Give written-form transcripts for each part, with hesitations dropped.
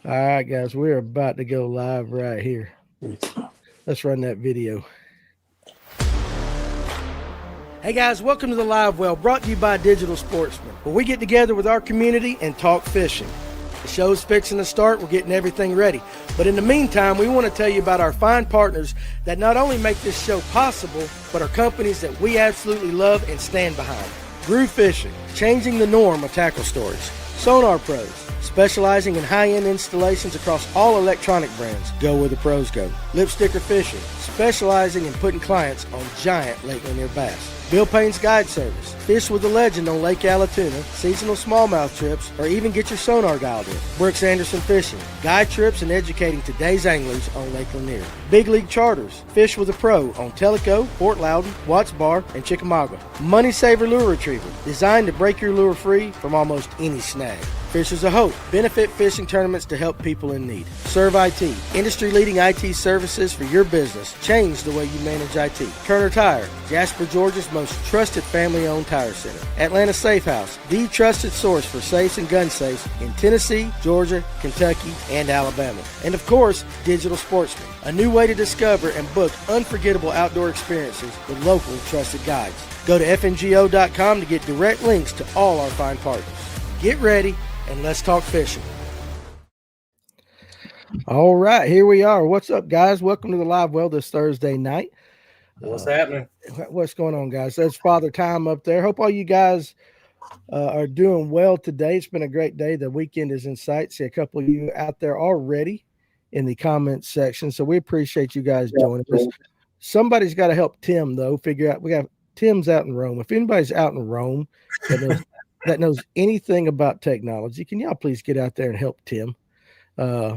All right, guys, we're about to go live right here. Let's run that video. Hey guys, welcome to the Live Well, brought to you by Digital Sportsman, where we get together with our community and talk fishing. The show's fixing to start, we're getting everything ready. But in the meantime, we want to tell you about our fine partners that not only make this show possible, but are companies that we absolutely love and stand behind. Groove Fishing, changing the norm of tackle storage. Sonar Pros, specializing in high-end installations across all electronic brands. Go where the pros go. Lipsticker Fishing, specializing in putting clients on giant Lake Lanier bass. Bill Payne's Guide Service, fish with a legend on Lake Allatoona, seasonal smallmouth trips, or even get your sonar dialed in. Brooks Anderson Fishing, guide trips and educating today's anglers on Lake Lanier. Big League Charters, fish with a pro on Tellico, Fort Loudon, Watts Bar, and Chickamauga. Money Saver Lure Retriever, designed to break your lure free from almost any snag. Fishers of Hope, benefit fishing tournaments to help people in need. Serve IT, industry-leading IT services for your business. Change the way you manage IT. Turner Tire, Jasper, Georgia's most trusted family-owned tire center. Atlanta Safe House, the trusted source for safes and gun safes in Tennessee, Georgia, Kentucky, and Alabama. And of course, Digital Sportsman, a new way to discover and book unforgettable outdoor experiences with local trusted guides. Go to fngo.com to get direct links to all our fine partners. Get ready and let's talk fishing. All right, here we are. What's up, guys? Welcome to the Live Well this Thursday night. What's happening? What's going on, guys? That's Father Time up there. Hope all you guys are doing well today. It's been a great day. The weekend is in sight. See a couple of you out there already in the comments section. So we appreciate you guys joining us. Somebody's got to help Tim, though, figure out. We got Tim's out in Rome. If anybody's out in Rome that knows anything about technology, can y'all please get out there and help Tim?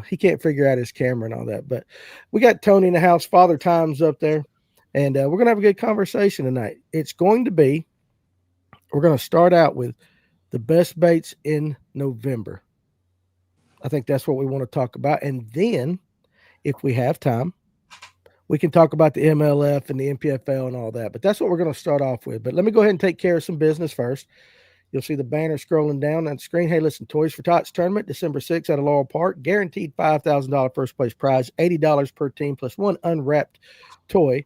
He can't figure out his camera and all that, but we got Tony in the house. Father Time's up there, and we're going to have a good conversation tonight. We're going to start out with the best baits in November. I think that's what we want to talk about. And then if we have time, we can talk about the MLF and the NPFL and all that, but that's what we're going to start off with. But let me go ahead and take care of some business first. You'll see the banner scrolling down on the screen. Hey, listen, Toys for Tots tournament, December 6th at Laurel Park. Guaranteed $5,000 first place prize, $80 per team, plus one unwrapped toy.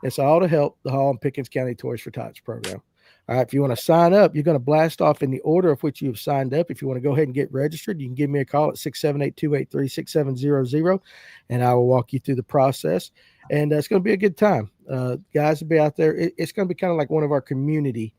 It's all to help the Hall and Pickens County Toys for Tots program. All right, if you want to sign up, you're going to blast off in the order of which you've signed up. If you want to go ahead and get registered, you can give me a call at 678-283-6700, and I will walk you through the process. And it's going to be a good time. Guys will be out there. It's going to be kind of like one of our community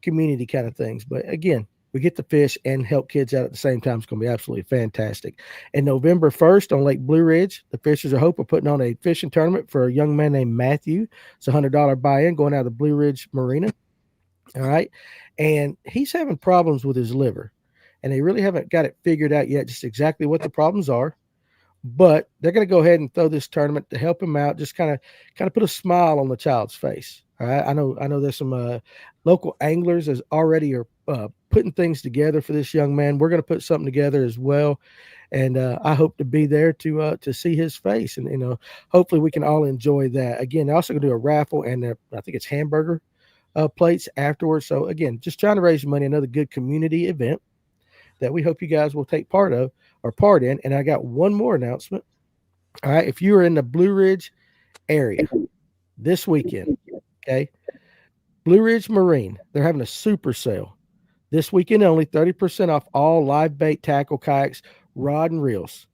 kind of things. But again, we get to fish and help kids out at the same time. It's going to be absolutely fantastic. And November 1st on Lake Blue Ridge, the Fishers of Hope are putting on a fishing tournament for a young man named Matthew. It's a $100 buy-in going out of the Blue Ridge Marina. All right. And he's having problems with his liver. And they really haven't got it figured out yet, just exactly what the problems are. But they're going to go ahead and throw this tournament to help him out, just kind of put a smile on the child's face. All right. I know there's some local anglers as already are putting things together for this young man. We're going to put something together as well. And I hope to be there to see his face. And, hopefully we can all enjoy that. Again, they're also going to do a raffle, and I think it's hamburger plates afterwards. So, again, just trying to raise money, another good community event that we hope you guys will take part in. And I got one more announcement. All right. If you are in the Blue Ridge area this weekend, okay, Blue Ridge Marine, they're having a super sale this weekend only, 30% off all live bait, tackle, kayaks, rod, and reels.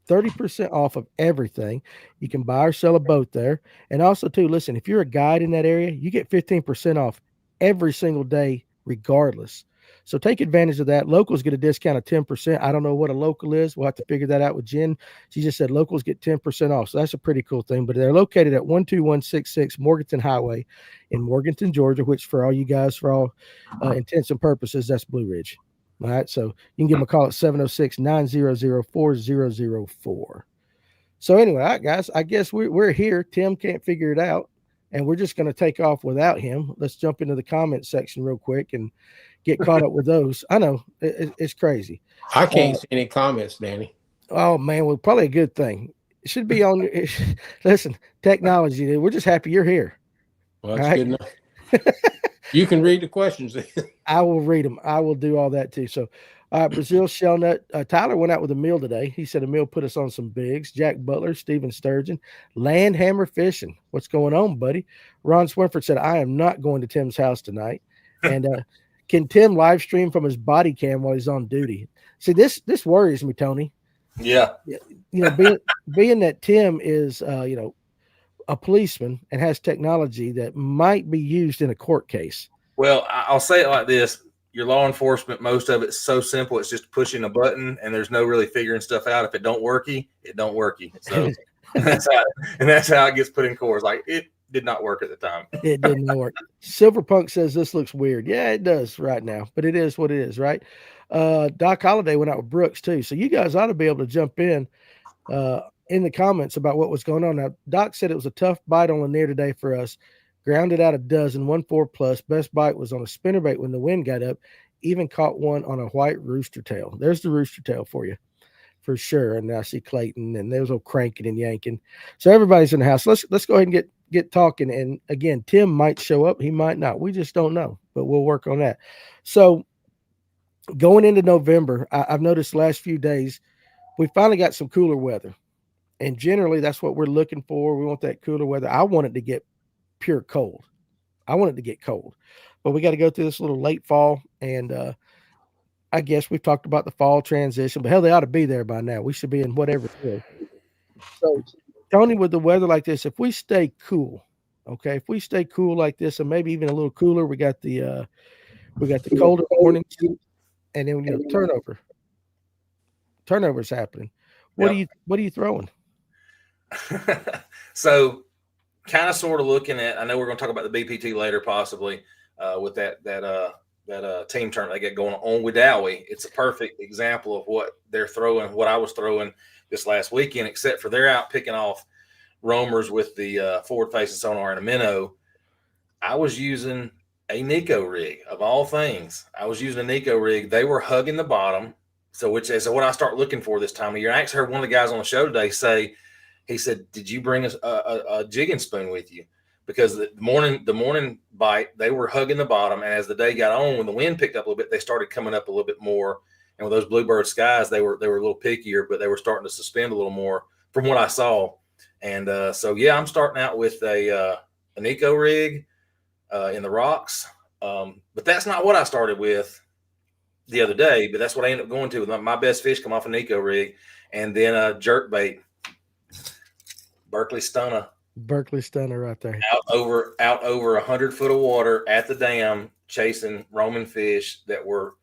30% off of everything. You can buy or sell a boat there. And also, too, listen, if you're a guide in that area, you get 15% off every single day regardless. So take advantage of that. Locals get a discount of 10%. I don't know what a local is. We'll have to figure that out with Jen. She just said locals get 10% off. So that's a pretty cool thing. But they're located at 12166 Morganton Highway in Morganton, Georgia, which for all you guys, for all intents and purposes, that's Blue Ridge. All right. So you can give them a call at 706-900-4004. So anyway, all right, guys, I guess we're here. Tim can't figure it out, and we're just going to take off without him. Let's jump into the comment section real quick and get caught up with those. I know it's crazy. I can't see any comments, Danny. Oh man, well, probably a good thing. It should be on. Listen, technology. We're just happy you're here. Well, that's good enough. You can read the questions. I will read them. I will do all that too. So, Brazil Shellnut. Tyler went out with a meal today. He said a meal put us on some bigs. Jack Butler, Steven Sturgeon, Land Hammer Fishing. What's going on, buddy? Ron Swinford said, I am not going to Tim's house tonight. And can Tim live stream from his body cam while he's on duty? See, this worries me, Tony. Yeah. Being that Tim is, a policeman and has technology that might be used in a court case. Well, I'll say it like this. Your law enforcement, most of it's so simple. It's just pushing a button, and there's no really figuring stuff out. If it don't worky, it don't worky. So that's how it gets put in court. Like, it did not work at the time. It didn't work. Silverpunk says this looks weird. Yeah, it does right now, but it is what it is, right? Doc Holliday went out with Brooks too. So you guys ought to be able to jump in the comments about what was going on. Now, Doc said it was a tough bite on Lanier today for us. Grounded out a dozen, 1-4 plus. Best bite was on a spinnerbait when the wind got up. Even caught one on a white rooster tail. There's the rooster tail for you, for sure. And I see Clayton, and there's old cranking and yanking. So everybody's in the house. Let's go ahead and get talking. And again, Tim might show up. He might not. We just don't know, but we'll work on that. So going into November, I've noticed the last few days, we finally got some cooler weather. And generally, that's what we're looking for. We want that cooler weather. I want it to get pure cold. I want it to get cold. But we got to go through this little late fall. And I guess we've talked about the fall transition. But hell, they ought to be there by now. We should be in whatever it is. So, Tony, with the weather like this, if we stay cool, okay, if we stay cool like this and maybe even a little cooler, we got the colder mornings and then turnover's happening. What are you throwing? So kind of sort of looking at, I know we're going to talk about the BPT later, possibly with that team tournament they get going on with Dowie. It's a perfect example of what they're throwing, what I was throwing this last weekend, except for they're out picking off roamers with the forward facing sonar and a minnow. I was using a Nico rig of all things. I was using a Nico rig. They were hugging the bottom. So which is what I start looking for this time of year. I actually heard one of the guys on the show today say, he said, did you bring a jigging spoon with you? Because the morning bite, they were hugging the bottom. And as the day got on, when the wind picked up a little bit, they started coming up a little bit more. And with those bluebird skies, they were a little pickier, but they were starting to suspend a little more from what I saw. And so, yeah, I'm starting out with an eco rig in the rocks. But that's not what I started with the other day, but that's what I ended up going to. My best fish come off an eco rig, and then a jerk bait. Berkeley Stunner right there. Out over 100 foot of water at the dam, chasing roaming fish that were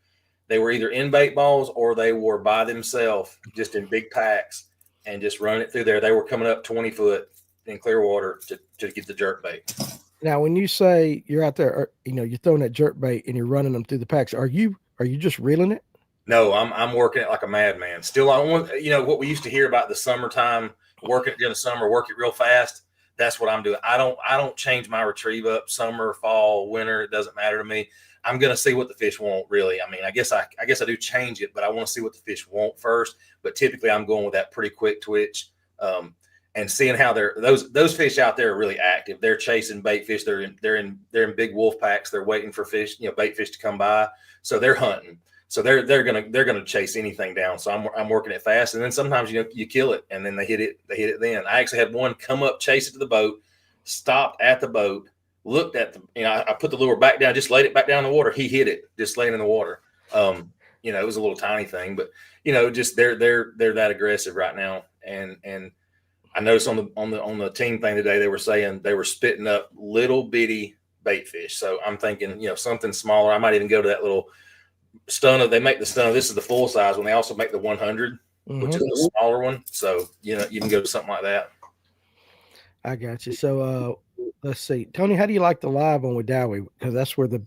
either in bait balls or they were by themselves, just in big packs, and just running it through there. They were coming up 20 foot in clear water to get the jerk bait. Now, when you say you're out there, you're throwing that jerk bait and you're running them through the packs, are you just reeling it? No, I'm working it like a madman. Still, I want what we used to hear about the summertime, working it during the summer, work it real fast. That's what I'm doing. I don't change my retrieve up summer, fall, winter. It doesn't matter to me. I'm going to see what the fish want, really. I mean, I guess I do change it, but I want to see what the fish want first. But typically, I'm going with that pretty quick twitch, and seeing how those fish out there are really active. They're chasing bait fish. They're in big wolf packs. They're waiting for fish, bait fish to come by. So they're hunting. So they're gonna chase anything down. So I'm working it fast, and then sometimes you kill it, and then they hit it. Then I actually had one come up, chase it to the boat, stopped at the boat, looked at I put the lure back down, just laid it back down in the water. He hit it, just laying in the water. It was a little tiny thing, but just they're that aggressive right now. And I noticed on the team thing today, they were saying they were spitting up little bitty bait fish. So I'm thinking something smaller. I might even go to that little stunner. They make the stunner. This is the full size one. They also make the 100, which is the smaller one. So you can go to something like that. I got you. So let's see, Tony, how do you like the live on with Dowie? Because that's where the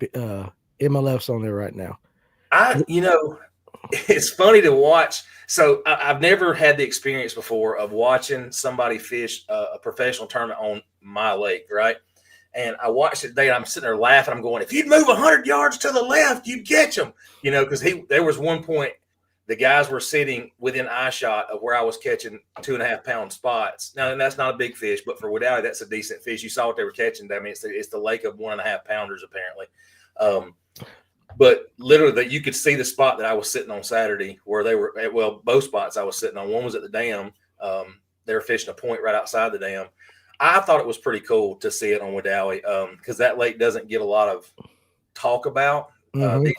MLF's on there right now. It's funny to watch. So I've never had the experience before of watching somebody fish a professional tournament on my lake, right? And I watched it today, and I'm sitting there laughing. I'm going, if you'd move 100 yards to the left, you'd catch them. Because there was one point the guys were sitting within eye shot of where I was catching 2.5 pound spots. Now, and that's not a big fish, but for Wadali, that's a decent fish. You saw what they were catching. I mean, it's the lake of 1.5 pounders, apparently. But literally, that you could see the spot that I was sitting on Saturday where they were at. Well, both spots I was sitting on. One was at the dam. They were fishing a point right outside the dam. I thought it was pretty cool to see it on Wedowee because that lake doesn't get a lot of talk about these days.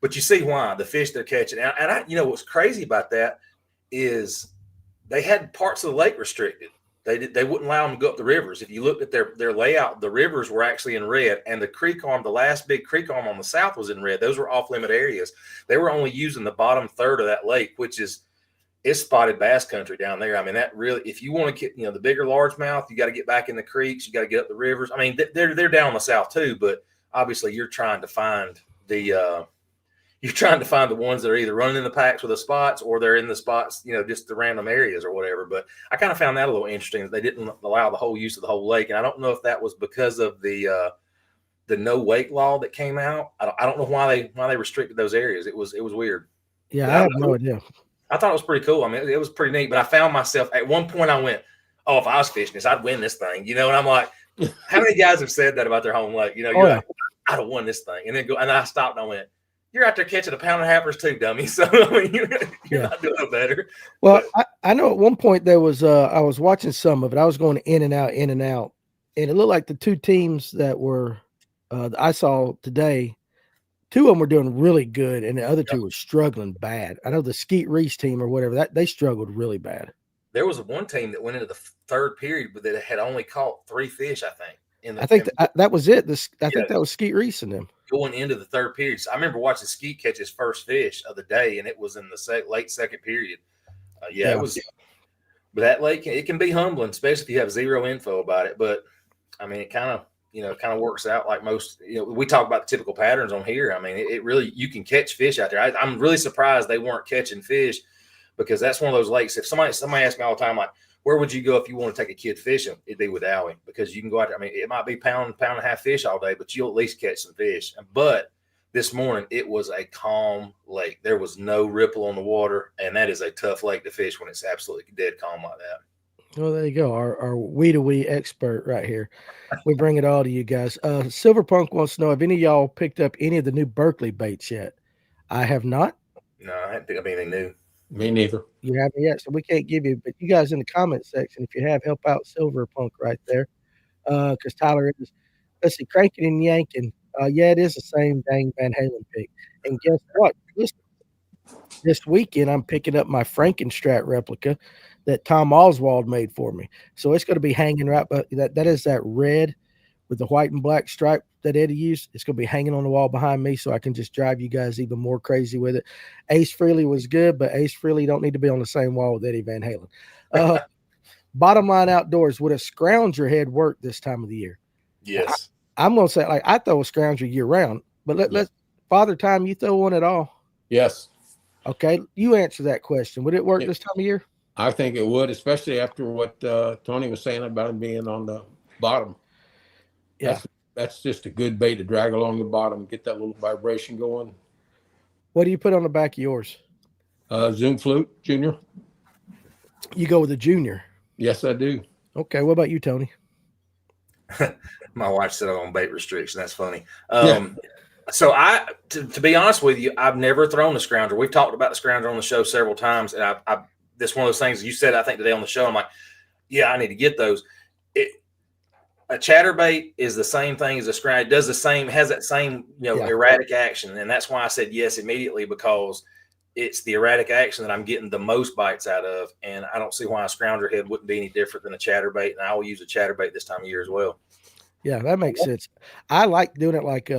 But you see why the fish they're catching. And I, what's crazy about that is they had parts of the lake restricted. They wouldn't allow them to go up the rivers. If you looked at their layout, the rivers were actually in red, and the creek arm, the last big creek arm on the south, was in red. Those were off limit areas. They were only using the bottom third of that lake, which is it's spotted bass country down there. I mean, that really, if you want to get the bigger largemouth, you got to get back in the creeks. You got to get up the rivers. I mean, they're down the south too, but obviously you're trying to find the ones that are either running in the packs with the spots or they're in the spots, just the random areas or whatever. But I kind of found that a little interesting. They didn't allow the whole use of the whole lake. And I don't know if that was because of the no wake law that came out. I don't know why they restricted those areas. It was weird. Yeah, I have no idea. I thought it was pretty cool. I mean, it was pretty neat, but I found myself at one point I went, oh, if I was fishing this, I'd win this thing, and I'm like, how many guys have said that about their home lake? You're like, I'd have won this thing. And then and I stopped and I went, you're out there catching a pound and a halfers too, dummy. So I mean, you're not doing no better. Well, I know at one point there was I was watching some of it. I was going in and out, and it looked like the two teams that were I saw today, two of them were doing really good, and the other two were struggling bad. I know the Skeet Reese team or whatever, that they struggled really bad. There was one team that went into the third period, but that had only caught 3 fish, I think. I think that was it. I think that was Skeet Reese and them. Going into the third period. So I remember watching Skeet catch his first fish of the day, and it was in the late second period. It was. But that lake, it can be humbling, especially if you have zero info about it. But I mean, it kind of works out like most. We talk about the typical patterns on here. I mean, it really, you can catch fish out there. I'm really surprised they weren't catching fish, because that's one of those lakes. If somebody asks me all the time, like, where would you go if you want to take a kid fishing? It'd be Wedowee, because you can go out there. I mean, it might be pound and a half fish all day, but you'll at least catch some fish. But this morning, it was a calm lake. There was no ripple on the water, and that is a tough lake to fish when it's absolutely dead calm like that. Well, there you go. Our wee expert right here. We bring it all to you guys. Silverpunk wants to know if any of y'all picked up any of the new Berkeley baits yet. I have not. No, I haven't picked up anything new. Me neither. You haven't yet, so we can't give you. But you guys in the comment section, if you have, help out Silverpunk right there, because Tyler is. Let's see, cranking and yanking. Yeah, it is the same dang Van Halen pick. And guess what? Listen, this weekend I'm picking up my Frankenstrat replica that Tom Oswald made for me. So it's going to be hanging right, but that is that red with the white and black stripe that Eddie used. It's going to be hanging on the wall behind me, so I can just drive you guys even more crazy with it. Ace Frehley was good, but Ace Frehley don't need to be on the same wall with Eddie Van Halen. Bottom line outdoors, would a scrounger head work this time of the year? Yes. I'm going to say, like, I throw a scrounger year round, but let's Father Time, you throw one at all? Yes. Okay, you answer that question. Would it work this time of year? I think it would, especially after what Tony was saying about it being on the bottom. Yeah. That's just a good bait to drag along the bottom, get that little vibration going. What do you put on the back of yours? Zoom Flute Junior. You go with the Junior? Yes, I do. Okay, what about you, Tony? My wife said I'm on bait restriction. That's funny. So to be honest with you, I've never thrown a scrounger. We've talked about the scrounger on the show several times, and this one of those things you said, I think, today on the show. I'm like, yeah, I need to get those. A chatterbait is the same thing as a scrounger. It does the same, has that same, erratic action. And that's why I said yes immediately, because it's the erratic action that I'm getting the most bites out of. And I don't see why a scrounger head wouldn't be any different than a chatterbait. And I will use a chatterbait this time of year as well. Yeah, that makes sense. I like doing it like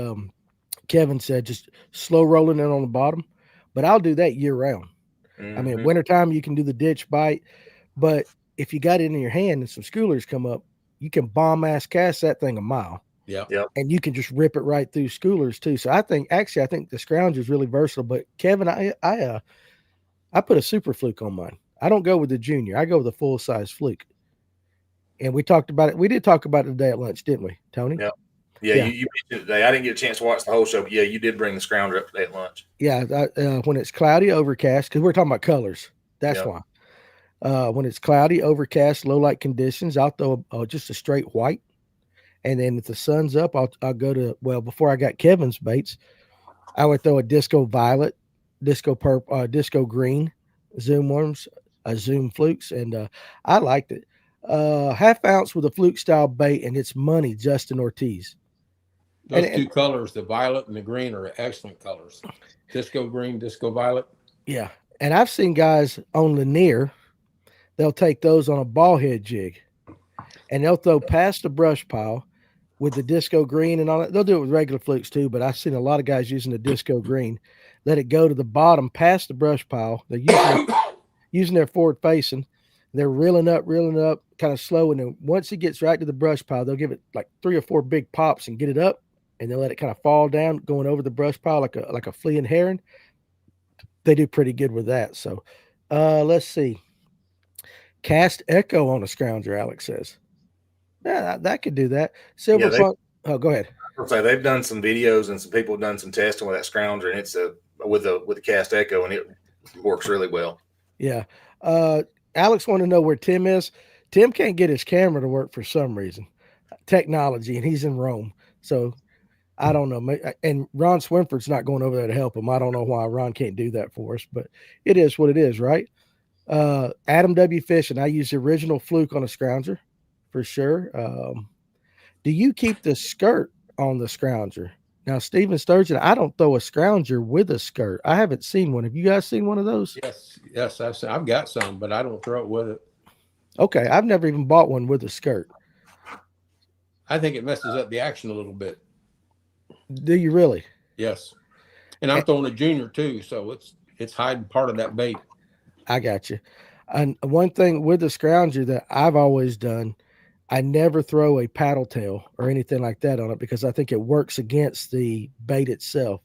Kevin said, just slow rolling it on the bottom, but I'll do that year round. I mean, wintertime, you can do the ditch bite, but if you got it in your hand and some schoolers come up, you can bomb ass cast that thing a mile. Yeah. And you can just rip it right through schoolers too. So I think the scrounger is really versatile, but Kevin, I put a super fluke on mine. I don't go with the Junior. I go with a full size fluke. And we talked about it. We did talk about it today at lunch, didn't we, Tony? Yeah. Yeah, you mentioned it today. I didn't get a chance to watch the whole show, but yeah, you did bring the scrounger up today at lunch. Yeah, when it's cloudy, overcast, because we're talking about colors. That's why. When it's cloudy, overcast, low light conditions, I'll throw just a straight white. And then if the sun's up, I'll go to, before I got Kevin's baits, I would throw a disco violet, disco purple, disco green, Zoom worms, Zoom flukes, and I liked it. Half ounce with a fluke style bait, and it's money, Justin Ortiz. Those And two colors, the violet and the green, are excellent colors. Disco green, disco violet. yeah, and I've seen guys on Lanier, they'll take those on a ball head jig, and they'll throw past the brush pile with the disco green and all that. They'll do it with regular flukes too, but I've seen a lot of guys using the disco green. Let it go to the bottom past the brush pile. They're using their forward facing. They're reeling up, kind of slow. And then once it gets right to the brush pile, they'll give it like 3 or 4 big pops and get it up, and they'll let it kind of fall down, going over the brush pile like a fleeing heron. They do pretty good with that. So let's see. Cast echo on a scrounger, Alex says. Yeah, that could do that. Silver funk. Oh, go ahead. I'll say they've done some videos and some people have done some testing with that scrounger, and it's with the cast echo, and it works really well. Yeah. Alex wanted to know where Tim is. Tim can't get his camera to work for some reason. Technology, and he's in Rome. So I don't know. And Ron Swinford's not going over there to help him. I don't know why Ron can't do that for us, but it is what it is, right? Adam W. Fish, and I use the original fluke on a scrounger for sure. Do you keep the skirt on the scrounger? Now, Stephen Sturgeon, I don't throw a scrounger with a skirt. I haven't seen one. Have you guys seen one of those? Yes, I've got some, but I don't throw it with it. Okay, I've never even bought one with a skirt. I think it messes up the action a little bit. Do you really? Yes, and I'm throwing a junior too, so it's hiding part of that bait. I got you. And one thing with the scrounger that I've always done, I never throw a paddle tail or anything like that on it because I think it works against the bait itself.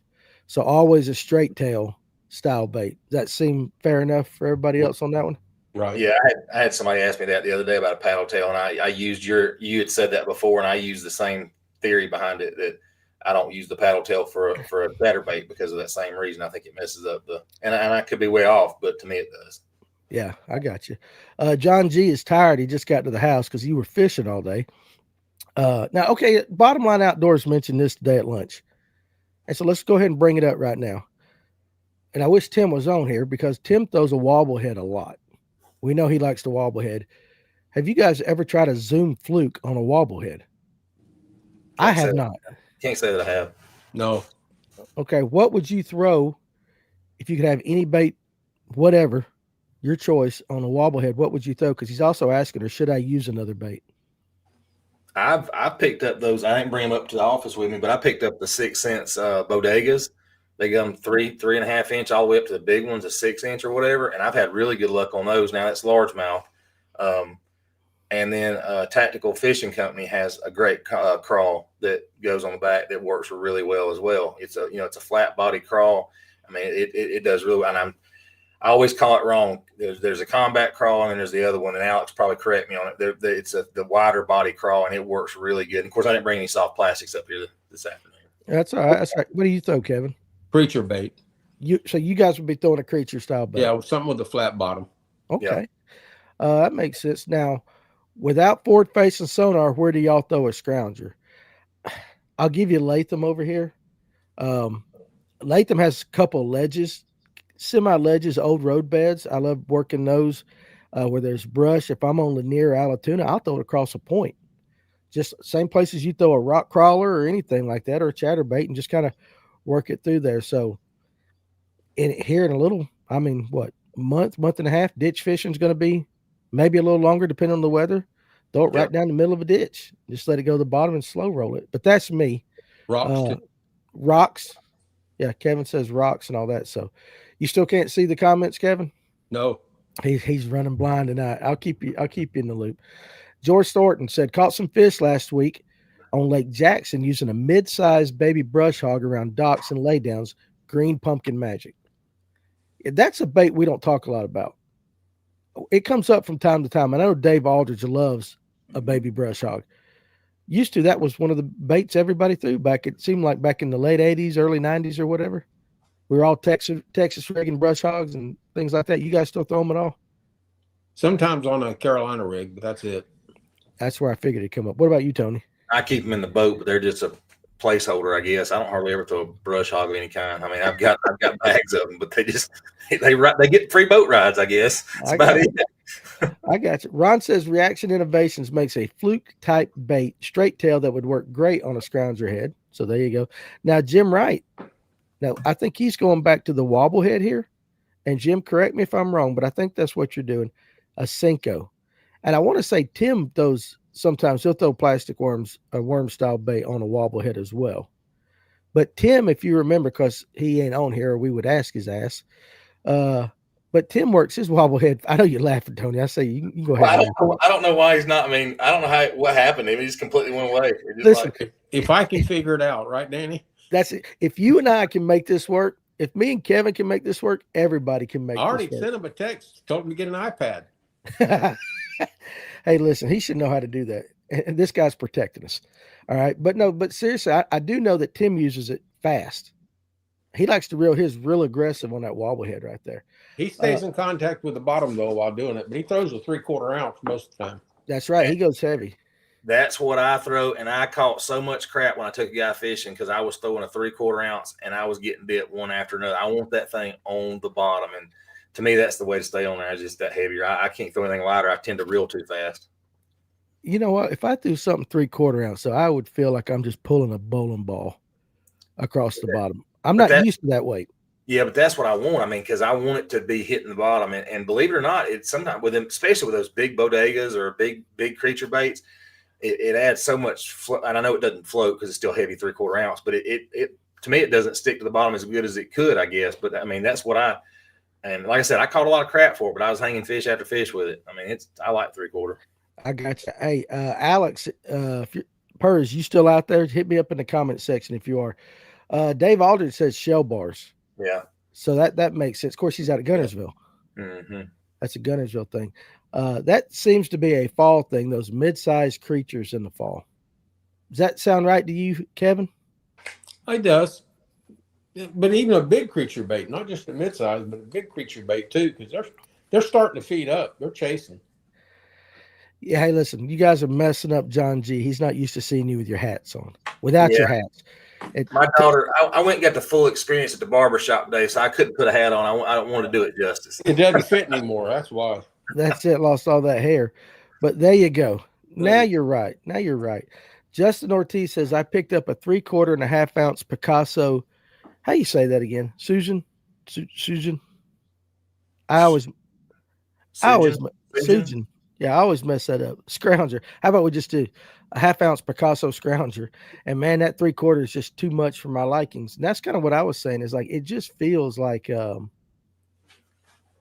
So always a straight tail style bait. Does that seem fair enough for everybody else on that one? Right. Yeah, I had somebody ask me that the other day about a paddle tail, and I used you had said that before, and I used the same theory behind it, that I don't use the paddle tail for a better bait because of that same reason. I think it messes up and I could be way off, but to me it does. Yeah, I got you. John G is tired. He just got to the house because you were fishing all day. Now, okay, Bottom Line Outdoors mentioned this today at lunch. And so let's go ahead and bring it up right now. And I wish Tim was on here because Tim throws a wobble head a lot. We know he likes the wobble head. Have you guys ever tried a Zoom fluke on a wobble head? I have not. Can't say that I have. No. Okay, what would you throw if you could have any bait, whatever, your choice, on a wobble head? What would you throw? Because he's also asking, or should I use another bait? I've picked up those. I didn't bring them up to the office with me, but I picked up the 6 cents bodegas. They got them 3.5 inch all the way up to the big ones, a 6 inch or whatever. And I've had really good luck on those. Now it's largemouth. And then Tactical Fishing Company has a great crawl that goes on the back that works really well as well. It's a flat body crawl. I mean, it does really well. And I always call it wrong. There's a combat crawl and then there's the other one. And Alex probably correct me on it. It's the wider body crawl and it works really good. And of course, I didn't bring any soft plastics up here this afternoon. That's all right. That's right. What do you throw, Kevin? Creature bait. So you guys would be throwing a creature style bait? Yeah, something with a flat bottom. Okay. Yeah. That makes sense. Now, without forward facing sonar, where do y'all throw a scrounger? I'll give you Latham over here. Latham has a couple ledges, semi ledges, old road beds. I love working those where there's brush. If I'm on Lanier or Allatoona, I'll throw it across a point. Just same places you throw a rock crawler or anything like that, or a chatterbait, and just kind of work it through there. So here in a little, month and a half, ditch fishing is going to be maybe a little longer depending on the weather. Throw it right down the middle of a ditch. Just let it go to the bottom and slow roll it. But that's me. Rocks. Yeah, Kevin says rocks and all that. So you still can't see the comments, Kevin? No. He's running blind tonight. I'll keep you in the loop. George Thornton said caught some fish last week on Lake Jackson using a mid-sized baby brush hog around docks and laydowns, green pumpkin magic. That's a bait we don't talk a lot about. It comes up from time to time. I know Dave Aldridge loves a baby brush hog. Used to, that was one of the baits everybody threw back. It seemed like back in the late 80s, early 90s or whatever. We were all Texas rigging brush hogs and things like that. You guys still throw them at all? Sometimes on a Carolina rig, but that's it. That's where I figured it'd come up. What about you, Tony? I keep them in the boat, but they're just a placeholder, I guess. I don't hardly ever throw a brush hog of any kind. I mean, I've got bags of them, but they get free boat rides, I guess. That's about it. I got you. Ron says Reaction Innovations makes a fluke type bait, straight tail that would work great on a scrounger head. So there you go. Now, Jim Wright. Now, I think he's going back to the wobble head here. And Jim, correct me if I'm wrong, but I think that's what you're doing. A Senko. And I want to say Tim sometimes he'll throw plastic worms, a worm style bait on a wobble head as well. But Tim, if you remember, because he ain't on here, we would ask his ass. But Tim works his wobble head. I know you're laughing, Tony. I say you can go ahead. I don't know why he's not. I mean, I don't know what happened. He just completely went away. Listen, if I can figure it out, right, Danny? That's it. If you and I can make this work, if me and Kevin can make this work, everybody can make this work. I already sent him a text, told him to get an iPad. Hey, listen, he should know how to do that. And this guy's protecting us. All right. But seriously, I do know that Tim uses it fast. He likes to reel his real aggressive on that wobble head right there. He stays in contact with the bottom, though, while doing it, but he throws a 3/4 ounce most of the time. That's right. He goes heavy. That's what I throw, and I caught so much crap when I took a guy fishing because I was throwing a 3/4 ounce, and I was getting bit one after another. I want that thing on the bottom, and to me, that's the way to stay on there. It's just that heavier. I can't throw anything lighter. I tend to reel too fast. You know what? If I threw something 3/4 ounce, so I would feel like I'm just pulling a bowling ball across the bottom. I'm not used to that weight. Yeah, but that's what I want. I mean, because I want it to be hitting the bottom, and believe it or not, it's sometimes with them, especially with those big bodegas or big creature baits, it adds so much. And I know it doesn't float because it's still heavy 3/4 ounce, but it to me it doesn't stick to the bottom as good as it could, I guess. But I mean, that's what and like I said, I caught a lot of crap for it, but I was hanging fish after fish with it. I mean, I like 3/4. I got you. Hey, Alex, Purrs, you still out there? Hit me up in the comment section if you are. Dave Aldridge says shell bars. Yeah. So that makes sense. Of course, he's out of Gunnersville. Mm-hmm. That's a Gunnersville thing. That seems to be a fall thing, those mid-sized creatures in the fall. Does that sound right to you, Kevin? It does. But even a big creature bait, not just a mid-size, but a big creature bait too, because they're starting to feed up. They're chasing. Yeah, hey, listen, you guys are messing up John G. He's not used to seeing you with your hats on, without your hats. My daughter, I went and got the full experience at the barbershop today, so I couldn't put a hat on. I don't want to do it justice. It doesn't fit anymore. That's why. That's it. Lost all that hair. But there you go. Now you're right. Now you're right. Justin Ortiz says, I picked up a 3/4 and a half ounce Picasso. How you say that again? Susan? Susan? Susan. Yeah, I always mess that up. Scrounger. How about we just do a half ounce Picasso scrounger? And man, that 3/4 is just too much for my likings. And that's kind of what I was saying, is like, it just feels like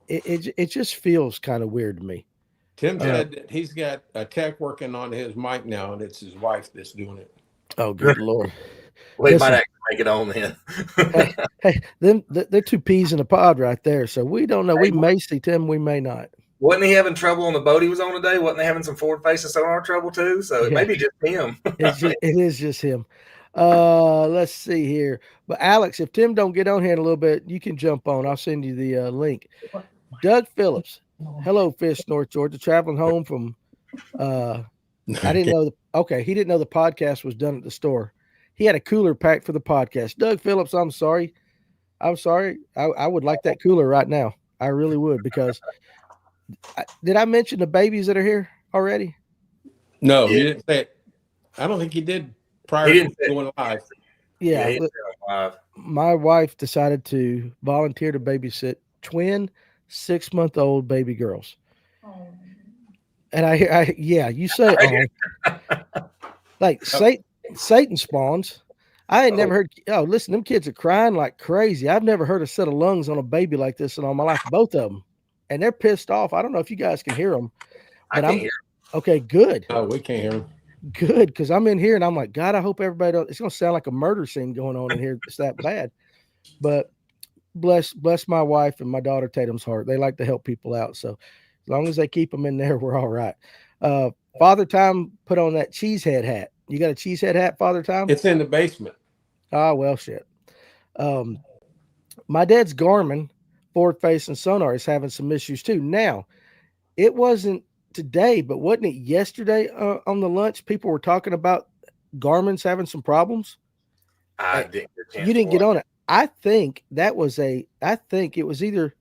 it just feels kind of weird to me. Tim said that he's got a tech working on his mic now, and it's his wife that's doing it. Oh, good Lord. Well, he might actually make it on then. hey, they're two peas in a pod right there. So we don't know. We may see Tim, we may not. Wasn't he having trouble on the boat he was on today? Wasn't he having some forward-facing sonar trouble too? So it may be just him. It is just him. Let's see here. But Alex, if Tim don't get on here in a little bit, you can jump on. I'll send you the link. Doug Phillips. Hello, Fish North Georgia. Traveling home from I didn't know he didn't know the podcast was done at the store. He had a cooler packed for the podcast. Doug Phillips, I'm sorry. I would like that cooler right now. I really would, because did I mention the babies that are here already? No, he didn't say it. I don't think he did prior to going live. Yeah, my wife decided to volunteer to babysit twin 6-month-old baby girls. Oh. And you say, like Satan spawns. I ain't never heard. Oh, listen, them kids are crying like crazy. I've never heard a set of lungs on a baby like this in all my life. Both of them. And they're pissed off. I don't know if you guys can hear them. But I can hear them. Okay, good. Oh, we can't hear them. Good, because I'm in here and I'm like, God, I hope everybody don't. It's going to sound like a murder scene going on in here. It's that bad. But bless my wife and my daughter Tatum's heart. They like to help people out. So as long as they keep them in there, we're all right. Father Time put on that cheesehead hat. You got a cheesehead hat, Father Time? It's in the basement. Ah, well, shit. My dad's Garmin forward-facing sonar is having some issues too. Now, it wasn't today, but wasn't it yesterday on the lunch? People were talking about Garmin's having some problems. I didn't get a chance You didn't to get watch. on it. I think that was I think it was either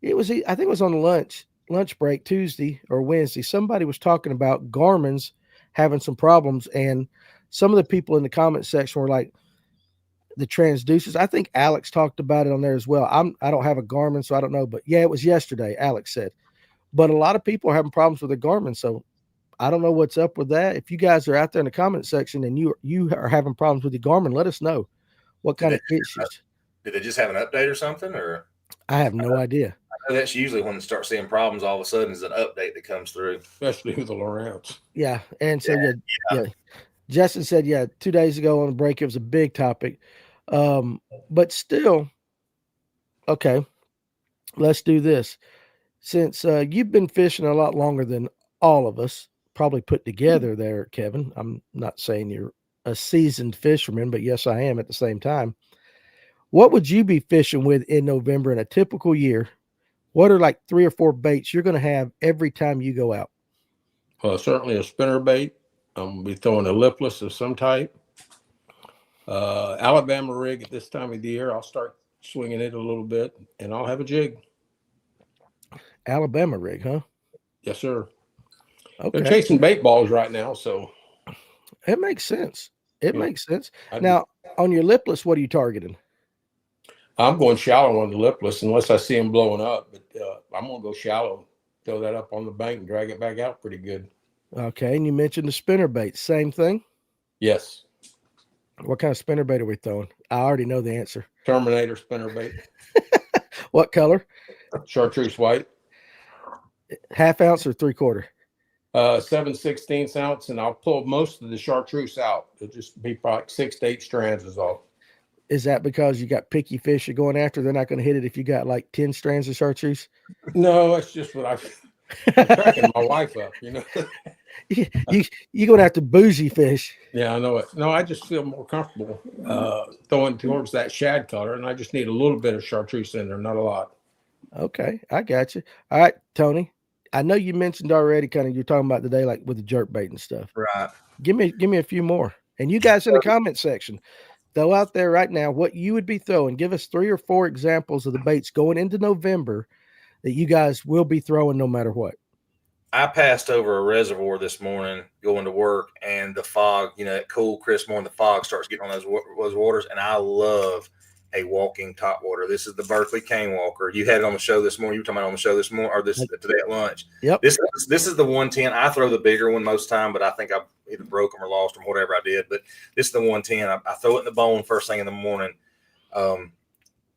I think it was on lunch break Tuesday or Wednesday. Somebody was talking about Garmin's having some problems, and some of the people in the comment section were like the transducers. I think Alex talked about it on there as well. I don't have a Garmin, so I don't know, but yeah, it was yesterday. Alex said, but a lot of people are having problems with the Garmin, so I don't know what's up with that. If you guys are out there in the comment section and you are having problems with the Garmin, let us know what kind of issues. Did they just have an update or something, or? I have no idea. I know that's usually when you start seeing problems. All of a sudden, is an update that comes through, especially with the Lowrance. Yeah, and so yeah. Justin said, 2 days ago on the break, it was a big topic. But still, okay, let's do this. Since you've been fishing a lot longer than all of us probably put together there, Kevin, I'm not saying you're a seasoned fisherman, but yes, I am at the same time. What would you be fishing with in November in a typical year? What are like 3 or 4 baits you're going to have every time you go out? Certainly a spinner bait. I'm going to be throwing a lipless of some type. Alabama rig at this time of the year. I'll start swinging it a little bit, and I'll have a jig. Alabama rig, huh? Yes, sir. Okay. They're chasing bait balls right now, so. It makes sense. It makes sense. I'd Now, on your lipless, what are you targeting? I'm going shallow on the lipless unless I see them blowing up, but I'm going to go shallow, throw that up on the bank and drag it back out pretty good. Okay, and you mentioned the spinner bait. Same thing? Yes. What kind of spinner bait are we throwing? I already know the answer. Terminator spinner bait. What color? Chartreuse white. 1/2 ounce or 3/4? 7/16 ounce, and I'll pull most of the chartreuse out. It'll just be like 6 to 8 strands is all. Is that because you got picky fish you're going after? They're not going to hit it if you got like 10 strands of chartreuse? No, it's just what I'm cracking my wife up, you know. You're going after bougie fish. Yeah, I know it. No, I just feel more comfortable throwing towards that shad color, and I just need a little bit of chartreuse in there, not a lot. Okay, I got you. All right, Tony. I know you mentioned already kind of you're talking about today, like with the jerk bait and stuff. right? Give me a few more. And you guys in the comment section, throw out there right now what you would be throwing. Give us 3 or 4 examples of the baits going into November that you guys will be throwing no matter what. I passed over a reservoir this morning going to work, and the fog, that cool, crisp morning, the fog starts getting on those waters, and I love a walking topwater. This is the Berkeley Cane Walker. You had it on the show this morning. You were talking about on the show this morning, or today at lunch. Yep. This is the 110. I throw the bigger one most time, but I think I either broke them or lost them, whatever I did. But this is the 110. I throw it in the bone first thing in the morning.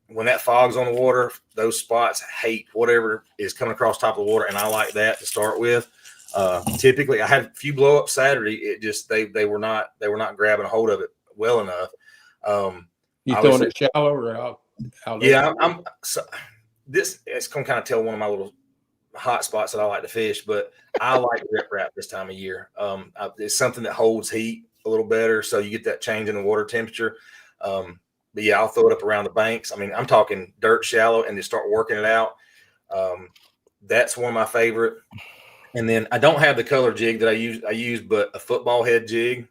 When that fog's on the water, those spots hate whatever is coming across top of the water, and I like that to start with. Typically, I had a few blow up Saturday. It just they were not grabbing a hold of it well enough. You throwing it shallow or out? Yeah, it's gonna kind of tell one of my little hot spots that I like to fish, but I like rip wrap this time of year. It's something that holds heat a little better, so you get that change in the water temperature. But yeah, I'll throw it up around the banks. I mean, I'm talking dirt shallow and just start working it out. That's one of my favorite. And then I don't have the color jig that I use, but a football head jig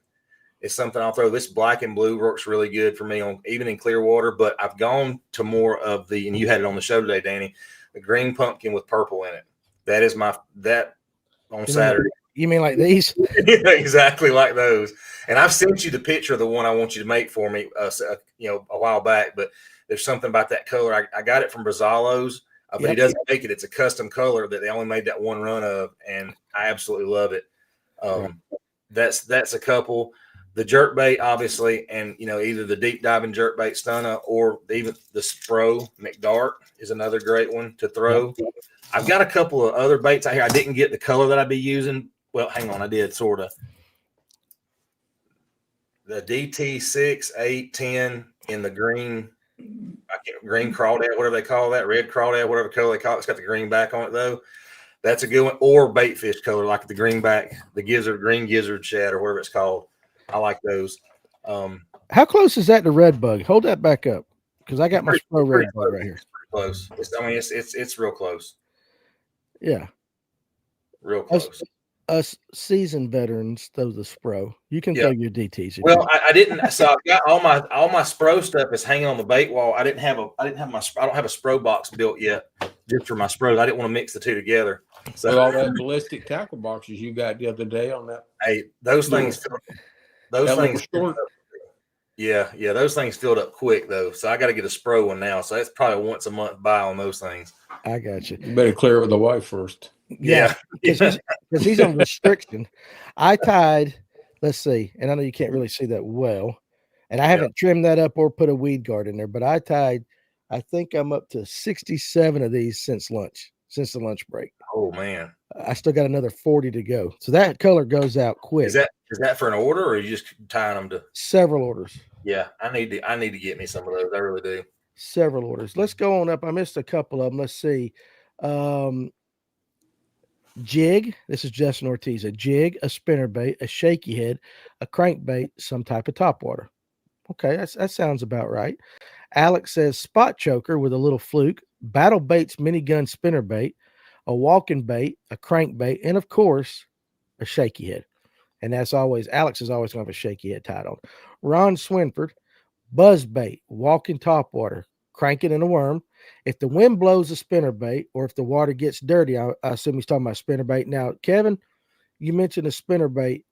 is something I'll throw. This black and blue works really good for me even in clear water, but I've gone to more of and you had it on the show today, Danny, the green pumpkin with purple in it. That is that on Saturday. You mean like these? Exactly like those. And I've sent you the picture of the one I want you to make for me, a while back. But there's something about that color. I got it from Brazzalo's, but he doesn't make it. It's a custom color that they only made that one run of, and I absolutely love it. That's a couple. The jerk bait, obviously, and either the deep diving jerk bait stunner or even the Spro McDart is another great one to throw. Yep. I've got a couple of other baits out here. I didn't get the color that I'd be using. Well, hang on, I did sort of. The DT 6, 8, 10 in the green, green crawdad, whatever they call that, red crawdad, whatever color they call it. It's got the green back on it though. That's a good one. Or bait fish color, like the green back, the green gizzard shad or whatever it's called. I like those. How close is that to red bug? Hold that back up because I got my Spro red bug right here. It's close. It's real close. Yeah. Real close. Us seasoned veterans throw the Spro. You can Yeah. throw your DTs. If Well, you, I didn't. So I've got all my Spro stuff is hanging on the bait wall. I don't have a Spro box built yet, just for my Spros. I didn't want to mix the two together. So With all that ballistic tackle boxes you got the other day on that. hey, those things little filled short. up. Yeah, those things filled up quick though. So I got to get a Spro one now. So that's probably a once a month buy on those things. I got you. You better clear it with the wife first. Yeah, because he's on restriction. I tied. Let's see, and I know you can't really see that well, and I haven't trimmed that up or put a weed guard in there, but I tied. I think I'm up to 67 of these since the lunch break. Oh man, I still got another 40 to go. So that color goes out quick. is that for an order, or are you just tying them to Several orders? Yeah, I need to get me some of those. I really do. Several orders. Let's go on up. I missed a couple of them. Let's see. Jig. This is Justin Ortiz. A jig, a spinnerbait, a shaky head, a crankbait, some type of topwater. Okay, that sounds about right. Alex says spot choker with a little fluke, battle baits, minigun spinnerbait, a walking bait, a crankbait, and of course, a shaky head. And that's always, Alex is always going to have a shaky head tied on. Ron Swinford, buzz bait, walking topwater, crank it in a worm. If the wind blows a spinnerbait or if the water gets dirty, I assume he's talking about spinnerbait. Now, Kevin, you mentioned a spinnerbait.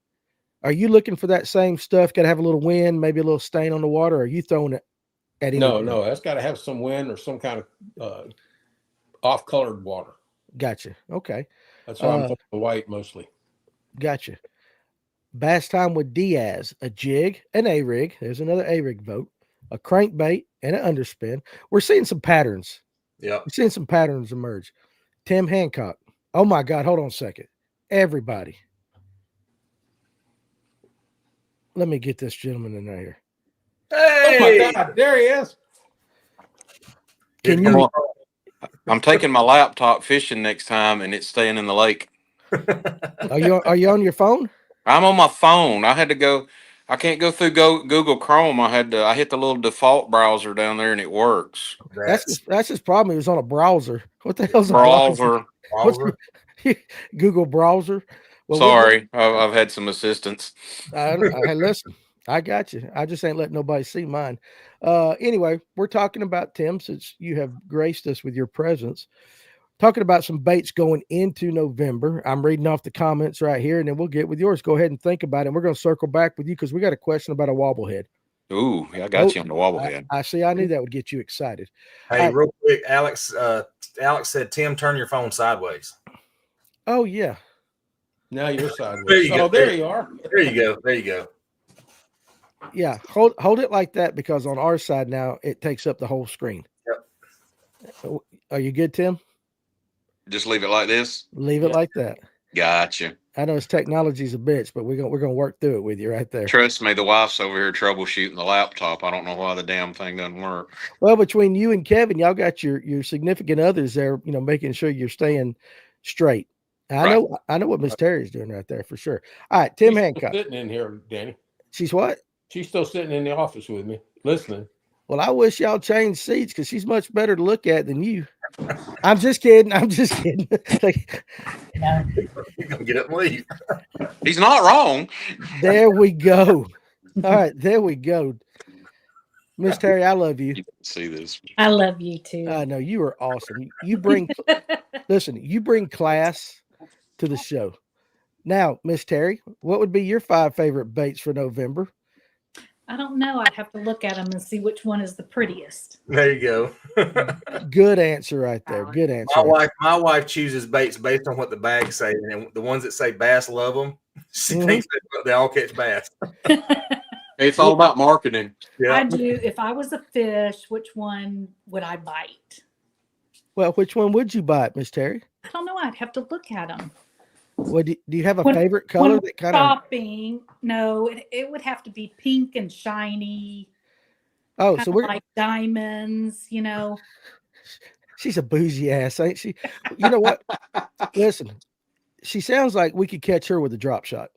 Are you looking for that same stuff? Got to have a little wind, maybe a little stain on the water? Or are you throwing it at anything? No, that's got to have some wind or some kind of off-colored water. Gotcha. Okay. That's why I'm throwing the white mostly. Gotcha. Bass time with Diaz, a jig, an A-rig. There's another A-rig vote. A crankbait and an underspin. We're seeing some patterns. Yeah. We're seeing some patterns emerge. Tim Hancock. Oh my God. Hold on a second. Everybody. Let me get this gentleman in here. Hey! Oh my God. There he is. Can you? I'm taking my laptop fishing next time and it's staying in the lake. Are you on your phone? I'm on my phone. I had to go. I can't go through Google Chrome. I hit the little default browser down there and it works. That's his problem. He was on a browser. What the hell's a Browser? Google browser? Well, sorry, I've had some assistance. Listen, I got you. I just ain't letting nobody see mine. Anyway, we're talking about, Tim, since you have graced us with your presence, talking about some baits going into November. I'm reading off the comments right here, and then we'll get with yours. Go ahead and think about it. And we're going to circle back with you because we got a question about a wobblehead. Ooh, I got you on the wobblehead. I see. I knew that would get you excited. Hey, real quick, Alex said, Tim, turn your phone sideways. Oh, yeah. Now you're sideways. There you go. There you are. There you go. Yeah, hold it like that because on our side now it takes up the whole screen. Yep. Are you good, Tim? Just leave it like this. Leave it like that. Gotcha. I know it's technology's a bitch, but we're gonna work through it with you right there. Trust me, the wife's over here troubleshooting the laptop. I don't know why the damn thing doesn't work. Well, between you and Kevin, y'all got your significant others there, making sure you're staying straight. I know what Miss Terry's doing right there for sure. All right, Tim Hancock. Sitting in here, Danny. She's what? She's still sitting in the office with me, listening. Well, I wish y'all changed seats because she's much better to look at than you. I'm just kidding. Like, You're gonna get up and leave. He's not wrong. There we go. All right, there we go. Miss Terry, I love you. You can see this. I love you too. I know you are awesome. You bring class to the show. Now, Miss Terry, what would be your 5 favorite baits for November? I don't know. I'd have to look at them and see which one is the prettiest. There you go. Good answer right there. Good answer. My wife chooses baits based on what the bags say, and the ones that say bass love them, she thinks they all catch bass. It's all about marketing. Yeah. I do. If I was a fish, which one would I bite? Well, which one would you bite, Miss Terry? I don't know. I'd have to look at them. What do you have a favorite color that kind of shopping? No, it would have to be pink and shiny. Oh, so we're like diamonds, She's a bougie ass, ain't she? You know what? Listen, she sounds like we could catch her with a drop shot.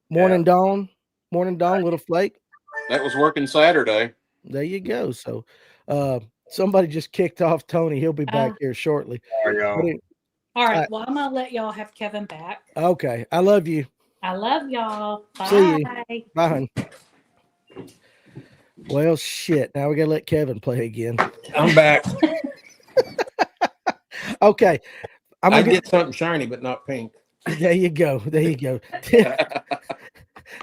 Morning dawn, little flake. That was working Saturday. There you go. So somebody just kicked off Tony. He'll be back here shortly. All right. right. Well, I'm gonna let y'all have Kevin back. Okay. I love you. I love y'all. Bye. See you. Bye, hun. Well, shit. Now we got to let Kevin play again. I'm back. Okay. I'm I going to get something shiny, but not pink. There you go. There you go.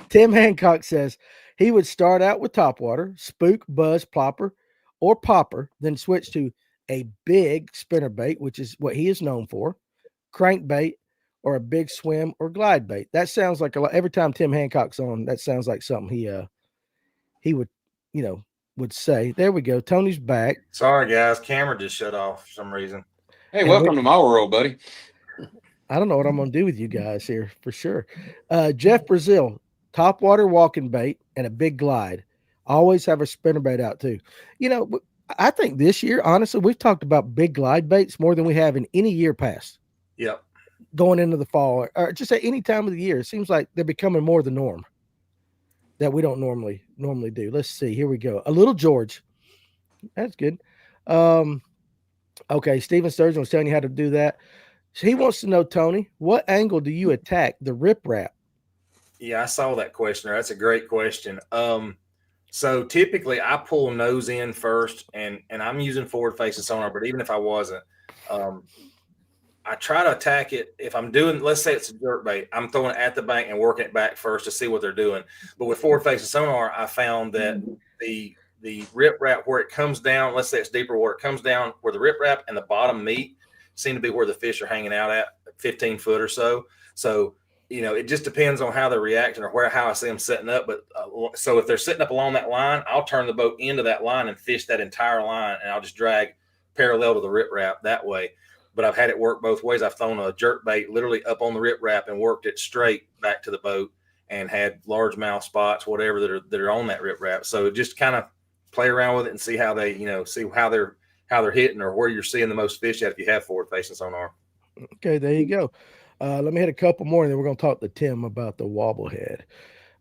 Tim Hancock says he would start out with topwater, spook, buzz, plopper, or popper, then switch to a big spinnerbait, which is what he is known for, crankbait, or a big swim or glide bait. That sounds like a lot. Every time Tim Hancock's on, that sounds like something he would, would say. There we go. Tony's back. Sorry, guys. Camera just shut off for some reason. Hey, welcome to my world, buddy. I don't know what I'm going to do with you guys here for sure. Jeff Brazil, topwater walking bait and a big glide. Always have a spinnerbait out too. I think this year, honestly, we've talked about big glide baits more than we have in any year past. Yep. Going into the fall or just at any time of the year, it seems like they're becoming more the norm that we don't normally do. Let's see. Here we go. A little George. That's good. Okay. Steven Sturgeon was telling you how to do that. So he wants to know, Tony, what angle do you attack the rip wrap? Yeah, I saw that question. That's a great question. So typically I pull nose in first, and I'm using forward facing sonar, but even if I wasn't, I try to attack it. If I'm doing, let's say it's a jerk bait, I'm throwing it at the bank and working it back first to see what they're doing. But with forward facing sonar, I found that the rip wrap where it comes down, let's say it's deeper water, it comes down where the rip wrap and the bottom meet seem to be where the fish are hanging out at 15 foot or so. So, it just depends on how they're reacting or how I see them setting up. But so if they're sitting up along that line, I'll turn the boat into that line and fish that entire line, and I'll just drag parallel to the rip wrap that way. But I've had it work both ways. I've thrown a jerk bait literally up on the rip wrap and worked it straight back to the boat and had largemouth spots, whatever that are on that rip wrap. So just kind of play around with it and see how they, see how they're hitting or where you're seeing the most fish at if you have forward facing sonar. Okay, there you go. Let me hit a couple more, and then we're going to talk to Tim about the wobblehead.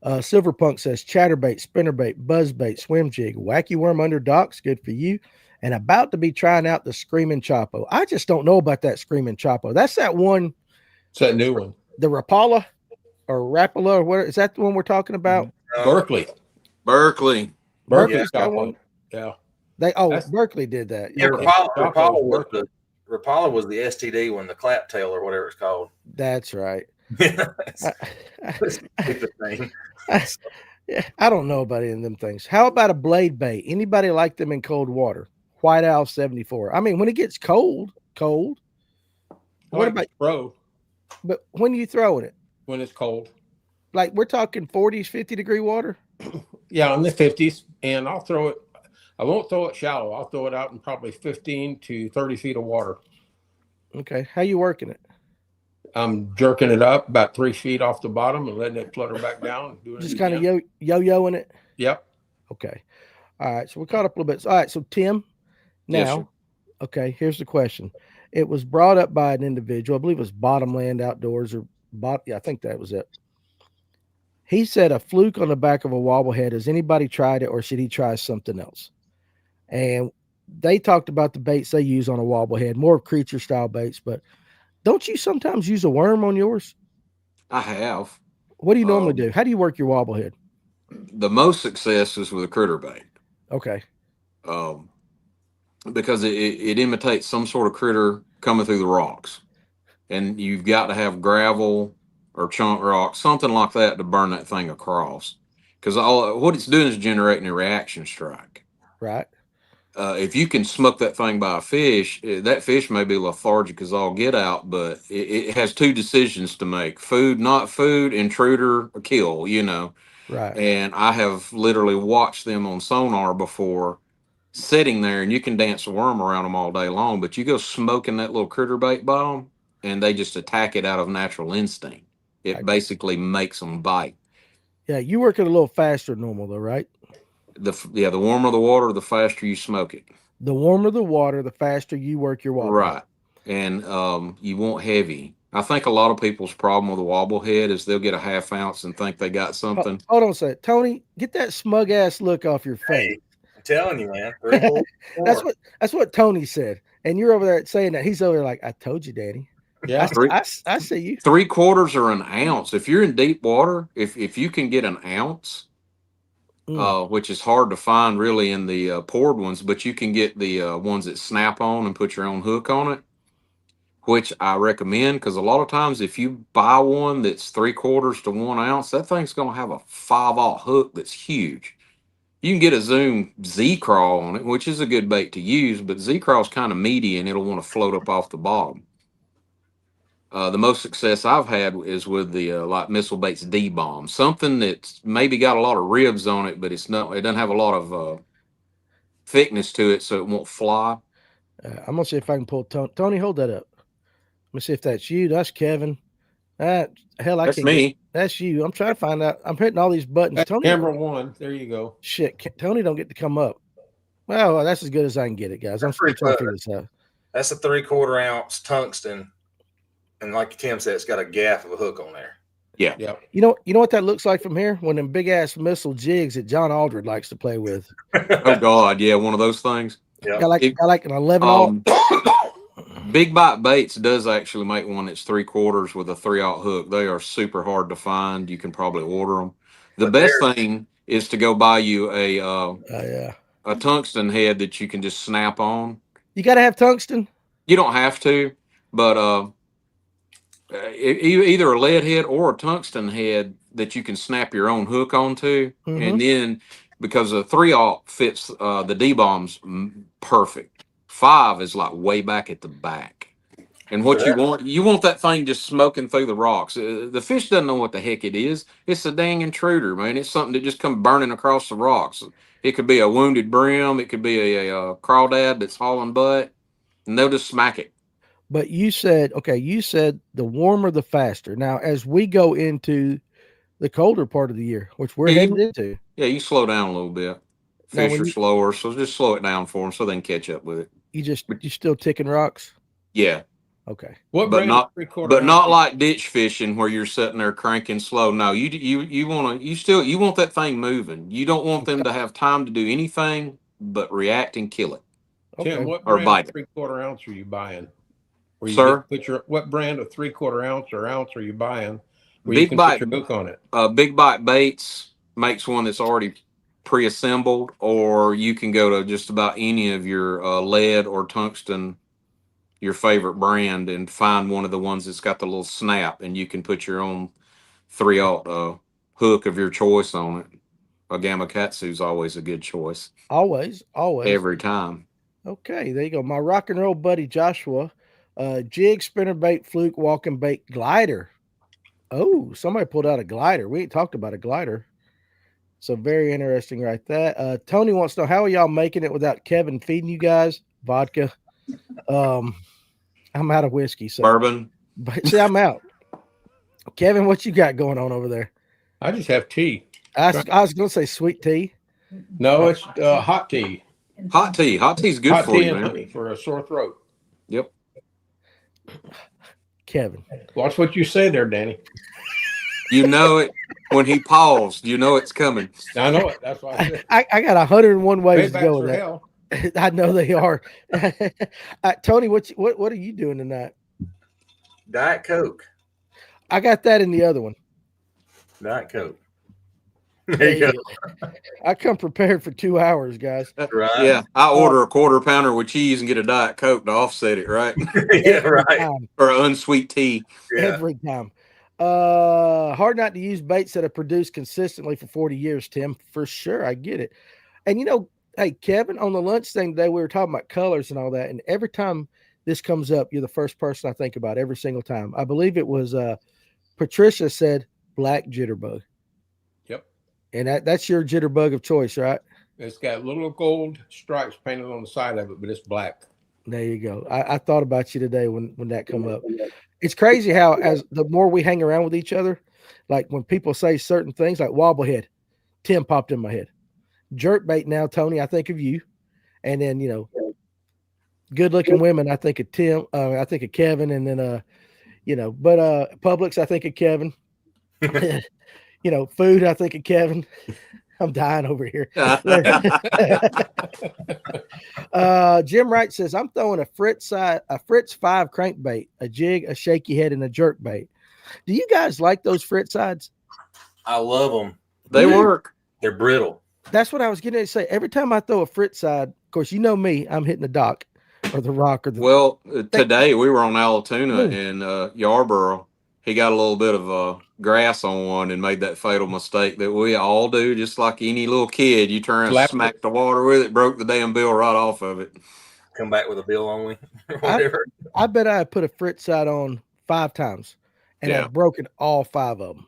Silverpunk says chatterbait, spinnerbait, buzzbait, swim jig, wacky worm under docks, good for you. And about to be trying out the Screaming Chapo. I just don't know about that Screaming Chapo. That's that one. It's that new one. The Rapala or Rapala or what? Is that the one we're talking about? Berkeley. Berkeley's got one. Yeah. Berkeley did that. Yeah, Okay. Rapala was the STD one, the clap tail or whatever it's called. That's right. Yeah, I don't know about any of them things. How about a blade bait? Anybody like them in cold water? White Owl 74. I mean, when it gets cold. What about pro? But when are you throwing it? When it's cold. Like we're talking 40s, 50-degree water? Yeah, in the 50s. And I'll throw it. I won't throw it shallow. I'll throw it out in probably 15 to 30 feet of water. Okay. How you working it? I'm jerking it up about 3 feet off the bottom and letting it flutter back down. Just kind of yo-yoing it? Yep. Okay. All right. So we caught up a little bit. All right. So Tim, now, Yes, sir. Okay, here's the question. It was brought up by an individual. I believe it was Bottomland Outdoors I think that was it. He said a fluke on the back of a wobblehead. Has anybody tried it, or should he try something else? And they talked about the baits they use on a wobblehead, more creature style baits, but don't you sometimes use a worm on yours? I have. What do you normally do? How do you work your wobblehead? The most success is with a critter bait. Okay. Because it imitates some sort of critter coming through the rocks. And you've got to have gravel or chunk rock, something like that to burn that thing across. Because what it's doing is generating a reaction strike. Right. If you can smoke that thing by a fish, that fish may be lethargic as all get out, but it has two decisions to make: food, not food, intruder, or kill, Right. And I have literally watched them on sonar before sitting there, and you can dance a worm around them all day long, but you go smoking that little critter bait by them, and they just attack it out of natural instinct. It basically makes them bite. Yeah, you work it a little faster than normal, though, right? The warmer the water, the faster you smoke it. The warmer the water, the faster you work your wobblehead. Right. And you want heavy. I think a lot of people's problem with a wobblehead is they'll get a half ounce and think they got something. Hold on a second. Tony, get that smug ass look off your face. Hey, I'm telling you, man. That's what Tony said. And you're over there saying that. He's over there like, I told you, Danny. Yeah. I see you. 3/4 or an ounce. If you're in deep water, if you can get an ounce, which is hard to find really in the poured ones, but you can get the ones that snap on and put your own hook on it, which I recommend, because a lot of times if you buy one that's 3/4 to 1 ounce, that thing's going to have a 5/0 hook that's huge. You can get a Zoom Z-Crawl on it, which is a good bait to use, but Z-Crawl is kind of meaty and it'll want to float up off the bottom. The most success I've had is with the like Missile Baits D-Bomb, something that's maybe got a lot of ribs on it, but it doesn't have a lot of thickness to it, so it won't fly. I'm gonna see if I can pull Tony. Tony, hold that up. Let me see if that's you. That's Kevin. Hell, I That's can't. me. That's you. I'm trying to find out. I'm hitting all these buttons. That's Tony, camera 1. There you go. shit. Tony don't get to come up. Well, that's as good as I can get it, guys. I'm still trying to figure this out. That's a 3/4 ounce tungsten, and like Tim said, it's got a gaff of a hook on there. Yeah. Yep. You know what that looks like from here? One of them big ass missile jigs that John Aldred likes to play with. Oh God, yeah, one of those things. Yeah. Got like an 11 Big Bite Baits does actually make one that's 3/4 with a 3/0 hook. They are super hard to find. You can probably order them. The But best thing is to go buy you yeah. a tungsten head that you can just snap on. You got to have tungsten. You don't have to, but either a lead head or a tungsten head that you can snap your own hook onto, and then because a 3/0 fits the D-bombs perfect. 5 is like way back at the back, and what you want that thing just smoking through the rocks. The fish doesn't know what the heck it is. It's a dang intruder, man. It's something that just comes burning across the rocks. It could be a wounded brim. It could be a crawdad that's hauling butt, and they'll just smack it. But you said the warmer the faster. Now, as we go into the colder part of the year, which we're headed into, you slow down a little bit. Fish are slower, so just slow it down for them so they can catch up with it. You still ticking rocks? Yeah. Okay. But not like ditch fishing where you're sitting there cranking slow. No, you want that thing moving. You don't want them to have time to do anything but react and kill it. Okay. Tim, what Or brand bite of 3/4 ounce are you buying? Sir? What brand of 3/4 ounce or ounce are you buying? Big Bite. Put your hook on it. Big Bite Baits makes one that's already pre-assembled, or you can go to just about any of your lead or tungsten, your favorite brand, and find one of the ones that's got the little snap, and you can put your own 3/0 hook of your choice on it. A Gamakatsu is always a good choice. Always. Every time. Okay, there you go. My rock and roll buddy Joshua, jig, spinner bait, fluke, walking bait, glider. Oh, somebody pulled out a glider. We ain't talked about a glider. So very interesting right there. Tony wants to know, how are y'all making it without Kevin feeding you guys vodka? I'm out of whiskey. So Bourbon. But see, I'm out. Kevin, what you got going on over there? I just have tea. I was going to say sweet tea. No, it's hot tea. Hot tea. Hot tea's good for you, man. Honey for a sore throat. Yep. Kevin. Watch what you say there, Danny. You know it when he paused. You know it's coming. I know it. That's why I said. I got 101 ways to go with that. Hell. I know they are. Tony, what are you doing tonight? Diet Coke. I got that in the other one. Diet Coke. There you go. I come prepared for 2 hours, guys. Right. Yeah, I order a 1/4 pounder with cheese and get a Diet Coke to offset it, right? Yeah, right. Time, Or an unsweet tea. Yeah. every time. Hard not to use baits that have produced consistently for 40 years, Tim. For sure, I get it. And hey, Kevin, on the lunch thing today, we were talking about colors and all that. And every time this comes up, you're the first person I think about every single time. I believe it was Patricia said black jitterbug. Yep. And that's your jitterbug of choice, right? It's got little gold stripes painted on the side of it, but it's black. There you go. I thought about you today when that come up. It's crazy how as the more we hang around with each other, like when people say certain things like wobblehead, Tim popped in my head. Jerkbait now, Tony, I think of you. And then, good looking women, I think of Tim, I think of Kevin, and then but Publix, I think of Kevin. Food, I think of Kevin. I'm dying over here. Jim Wright says, I'm throwing a Fritz 5 crankbait, a jig, a shaky head, and a jerk bait. Do you guys like those Fritz sides? I love them. They work. They're brittle. That's what I was getting to say. Every time I throw a Fritz side, of course, you know me, I'm hitting the dock or the rock or the. Well, today we were on Allatoona in Yarborough. He got a little bit of grass on one and made that fatal mistake that we all do, just like any little kid. You turn and smack the water with it, broke the damn bill right off of it. Come back with a bill only or whatever. I bet I put a Fritz side on 5 times, and I've broken all 5 of them.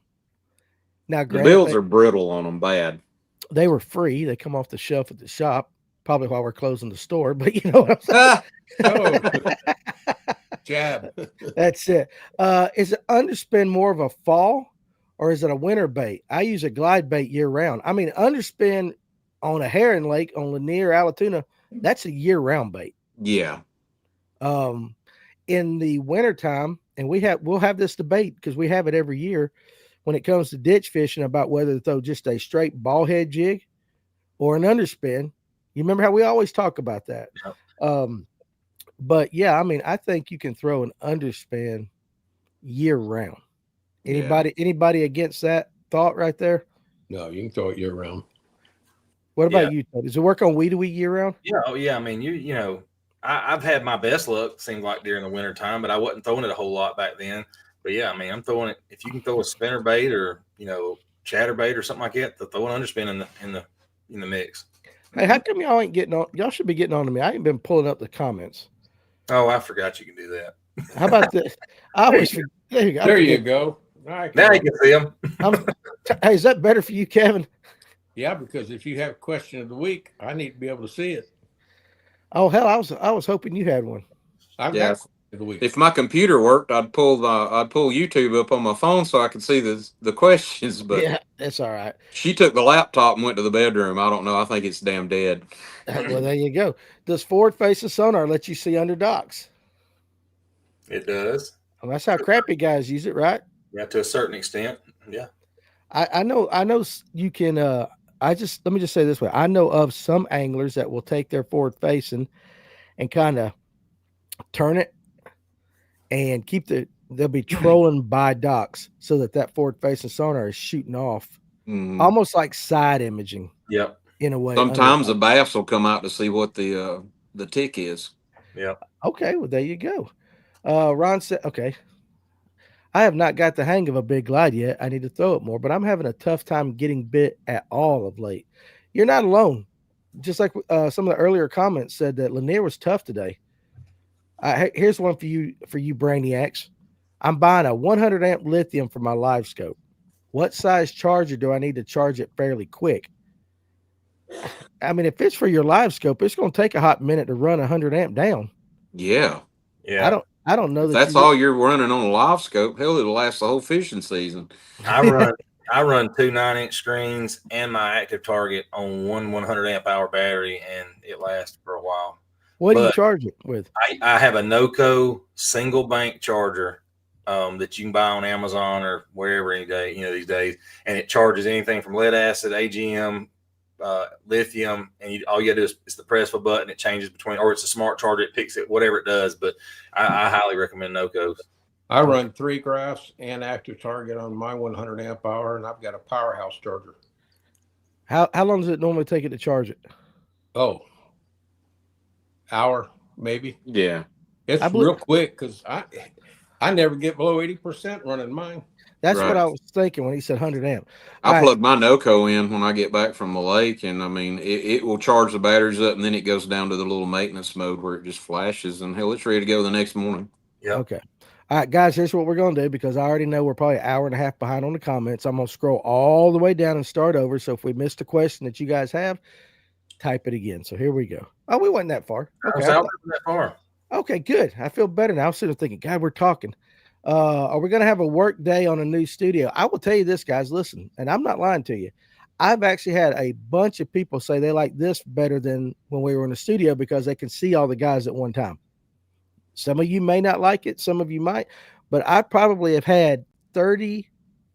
Now, the bills are brittle on them, bad. They were free. They come off the shelf at the shop, probably while we're closing the store. But you know what I'm saying? Jab. That's it. Is it underspin more of a fall or is it a winter bait? I use a glide bait year round. I mean, underspin on a herring lake on Lanier, Allatoona, that's a year round bait. Yeah. In the wintertime, and we'll have this debate because we have it every year when it comes to ditch fishing about whether to throw just a straight ball head jig or an underspin. You remember how we always talk about that? But yeah, I mean, I think you can throw an underspin year round. Anybody against that thought right there? No, you can throw it year round. What about you, Todd? Does it work on weed to weed year round? Yeah. Oh yeah. I mean, you know, I've had my best luck, seems like, during the winter time, but I wasn't throwing it a whole lot back then. But yeah, I mean, I'm throwing it. If you can throw a spinner bait or, you know, chatter bait or something like that, to throw an underspin in the mix. Hey, how come y'all ain't getting on? Y'all should be getting on to me. I ain't been pulling up the comments. Oh, I forgot you can do that. How about this? I always forget. There you go. Right, now you can see them. Hey, is that better for you, Kevin? Yeah, because if you have question of the week, I need to be able to see it. Oh hell, I was hoping you had one. I've got of the week. If my computer worked, I'd pull YouTube up on my phone so I could see the questions. But yeah, that's all right. She took the laptop and went to the bedroom. I don't know. I think it's damn dead. Well, there you go. Does forward-facing sonar let you see under docks? It does. Well, that's how crappy guys use it, right? Yeah, to a certain extent. Yeah. I know you can. Let me just say this way. I know of some anglers that will take their forward-facing and kind of turn it and they'll be trolling by docks so that forward-facing sonar is shooting off, almost like side imaging. Yep. In a way. Sometimes the bass will come out to see what the tick is. Yeah. Okay. Well, there you go. Ron said, okay. I have not got the hang of a big glide yet. I need to throw it more, but I'm having a tough time getting bit at all of late. You're not alone. Just like some of the earlier comments said that Lanier was tough today. Here's one for you, Brainiacs. I'm buying a 100 amp lithium for my live scope. What size charger do I need to charge it fairly quick? I mean, if it's for your live scope, it's going to take a hot minute to run 100 amp down. Yeah. Yeah. I don't know that that's all you're running on a live scope. Hell, it'll last the whole fishing season. I run 2 9-inch screens and my active target on one 100 amp hour battery, and it lasts for a while. What do you charge it with? I have a NOCO single bank charger that you can buy on Amazon or wherever any day, these days, and it charges anything from lead acid, AGM, lithium, and all you gotta do is the press of a button. It changes between, or it's a smart charger. It picks it, whatever it does. But I highly recommend NOCOs. I run 3 graphs and active target on my 100 amp hour, and I've got a powerhouse charger. How long does it normally take it to charge it? Oh, hour maybe. Yeah, it's real quick because I never get below 80% running mine. That's what I was thinking when he said 100 amp. I plug my NOCO in when I get back from the lake, and I mean, it will charge the batteries up, and then it goes down to the little maintenance mode where it just flashes, and hell, it's ready to go the next morning. Yeah. Okay. All right, guys, here's what we're going to do, because I already know we're probably an hour and a half behind on the comments. I'm going to scroll all the way down and start over. So if we missed a question that you guys have, type it again. So here we go. Oh, we wasn't that far. Okay. I wasn't that far. Okay, good. I feel better now. I was sitting there thinking, God, we're talking. Are we going to have a work day on a new studio? I will tell you this, guys, listen, and I'm not lying to you. I've actually had a bunch of people say they like this better than when we were in the studio because they can see all the guys at one time. Some of you may not like it. Some of you might, but I probably have had 30,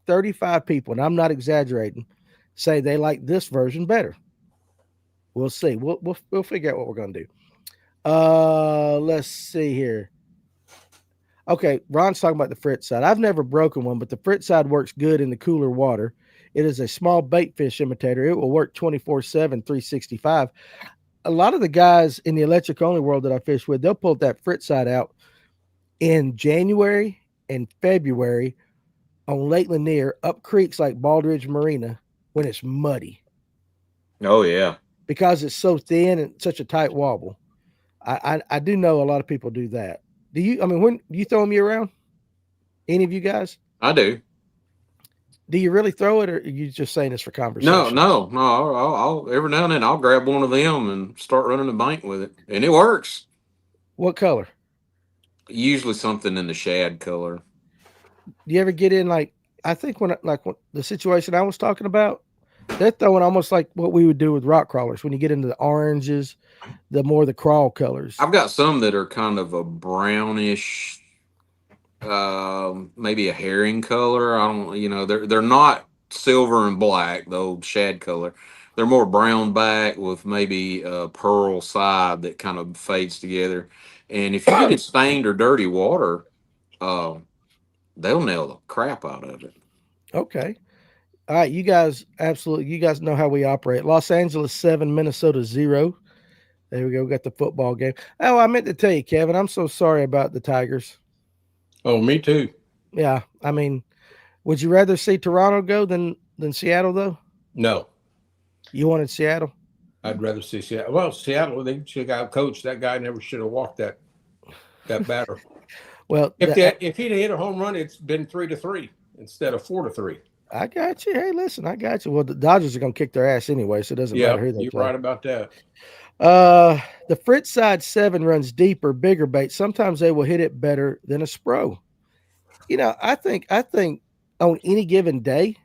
35 people, and I'm not exaggerating, say they like this version better. We'll see. We'll figure out what we're gonna do. Let's see here. Okay, Ron's talking about the Fritz side. I've never broken one, but the Fritz side works good in the cooler water. It is a small bait fish imitator. It will work 24/7, 365. A lot of the guys in the electric only world that I fish with, they'll pull that Fritz side out in January and February on Lake Lanier, up creeks like Baldridge Marina when it's muddy Oh yeah. because it's so thin and such a tight wobble. I do know a lot of people do that. Do you? I mean, when do you throw them year round? Any of you guys? I do. Do you really throw it, or are you just saying this for conversation? No. I'll every now and then I'll grab one of them and start running the bank with it, and it works. What color? Usually something in the shad color. Do you ever get in like? I think when the situation I was talking about, they're throwing almost like what we would do with rock crawlers. When you get into the oranges, the more the crawl colors. I've got some that are kind of a brownish, maybe a herring color. I don't, they're not silver and black, the old shad color. They're more brown back with maybe a pearl side that kind of fades together. And if you get it stained or dirty water, they'll nail the crap out of it. Okay. All right, you guys know how we operate. Los Angeles 7, Minnesota 0. There we go. We got the football game. Oh, I meant to tell you, Kevin, I'm so sorry about the Tigers. Oh, me too. Yeah, I mean, would you rather see Toronto go than Seattle, though? No, You wanted Seattle? I'd rather see Seattle. Well, Seattle, they should have got a coach. That guy never should have walked that batter. Well, If he'd have hit a home run, it's been 3-3 instead of 4-3. I got you. Hey, listen, I got you. Well, the Dodgers are going to kick their ass anyway, so it doesn't Yeah, matter who they you're play. right about that. The Fritz side 7 runs deeper, bigger bait. Sometimes they will hit it better than a Spro. I think on any given day,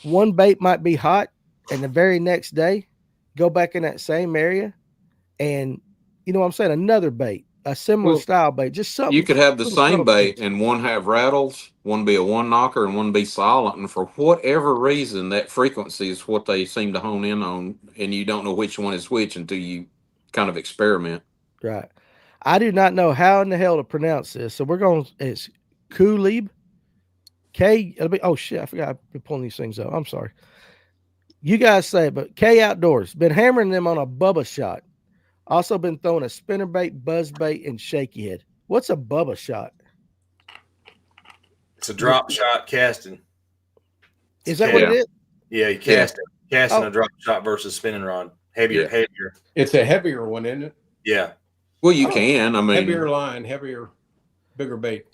one bait might be hot, and the very next day, go back in that same area, and you know what I'm saying, another bait, a similar style bait, just something. You could have the little same subtle bait things. and one have rattles, one be a one knocker, and one be silent. And for whatever reason, that frequency is what they seem to hone in on, and you don't know which one is which until you kind of experiment. Right. I do not know how in the hell to pronounce this, so we're going. It's Kulib. Oh shit! I forgot I've been pulling these things up. I'm sorry. You guys say it, but K Outdoors been hammering them on a Bubba shot. Also been throwing a spinnerbait, buzzbait, and shaky head. What's a Bubba shot? It's a drop shot casting. Is that what it is? Yeah, you cast it. Casting a drop shot versus spinning rod. Heavier. It's a heavier one, isn't it? Yeah. Well, you can. I mean, Heavier line, bigger bait.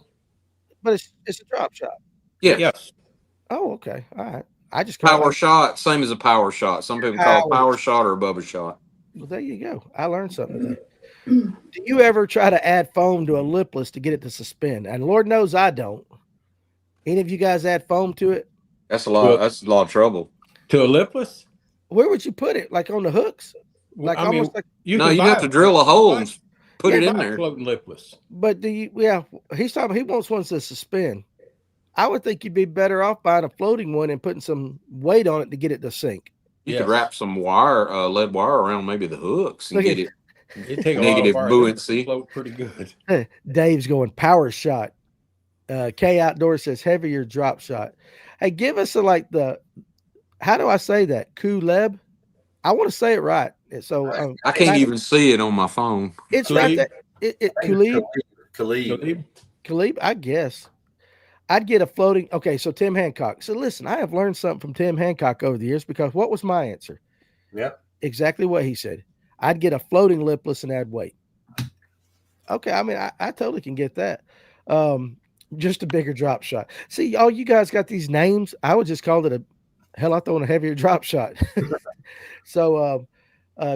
But it's a drop shot. yeah. Yes. Oh, okay. All right. I just call Power it. shot, same as a power shot. Some people call it power shot or a Bubba shot. Well, there you go. I learned something today. Do you ever try to add foam to a lipless to get it to suspend? And Lord knows I don't. Any of you guys add foam to it? That's a lot. Well, that's a lot of trouble. To a lipless? Where would you put it? Like on the hooks? Like I mean, almost like. you have to drill a hole and put it in there. Floating lipless. But do you? Yeah, he's talking. He wants ones to suspend. I would think you'd be better off buying a floating one and putting some weight on it to get it to sink. You could wrap some wire, lead wire around maybe the hooks and get it It take negative a lot of buoyancy. Float pretty good. Dave's going power shot. K Outdoors says heavier drop shot. Hey, give us how do I say that? Kuleb? I want to say it right. So I can't even see it on my phone. It's right there. Kuleb? Khalib, I guess. I'd get a floating. Okay, so Tim Hancock. So listen, I have learned something from Tim Hancock over the years because what was my answer? Yeah. Exactly what he said. I'd get a floating lipless and add weight. Okay, I mean, I totally can get that. Just a bigger drop shot. See, all you guys got these names. I would just call it I'm throwing a heavier drop shot. So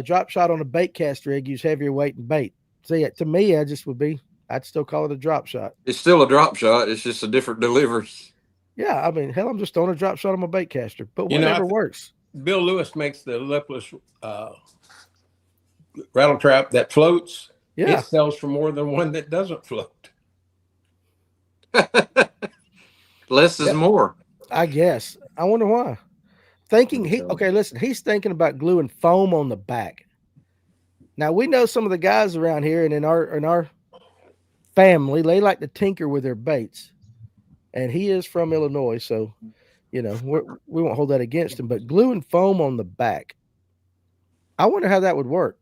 drop shot on a bait cast rig, use heavier weight and bait. See, to me, I'd still call it a drop shot. It's still a drop shot. It's just a different delivery. Yeah, I mean, hell, I'm just throwing a drop shot on my bait caster, but whatever works. Bill Lewis makes the lipless rattle trap that floats. Yeah. It sells for more than one that doesn't float. Less is more. I guess. I wonder why. Listen, he's thinking about gluing foam on the back. Now we know some of the guys around here and in our family, they like to tinker with their baits. And he is from Illinois, so we won't hold that against him. But gluing foam on the back, I wonder how that would work.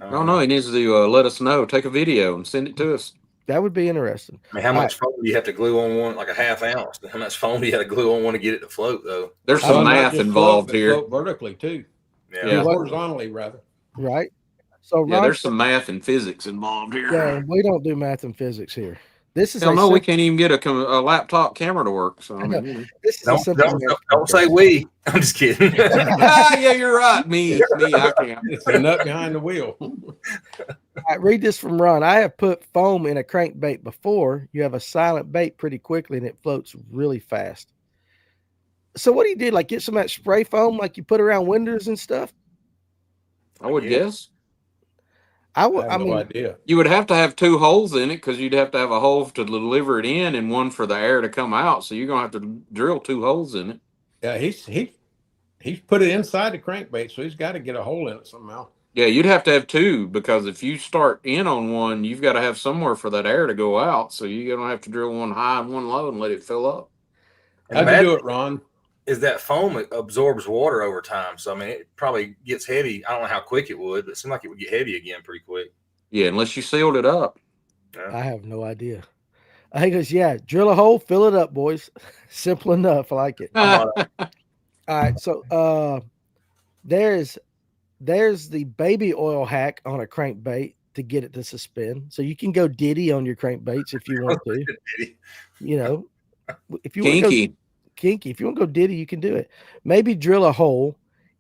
I don't know. He needs to let us know. Take a video and send it to us. That would be interesting. I mean, how much foam do you have to glue on one? Like a half ounce. How much foam do you have to glue on one to get it to float, though? There's some math involved here. Float vertically too. Yeah. Horizontally rather. Right. So yeah, there's some math and physics involved here. Yeah, we don't do math and physics here. This is we can't even get a laptop camera to work. So this is don't say we. I'm just kidding. Yeah, you're right. Me, I can't. It's a nut behind the wheel. I read this from Ron. I have put foam in a crankbait before. You have a silent bait pretty quickly, and it floats really fast. So what do you do? Like get some of that spray foam, like you put around windows and stuff? I would guess. I have no idea. You would have to have 2 holes in it because you'd have to have a hole to deliver it in and one for the air to come out. So you're gonna have to drill 2 holes in it. Yeah, he's put it inside the crankbait, so he's got to get a hole in it somehow. Yeah, you'd have to have 2 because if you start in on one, you've got to have somewhere for that air to go out. So you're gonna have to drill one high and one low and let it fill up. How'd you do it, Ron? Is that foam absorbs water over time. So, I mean, it probably gets heavy. I don't know how quick it would, but it seemed like it would get heavy again pretty quick. Yeah, unless you sealed it up. Yeah. I have no idea. He goes, yeah, drill a hole, fill it up, boys. Simple enough. I like it. All right. So there's the baby oil hack on a crankbait to get it to suspend. So you can go diddy on your crankbaits if you want to. If you want to go kinky. If you want to go diddy, you can do it. Maybe drill a hole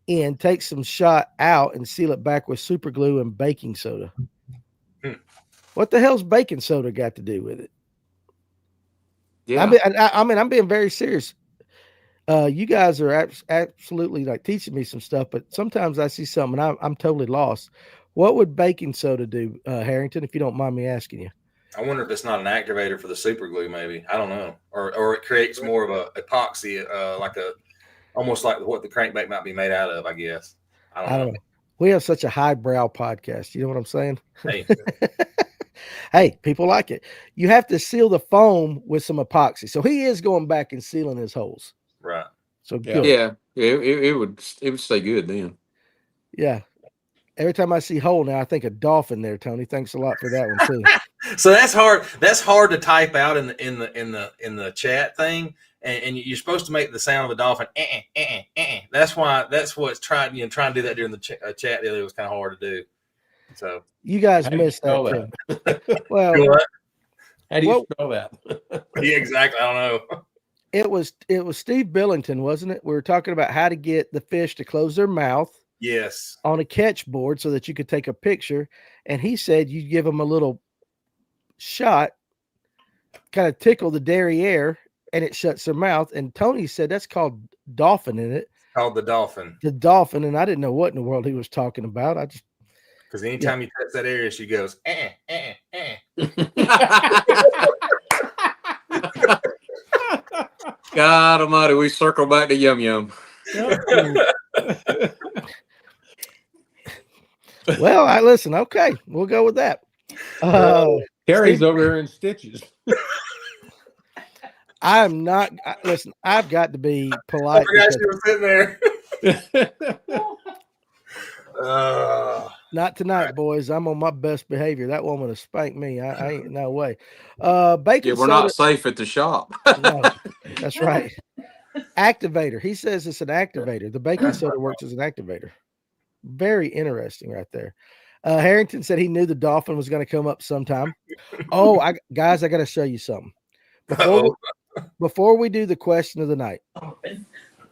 and take some shot out and seal it back with super glue and baking soda. What the hell's baking soda got to do with it? Yeah, I'm being very serious. You guys are absolutely like teaching me some stuff, but sometimes I see something and I'm totally lost. What would baking soda do, Harrington, if you don't mind me asking you? I wonder if it's not an activator for the super glue, maybe. I don't know. Or it creates more of a epoxy, almost like what the crankbait might be made out of, I guess. I don't know. We have such a highbrow podcast. You know what I'm saying? Hey. Hey, people like it. You have to seal the foam with some epoxy. So he is going back and sealing his holes. Right. So good. Yeah. It would stay good then. Yeah. Every time I see hole now, I think of dolphin there, Tony. Thanks a lot for that one too. So that's hard. That's hard to type out in the chat thing, and you're supposed to make the sound of a dolphin. That's what's trying to do that during the chat. The other was kind of hard to do. So you guys missed that. Well, how do you spell that? Yeah, exactly. I don't know. It was Steve Billington, wasn't it? We were talking about how to get the fish to close their mouth. Yes. On a catch board so that you could take a picture. And he said you give them a little shot, kind of tickle the derriere, and it shuts their mouth. And Tony said that's called dolphin in it. It's called the dolphin. The dolphin. And I didn't know what in the world he was talking about. Because anytime you touch that area, she goes, God almighty, we circle back to Yum Yum. Well, listen. Okay, we'll go with that. Carrie's over here in stitches. I'm not. Listen, I've got to be polite. I forgot you were sitting there. Not tonight, boys. I'm on my best behavior. That woman has spanked me. I ain't no way. Baking we're soda, not safe at the shop. No, that's right. Activator. He says it's an activator. The baking soda works as an activator. Very interesting right there. Harrington said he knew the dolphin was going to come up sometime. Oh, guys, I got to show you something. Before we do the question of the night. All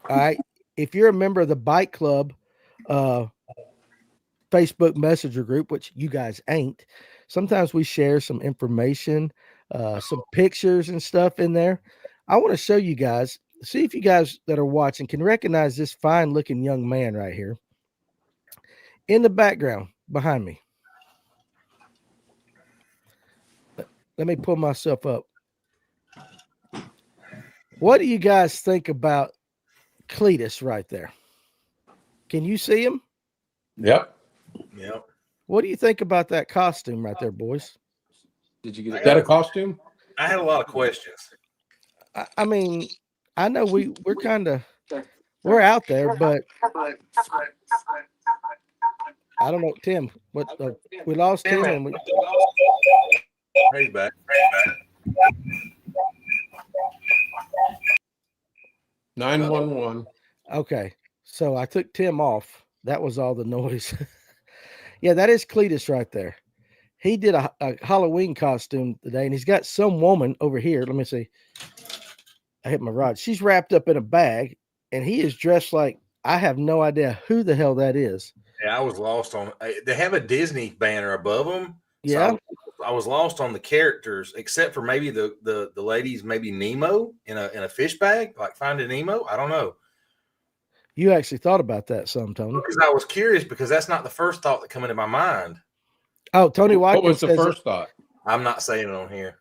right. If you're a member of the Bike Club Facebook Messenger group, which you guys ain't, sometimes we share some information, some pictures and stuff in there. I want to show you guys, see if you guys that are watching can recognize this fine looking young man right here in the background behind me. Let me pull myself up. What do you guys think about Cletus right there. Can you see him? Yep. Yep. What do you think about that costume right there, boys? Did you get Is it? that a costume? I had a lot of questions. I mean, I know we're kind of we're out there, but I don't know, Tim. What we lost Tim, and we He's back. 911. okay. So I took Tim off. That was all the noise. Yeah, that is Cletus right there. He did a Halloween costume today, and he's got some woman over here. Let me see. I hit my rod. She's wrapped up in a bag, and he is dressed like I have no idea who the hell that is. Yeah, I was lost on. They have a Disney banner above them. Yeah. So I was lost on the characters, except for maybe the ladies, maybe Nemo in a fish bag, like Finding Nemo. I don't know. You actually thought about that some, Tony. Because I was curious, because that's not the first thought that come into my mind. Oh, Tony What Watkins was the says first thought? I'm not saying it on here.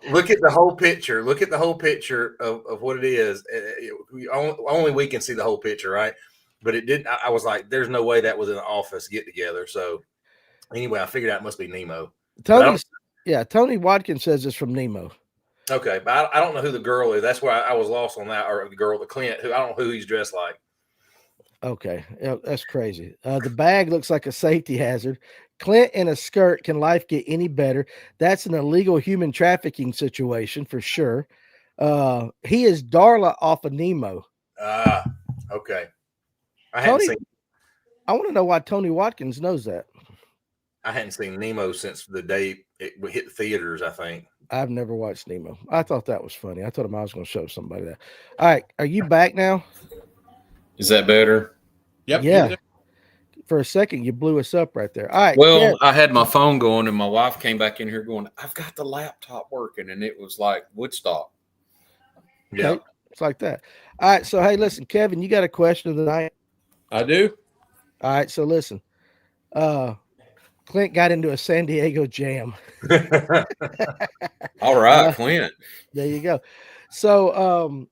Look at the whole picture. Look at the whole picture of what it is. Only we can see the whole picture, right? But it didn't. I was like, "There's no way that was in an office get together." So anyway, I figured out it must be Nemo. Tony Watkins says it's from Nemo. Okay, but I don't know who the girl is. That's why I was lost on that. Or the girl, the Clint, who I don't know who he's dressed like. Okay, yeah, that's crazy. The bag looks like a safety hazard. Clint in a skirt. Can life get any better? That's an illegal human trafficking situation for sure. He is Darla off of Nemo. Okay. I want to know why Tony Watkins knows that. I hadn't seen Nemo since the day it hit the theaters, I think. I've never watched Nemo. I thought that was funny. I told him I was going to show somebody that. All right, are you back now? Is that better? Yep. Yeah. For a second, you blew us up right there. All right. Well, yeah. I had my phone going, and my wife came back in here going, "I've got the laptop working," and it was like Woodstock. Yeah. Okay. It's like that. All right. So, hey, listen, Kevin, you got a question of the night? I do. All right. So, listen. Clint got into a San Diego jam. All right, Clint. There you go. So,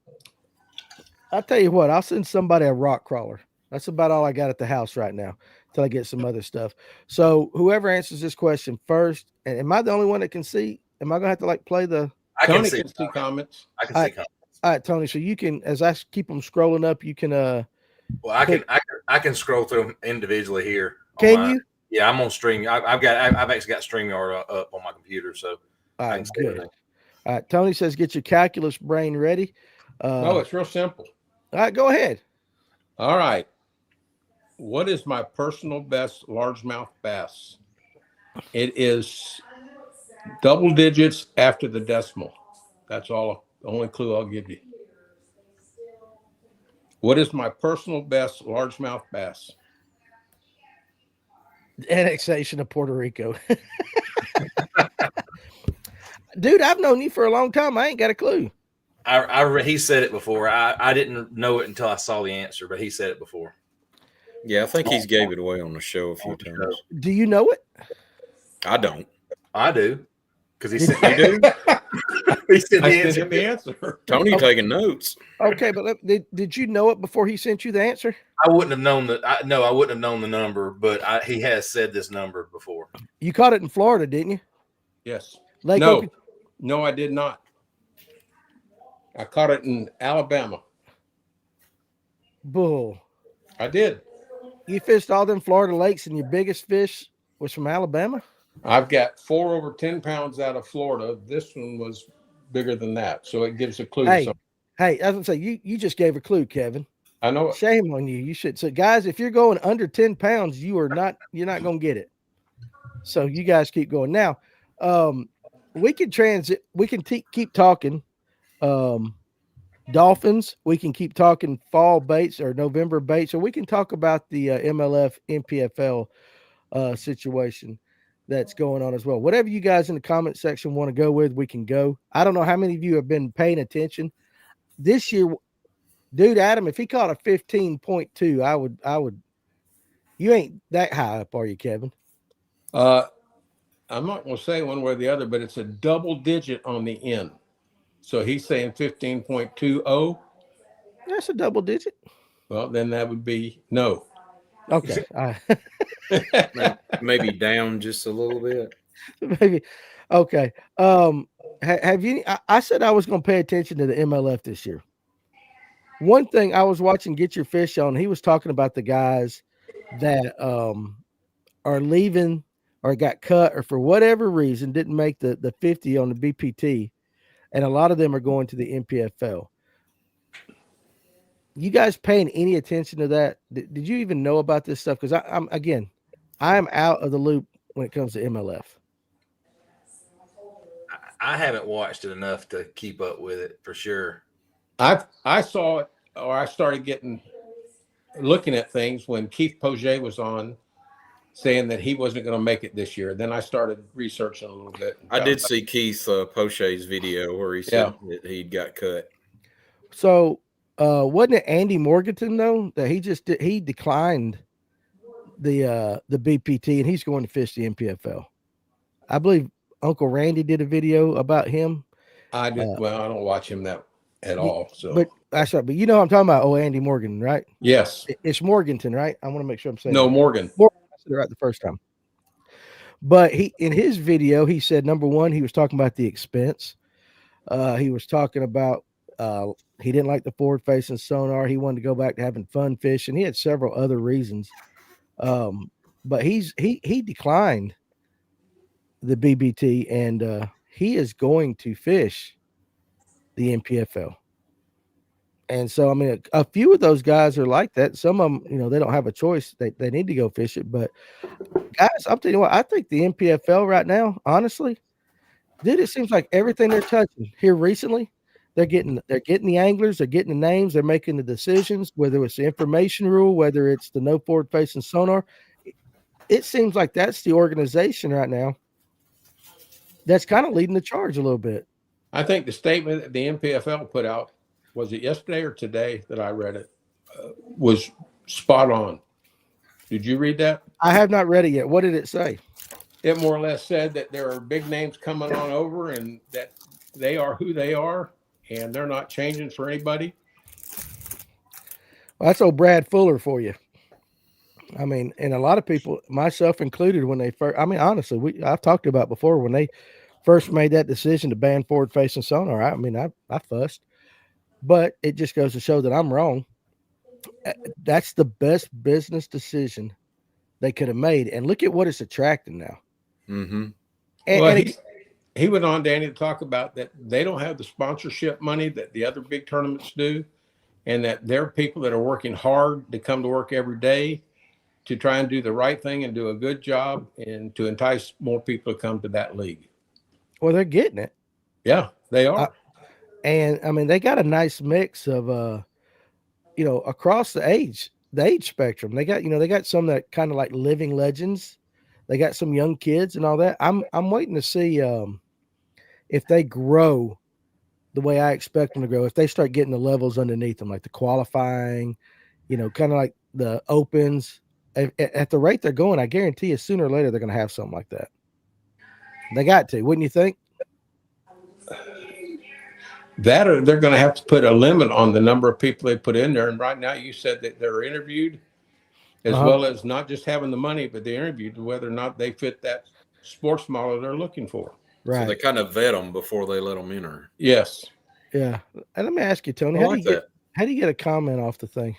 I'll tell you what, I'll send somebody a rock crawler. That's about all I got at the house right now until I get some other stuff. So whoever answers this question first, and am I the only one that can see? Am I going to have to like play the? Tony can see comments. I can see comments. All right, Tony. So you can, as I keep them scrolling up, you can. Well, I can scroll through them individually here. Can you? Yeah, I'm on Stream. I've actually got StreamYard up on my computer, so. All right, good. All right, Tony says, get your calculus brain ready. No, it's real simple. All right, go ahead. All right. What is my personal best largemouth bass? It is double digits after the decimal. That's all. The only clue I'll give you. What is my personal best largemouth bass? Annexation of Puerto Rico. Dude, I've known you for a long time. I ain't got a clue. He said it before. I didn't know it until I saw the answer, but he said it before. Yeah, I think he's gave it away on the show a few times. Do you know it? I don't. I do. Because he said you do. He said the answer. Tony taking notes. Okay, but did you know it before he sent you the answer? I wouldn't have known that. I wouldn't have known the number, but he has said this number before. You caught it in Florida, didn't you? Yes. Lake No, I did not. I caught it in Alabama. Bull. I did. You fished all them Florida lakes, and your biggest fish was from Alabama? I've got 4 over 10 pounds out of Florida. This one was bigger than that, so it gives a clue. Hey, I was gonna say you just gave a clue, Kevin. I know it. Shame on you. You should. So, guys, if you're going under 10 pounds, you're not gonna get it. So you guys keep going. Now, we can keep talking. Dolphins. We can keep talking fall baits or November baits, or we can talk about the MLF NPFL situation that's going on as well. Whatever you guys in the comment section want to go with, we can go. I don't know how many of you have been paying attention this year. Dude, Adam, if he caught a 15.2, I would. You ain't that high up, are you, Kevin? I'm not going to say one way or the other, but it's a double digit on the end. So he's saying 15.20. That's a double digit. Well, then that would be no. Okay. Maybe down just a little bit. Maybe. Okay. Have you? I said I was going to pay attention to the MLF this year. One thing I was watching Get Your Fish on, he was talking about the guys that are leaving or got cut or for whatever reason didn't make the 50 on the BPT, and a lot of them are going to the NPFL. You guys paying any attention to that? Did you even know about this stuff? Because I'm out of the loop when it comes to MLF. I haven't watched it enough to keep up with it for sure. I saw it, or I started looking at things when Keith Poget was on, saying that he wasn't going to make it this year. Then I started researching a little bit. I did see Keith Poche's video where he said that he got cut. So wasn't it Andy Morganton though that he declined the BPT and he's going to fish the NPFL? I believe Uncle Randy did a video about him. I did. Well, I don't watch him at all. So, but that's right. But you know what I'm talking about? Oh, Andy Morgan, right? Yes, it's Morganton, right? I want to make sure I'm saying Morgan. I said it right the first time. But in his video, he said number one, he was talking about the expense. He was talking about he didn't like the forward facing sonar. He wanted to go back to having fun fishing. He had several other reasons. But he declined the BBT and he is going to fish the NPFL. And so, I mean, a few of those guys are like that. Some of them, they don't have a choice. They need to go fish it. But guys, I'm telling you what, I think the NPFL right now, honestly, dude, it seems like everything they're touching here recently, they're getting the anglers, they're getting the names, they're making the decisions, whether it's the information rule, whether it's the no forward facing sonar. It seems like that's the organization right now that's kind of leading the charge a little bit. I think the statement that the NPFL put out, was it yesterday or today that I read it, was spot on. Did you read that? I have not read it yet. What did it say? It more or less said that there are big names coming on over and that they are who they are and they're not changing for anybody. Well, that's old Brad Fuller for you. I mean, and a lot of people, myself included, when they first, I mean, honestly, I've talked about before when they first made that decision to ban forward facing sonar. I fussed. But it just goes to show that I'm wrong. That's the best business decision they could have made. And look at what it's attracting now. Mm-hmm. He went on, Danny, to talk about that they don't have the sponsorship money that the other big tournaments do, and that there are people that are working hard to come to work every day to try and do the right thing and do a good job and to entice more people to come to that league. Well, they're getting it. Yeah, they are. And I mean, they got a nice mix of, across the age spectrum. They got some that kind of like living legends. They got some young kids and all that. I'm waiting to see if they grow the way I expect them to grow. If they start getting the levels underneath them, like the qualifying, kind of like the opens. At the rate they're going, I guarantee you sooner or later they're going to have something like that. They got to, wouldn't you think? That or they're going to have to put a limit on the number of people they put in there. And right now you said that they're interviewed as well as not just having the money, but they're interviewed whether or not they fit that sports model they're looking for. Right. So they kind of vet them before they let them enter. Yes. Yeah. And let me ask you, Tony, how do you get a comment off the thing?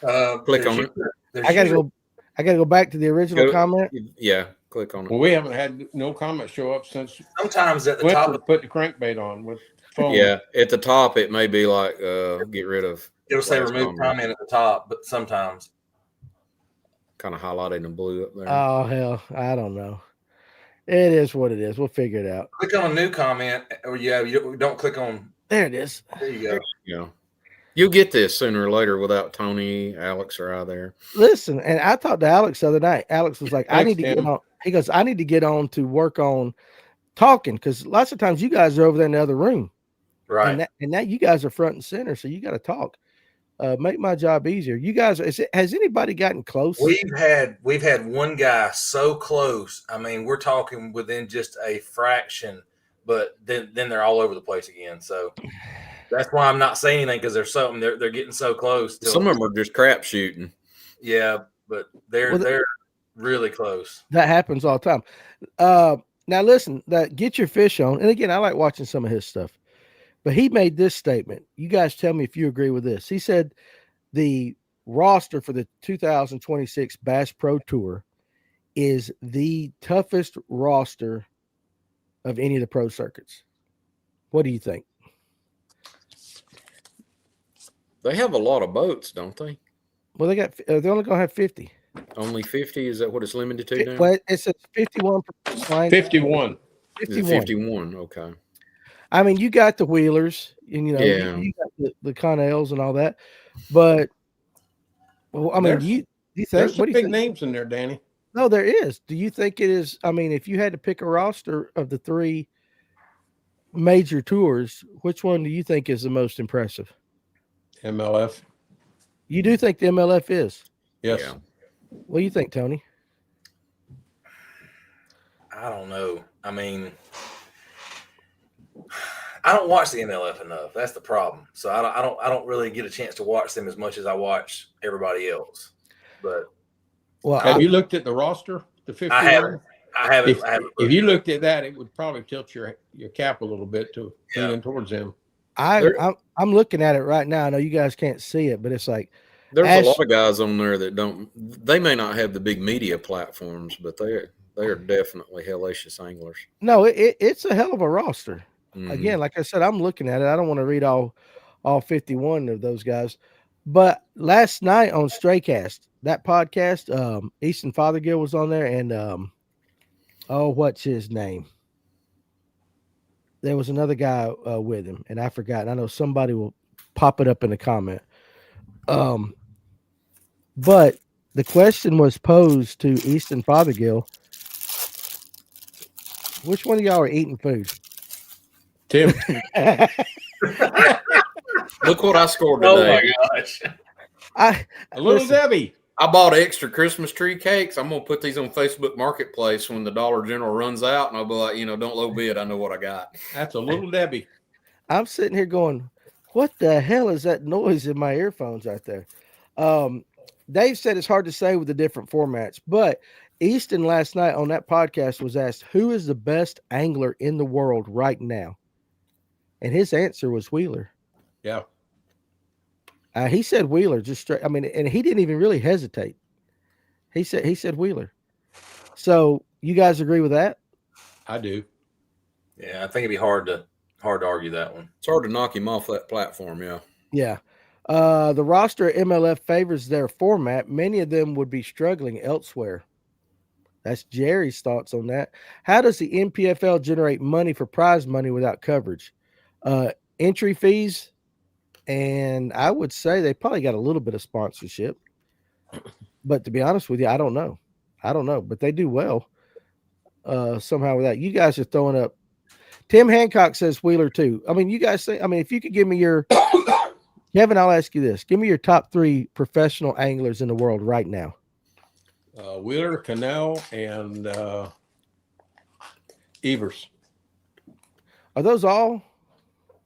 Click on it. I gotta go back to the original comment. Yeah. Click on it. Well, we haven't had no comments show up since sometimes at the top put the crankbait on with phone. Yeah, at the top it may be like get rid of. It'll say remove comment at the top, but sometimes kind of highlighted in blue up there. Oh hell, I don't know. It is what it is. We'll figure it out. Click on a new comment, or you don't click on. There it is. There you go. Yeah. You'll get this sooner or later without Tony, Alex are out there. Listen, and I talked to Alex the other night. Alex was like, I need to get on. He goes, I need to get on to work on talking because lots of times you guys are over there in the other room. Right. And now you guys are front and center, so you got to talk. Make my job easier. You guys, has anybody gotten close? We've had one guy so close. I mean, we're talking within just a fraction but then they're all over the place again. So that's why I'm not saying anything, because they're getting so close. Some of them are just crap shooting. Yeah, but they're really close. That happens all the time. Now listen, get your fish on. And again, I like watching some of his stuff. But he made this statement. You guys tell me if you agree with this. He said the roster for the 2026 Bass Pro Tour is the toughest roster of any of the pro circuits. What do you think? They have a lot of boats, don't they? Well, they're only going to have 50. Only 50? Is that what it's limited to now? Well, it says 51 per line. 51. 51. 51. Okay. I mean, you got the Wheelers, and you got the Connells and all that, but well, I mean, do you think There's some what do you big think? names in there, Danny. No, there is. Do you think it is? I mean, if you had to pick a roster of the three major tours, which one do you think is the most impressive? MLF. You do think the MLF is? Yes. Yeah. What do you think, Tony? I don't know. I mean, I don't watch the MLF enough. That's the problem. So I don't really get a chance to watch them as much as I watch everybody else. But Have you looked at the roster? The 51? I haven't. If you looked at that, it would probably tilt your cap a little bit to leaning towards them. I'm looking at it right now. I know you guys can't see it, but it's like there's a lot of guys on there that don't. They may not have the big media platforms, but they're definitely hellacious anglers. No, it's a hell of a roster. Mm-hmm. Again, like I said, I'm looking at it. I don't want to read all 51 of those guys. But last night on Straycast, that podcast, Easton Fothergill was on there, and what's his name? There was another guy with him, and I forgot. I know somebody will pop it up in the comment. But the question was posed to Easton Fothergill. Which one of y'all are eating food? Tim. Look what I scored today. Oh my gosh. Debbie. I bought extra Christmas tree cakes. I'm going to put these on Facebook Marketplace when the Dollar General runs out, and I'll be like, don't low bid. I know what I got. That's a Little Debbie. I'm sitting here going, what the hell is that noise in my earphones right there? Dave said it's hard to say with the different formats, but Easton last night on that podcast was asked, who is the best angler in the world right now? And his answer was Wheeler. Yeah. He said Wheeler just straight. I mean, and he didn't even really hesitate. He said Wheeler. So you guys agree with that? I do. Yeah, I think it'd be hard to argue that one. It's hard to knock him off that platform. Yeah. Yeah. The roster at MLF favors their format. Many of them would be struggling elsewhere. That's Jerry's thoughts on that. How does the NPFL generate money for prize money without coverage? Entry fees, and I would say they probably got a little bit of sponsorship. But to be honest with you, I don't know. But they do well somehow with that. You guys are throwing up. Tim Hancock says Wheeler too. I mean, you guys say, if you could give me your Kevin, I'll ask you this. Give me your top 3 professional anglers in the world right now. Wheeler, Cannell, and Evers. Are those all?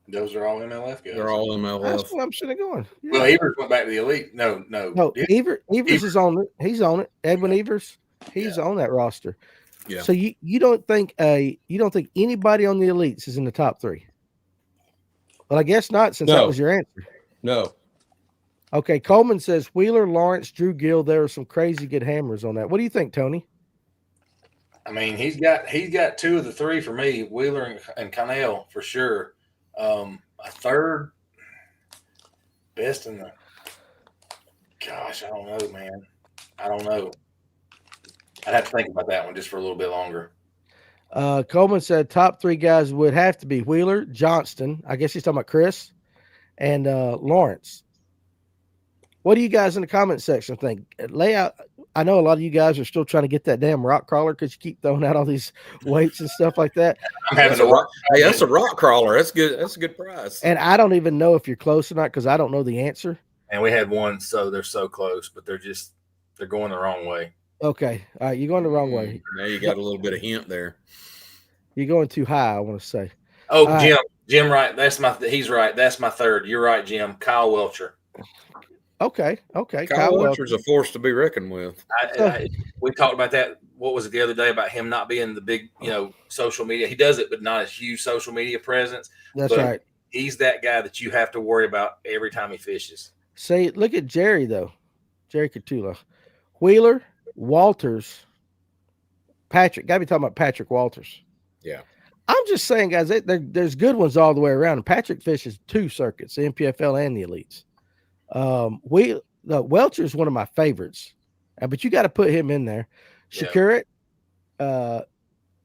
Those are all MLF guys. They're all MLF. That's what I'm sitting going. Yeah. Well, Evers went back to the elite. No. Evers is on it. He's on it. Edwin Evers, he's on that roster. Yeah. So you don't think anybody on the elites is in the top 3? Well, I guess not, since that was your answer. No. Okay, Coleman says Wheeler, Lawrence, Drew Gill. There are some crazy good hammers on that. What do you think, Tony? I mean, he's got 2 of the 3 for me, Wheeler and Connell for sure. A third best in the. Gosh, I don't know, man. I don't know. I'd have to think about that one just for a little bit longer. Coleman said top 3 guys would have to be Wheeler, Johnston. I guess he's talking about Chris, and Lawrence. What do you guys in the comment section think? Layout. I know a lot of you guys are still trying to get that damn rock crawler because you keep throwing out all these weights and stuff like that. I'm having That's a rock. Hey, that's a rock crawler. That's good. That's a good price. And I don't even know if you're close or not because I don't know the answer. And we had one, so they're so close, but they're going the wrong way. Okay. All right. You're going the wrong way. Now you got a little bit of hint there. You're going too high, I want to say. Oh, All Jim, right. Jim, right? He's right. That's my third. You're right, Jim. Kyle Welcher. Okay. Kyle Welch. Welcher's a force to be reckoned with. So- We talked about that. What was it the other day about him not being the big, social media? He does it, but not a huge social media presence. That's But right. he's that guy that you have to worry about every time he fishes. Say, look at Jerry though. Jerry Catula, Wheeler, Walters, Patrick. Got to be talking about Patrick Walters. Yeah. I'm just saying, guys, there's good ones all the way around. And Patrick fishes 2 circuits, the NPFL and the elites. Welcher is one of my favorites, but you got to put him in there. Shakurit,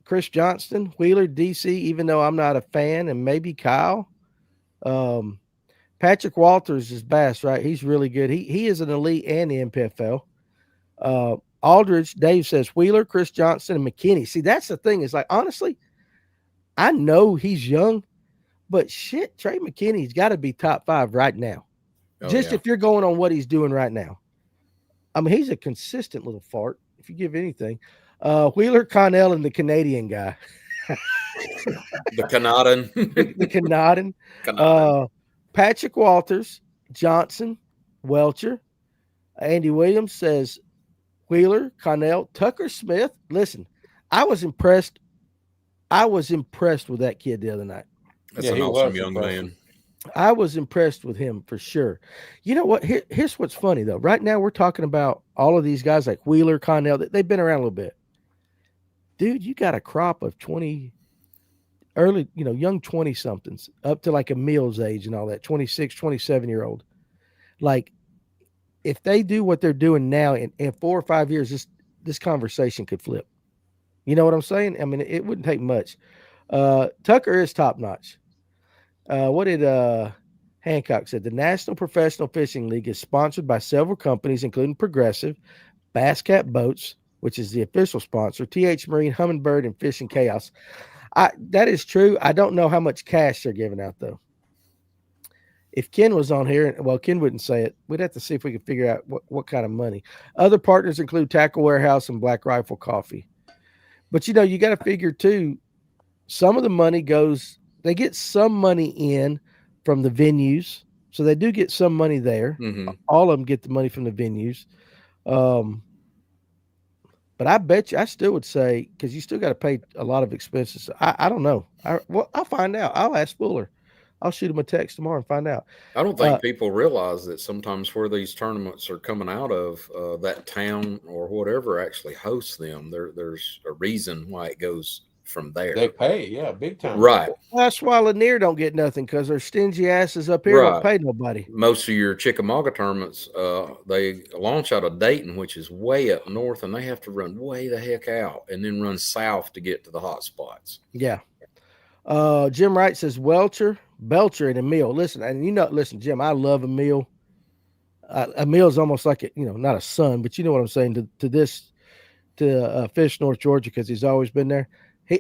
Chris Johnston, Wheeler, DC, even though I'm not a fan, and maybe Kyle. Patrick Walters is bass, right? He's really good. He is an elite and the NPFL. Aldridge, Dave says Wheeler, Chris Johnson, and McKinney. See, that's the thing. Is like, honestly, I know he's young, but shit, Trey McKinney's got to be top 5 right now. If you're going on what he's doing right now. I mean, he's a consistent little fart, if you give anything. Wheeler, Connell, and the Canadian guy. The Canadian. the Canadian. Patrick Walters, Johnson, Welcher. Andy Williams says Wheeler, Connell, Tucker Smith. Listen, I was impressed with that kid the other night. That's an awesome young man. I was impressed with him for sure. You know what? Here's what's funny though. Right now we're talking about all of these guys like Wheeler, Connell. They've been around a little bit. Dude, you got a crop of 20 early, young 20 somethings up to like a Mills age and all that, 26, 27-year-old. Like if they do what they're doing now in 4 or 5 years, this conversation could flip. You know what I'm saying? I mean, it wouldn't take much. Tucker is top notch. What did Hancock said? The National Professional Fishing League is sponsored by several companies, including Progressive, Bass Cat Boats, which is the official sponsor, TH Marine, Humminbird, and Fishing Chaos. That is true. I don't know how much cash they're giving out, though. If Ken was on here, well, Ken wouldn't say it. We'd have to see if we could figure out what kind of money. Other partners include Tackle Warehouse and Black Rifle Coffee. But, you got to figure, too, some of the money they get some money in from the venues. So they do get some money there. Mm-hmm. All of them get the money from the venues. But I bet you, I still would say, because you still got to pay a lot of expenses. I don't know. I'll find out. I'll ask Fuller. I'll shoot him a text tomorrow and find out. I don't think people realize that sometimes where these tournaments are coming out of, that town or whatever actually hosts them. There's a reason why it goes from there. They pay, big time. Right. That's why Lanier don't get nothing, because their stingy asses up here don't pay nobody. Most of your Chickamauga tournaments, they launch out of Dayton, which is way up north, and they have to run way the heck out and then run south to get to the hot spots. Yeah. Jim Wright says Belcher, and Emil. Listen, Jim, I love Emil. Emil's almost like not a son, but you know what I'm saying to Fish North Georgia, because he's always been there.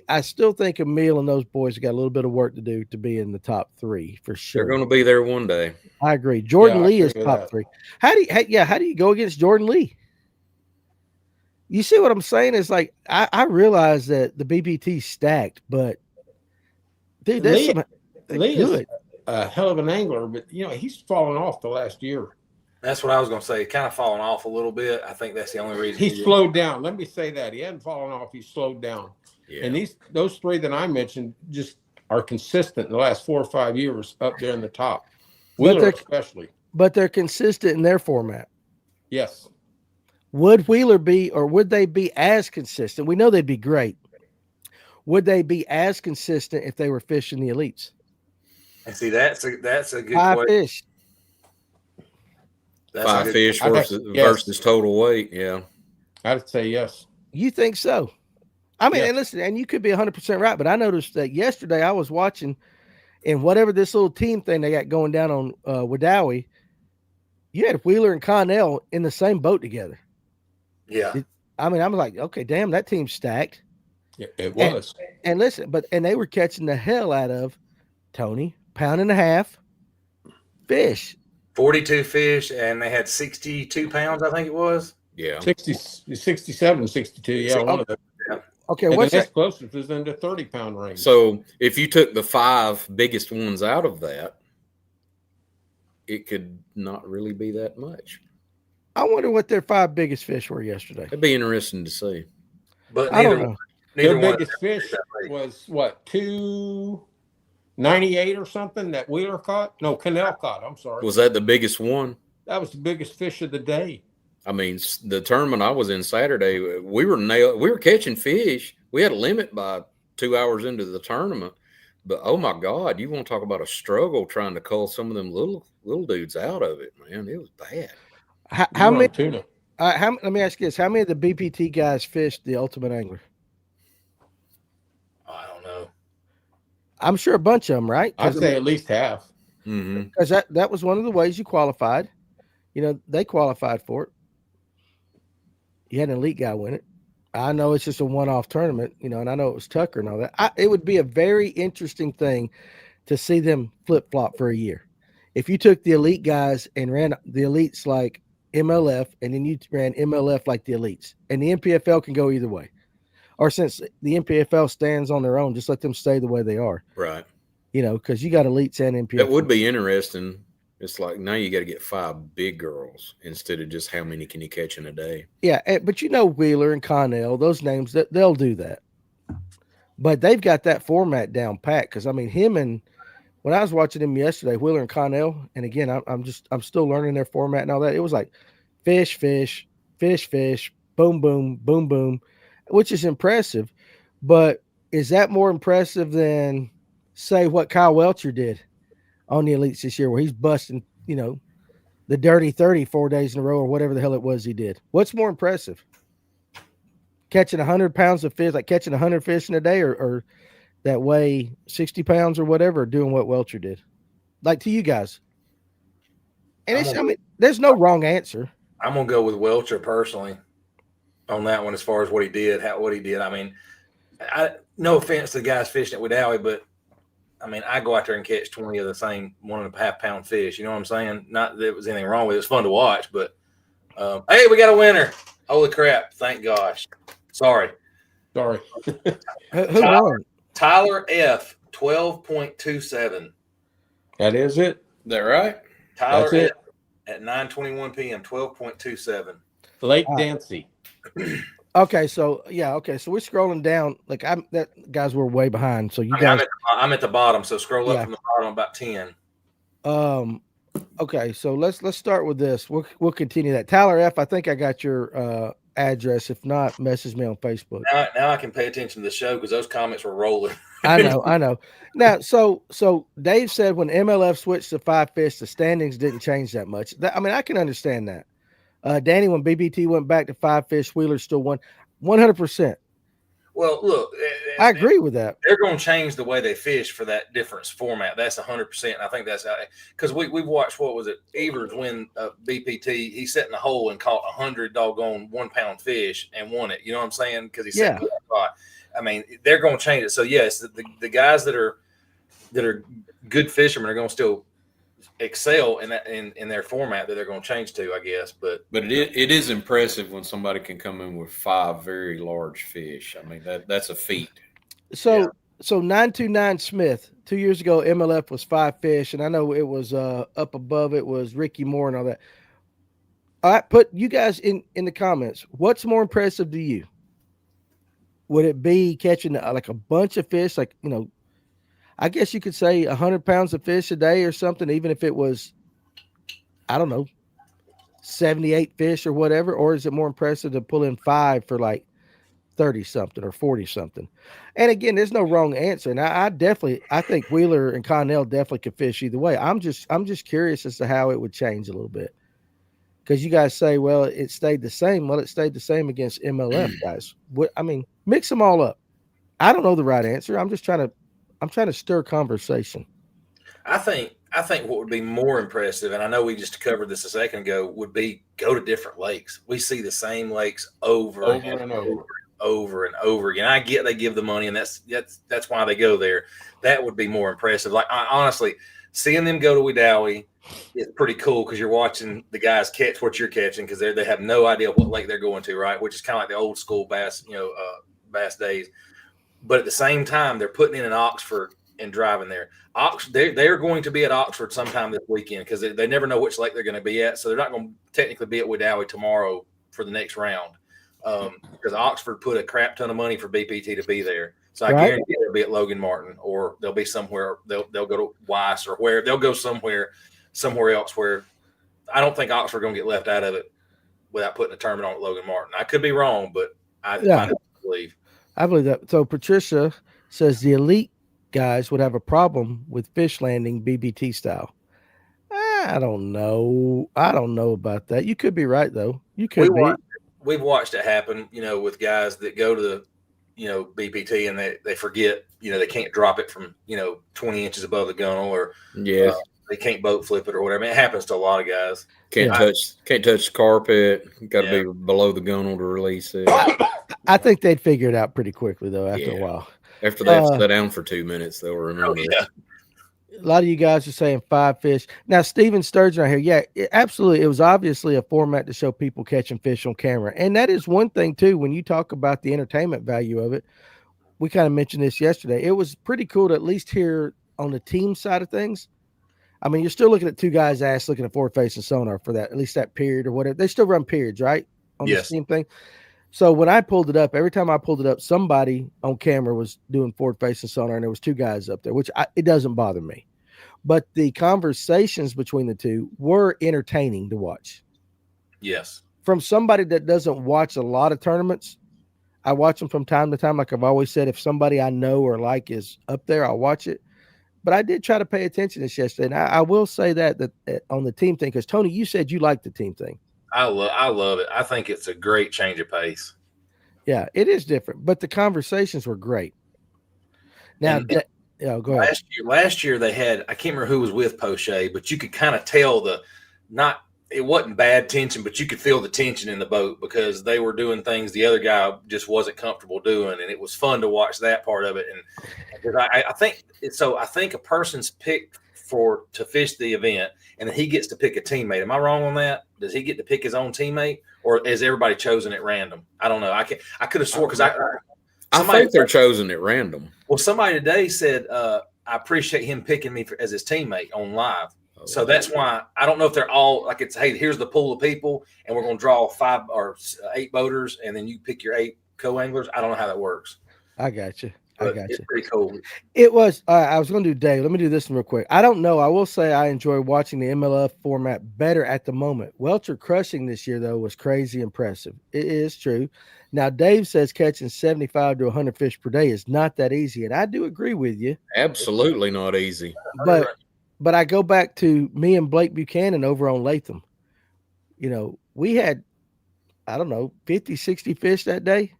I still think Emil and those boys have got a little bit of work to do to be in the top 3 for sure. They're going to be there one day. I agree. Jordan Lee is top 3. How do you go against Jordan Lee? You see what I'm saying? It's like I realize that the BPT's stacked, but dude, Lee is a hell of an angler, but he's fallen off the last year. That's what I was going to say. Kind of fallen off a little bit. I think that's the only reason he slowed down. Let me say that he hadn't fallen off. He slowed down. Yeah. And those 3 that I mentioned just are consistent in the last 4 or 5 years up there in the top. Wheeler especially. But they're consistent in their format. Yes. Would Wheeler be, or would they be as consistent? We know they'd be great. Would they be as consistent if they were fishing the elites? And see, that's a good 5 question. fish. 5 fish versus total weight. Yeah. I'd say yes. You think so? I mean, and listen, and you could be 100% right, but I noticed that yesterday I was watching, and whatever this little team thing they got going down on Wadawi, you had Wheeler and Connell in the same boat together. Yeah. I was like, okay, damn, that team's stacked. Yeah, it was. And listen, and they were catching the hell out of Tony, 1.5 pounds fish. 42 fish, and they had 62 pounds, I think it was. Yeah. 67, 62. Yeah. Okay, And the what's next that? closest is in the 30-pound range. So if you took the 5 biggest ones out of that, it could not really be that much. I wonder what their 5 biggest fish were yesterday. It'd be interesting to see. But I don't know. neither Their one. biggest fish was what, 298 or something that Wheeler caught? No, Cannell caught. I'm sorry. Was that the biggest one? That was the biggest fish of the day. I mean, the tournament I was in Saturday, we were catching fish. We had a limit by 2 hours into the tournament. But oh my God, you want to talk about a struggle trying to cull some of them little dudes out of it, man. It was bad. How We were many? on tuna. Let me ask you this: how many of the BPT guys fished the Ultimate Angler? I don't know. I'm sure a bunch of them, right? I'd say at least half. Mm-hmm. Because that was one of the ways you qualified. You know, they qualified for it. You had an elite guy win it. I know it's just a one-off tournament, you know, and I know it was Tucker and all that. It would be a very interesting thing to see them flip-flop for a year. If you took the elite guys and ran the elites like MLF, and then you ran MLF like the elites, and the NPFL can go either way. Or since the NPFL stands on their own, just let them stay the way they are. Right. You know, because you got elites and NPFL. That would be interesting. It's like now you got to get 5 big girls instead of just how many can you catch in a day. Yeah, but you know Wheeler and Connell, those names, they'll do that. But they've got that format down pat. Because I mean, when I was watching him yesterday, Wheeler and Connell, and again, I'm still learning their format and all that. It was like fish, fish, fish, fish, boom, boom, boom, boom, which is impressive. But is that more impressive than say what Kyle Welcher did on the elites this year, where he's busting, you know, the dirty 30 4 days in a row or whatever the hell it was he did? What's more impressive? Catching 100 pounds of fish, like catching 100 fish in a day, or that weigh 60 pounds or whatever, doing what Welcher did? Like to you guys. And I mean, there's no wrong answer. I'm going to go with Welcher personally on that one as far as what he did. I mean, no offense to the guys fishing at Wedowee, but I mean, I go out there and catch 20 of the same 1.5 pound fish. You know what I'm saying? Not that there was anything wrong with it. It's fun to watch, but hey, we got a winner. Holy crap. Thank gosh. Sorry. Who won? Tyler F, 12.27. That is it. Is that right? Tyler That's F it. at 9:21 p.m., 12.27. Lake Dancy. Okay, so we're scrolling down. Like guys were way behind. So you guys, I'm at the bottom, so scroll up Yeah. from the bottom about 10. Okay, so let's start with this. We'll continue that. Tyler F, I think I got your address. If not, message me on Facebook. Now I can pay attention to the show because those comments were rolling. I know. Now, so Dave said when MLF switched to 5 fish, the standings didn't change that much. I mean, I can understand that. Danny, when BBT went back to 5 fish, Wheeler still won 100%. Well, look, I agree with that. They're going to change the way they fish for that difference format. That's 100%. I think that's because we've watched, what was it, Evers win BPT. He sat in the hole and caught 100 doggone 1 pound fish and won it. You know what I'm saying? Because he sat in the spot. I mean, they're going to change it. So yes, the guys that are good fishermen are going to still excel in their format that they're going to change to, I guess. But it is impressive when somebody can come in with 5 very large fish. I mean, that's a feat. So 929 Smith, 2 years ago, MLF was 5 fish, and I know it was up above it was Ricky Moore and all that. All right, put you guys in the comments. What's more impressive to you? Would it be catching like a bunch of fish, like, you know, I guess you could say 100 pounds of fish a day or something, even if it was, I don't know, 78 fish or whatever? Or is it more impressive to pull in 5 for like 30 something or 40 something? And again, there's no wrong answer. And I think Wheeler and Connell definitely could fish either way. I'm just curious as to how it would change a little bit. Because you guys say, well, it stayed the same. Well, it stayed the same against MLF guys. I mean, mix them all up. I don't know the right answer. I'm trying to stir conversation. I think what would be more impressive, and I know we just covered this a second ago, would be go to different lakes. We see the same lakes over and over again. I get they give the money, and that's why they go there. That would be more impressive. Like, honestly, seeing them go to Wedowee is pretty cool because you're watching the guys catch what you're catching because they have no idea what lake they're going to, right? Which is kind of like the old school bass bass days. But at the same time, they're putting in Oxford and driving there. They're going to be at Oxford sometime this weekend because they never know which lake they're going to be at. So they're not going to technically be at Wedowee tomorrow for the next round because Oxford put a crap ton of money for BPT to be there. So I guarantee they'll be at Logan Martin, or they'll be somewhere. They'll go to Weiss, or where they'll go somewhere else where I don't think Oxford going to get left out of it without putting a tournament on at Logan Martin. I could be wrong, but I believe. I believe that. So Patricia says the elite guys would have a problem with fish landing BBT style. I don't know. I don't know about that. You could be right, though. You could be. We've watched it happen, with guys that go to the, BPT and they forget, they can't drop it from, 20 inches above the gunnel, or they can't boat flip it or whatever. I mean, it happens to a lot of guys. Can't touch the carpet. Got to be below the gunnel to release it. I think they'd figure it out pretty quickly, though, after a while. After they have to sit down for 2 minutes, they'll remember it. A lot of you guys are saying 5 fish. Now, Steven Sturgeon right here. Yeah, absolutely. It was obviously a format to show people catching fish on camera. And that is one thing, too, when you talk about the entertainment value of it. We kind of mentioned this yesterday. It was pretty cool to at least hear on the team side of things. I mean, you're still looking at two guys' ass looking at forward-facing sonar for that, at least that period or whatever. They still run periods, right? On the team thing. So when I pulled it up, every time I pulled it up, somebody on camera was doing forward-facing sonar, and there was two guys up there, which it doesn't bother me. But the conversations between the two were entertaining to watch. Yes. From somebody that doesn't watch a lot of tournaments, I watch them from time to time. Like I've always said, if somebody I know or like is up there, I'll watch it. But I did try to pay attention to this yesterday. And I will say that on the team thing, because Tony, you said you liked the team thing. I love it. I think it's a great change of pace. Yeah, it is different, but the conversations were great. Now, go ahead. Last year they had, I can't remember who was with Poche, but you could kind of tell it wasn't bad tension, but you could feel the tension in the boat because they were doing things the other guy just wasn't comfortable doing, and it was fun to watch that part of it. And I think a person's picked to fish the event, and then he gets to pick a teammate. Am I wrong on that? Does he get to pick his own teammate, or is everybody chosen at random? I don't know. I could have swore because I think they're chosen at random. Well, somebody today said, I appreciate him picking me as his teammate on live. So that's why I don't know if they're all like it's, hey, here's the pool of people, and we're going to draw 5 or 8 boaters, and then you pick your 8 co-anglers. I don't know how that works. I got you. It's pretty cool. It was. I was going to do Dave. Let me do this one real quick. I don't know. I will say I enjoy watching the MLF format better at the moment. Welcher crushing this year, though, was crazy impressive. It is true. Now, Dave says catching 75 to 100 fish per day is not that easy, and I do agree with you. Absolutely not easy. But I go back to me and Blake Buchanan over on Latham. We had, 50, 60 fish that day,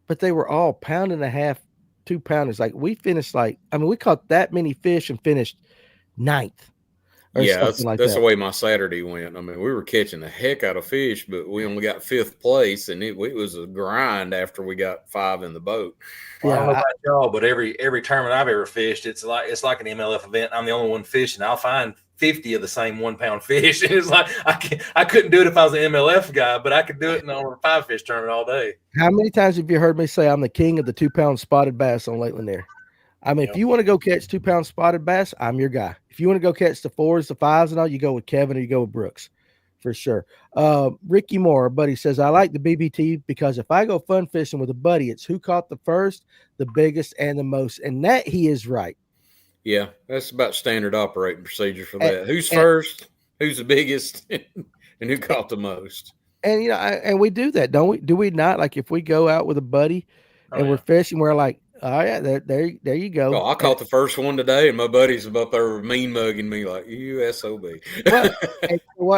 but they were all 1.5 pound, 2 pounders. Like we finished we caught that many fish and finished 9th. That's the way my Saturday went. I mean, we were catching the heck out of fish, but we only got 5th place, and it was a grind after we got 5 in the boat. Well, I don't know about y'all, but every tournament I've ever fished, it's like an MLF event. I'm the only one fishing. I'll find 50 of the same 1 pound fish. And it's like I couldn't do it if I was an MLF guy, but I could do it in a 5 fish tournament all day. How many times have you heard me say I'm the king of the 2 pound spotted bass on Lake Lanier? I mean, if you want to go catch 2 pound spotted bass, I'm your guy. If you want to go catch the 4s, the 5s, and all, you go with Kevin or you go with Brooks, for sure. Ricky Moore, our buddy, says, I like the BBT because if I go fun fishing with a buddy, it's who caught the first, the biggest, and the most. And that he is right. Yeah, that's about standard operating procedure for that. Who's first, who's the biggest, and who caught the most. And, and we do that, don't we? Do we not? Like if we go out with a buddy and we're fishing, we're like, oh, yeah, there you go. Oh, I caught the first one today, and my buddies up there mean mugging me like, you SOB.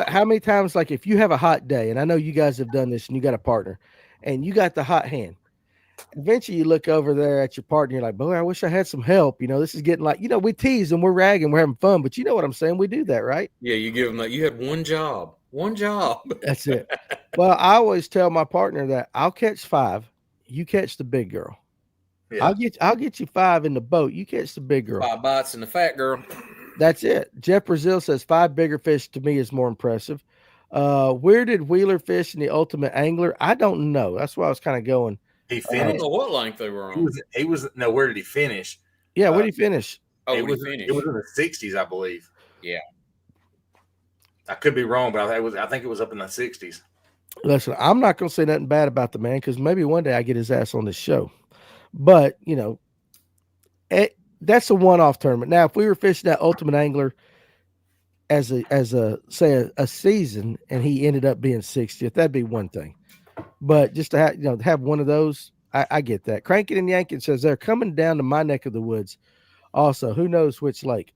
How many times, like, if you have a hot day, and I know you guys have done this, and you got a partner, and you got the hot hand, eventually you look over there at your partner, and you're like, boy, I wish I had some help. This is getting like, we tease and we're ragging, we're having fun, but you know what I'm saying? We do that, right? Yeah, you give them that. You had one job. That's it. Well, I always tell my partner that I'll catch 5, you catch the big girl. Yeah. I'll get you 5 in the boat. You catch the big girl. 5 bites in the fat girl. That's it. Jeff Brazil says 5 bigger fish to me is more impressive. Where did Wheeler fish in the Ultimate Angler? I don't know. That's why I was kind of going. He I don't finished. know what length they were on. He was no. Where did he finish? Yeah, where did he finish? Oh, it did was he finish? it was in the 60s, I believe. Yeah. I could be wrong, but I think it was up in the 60s. Listen, I'm not going to say nothing bad about the man because maybe one day I get his ass on this show. But, that's a one-off tournament. Now, if we were fishing that Ultimate Angler as a season and he ended up being 60th, that'd be one thing. But just to have one of those, I get that. Crankin' and Yankin says they're coming down to my neck of the woods. Also, who knows which lake?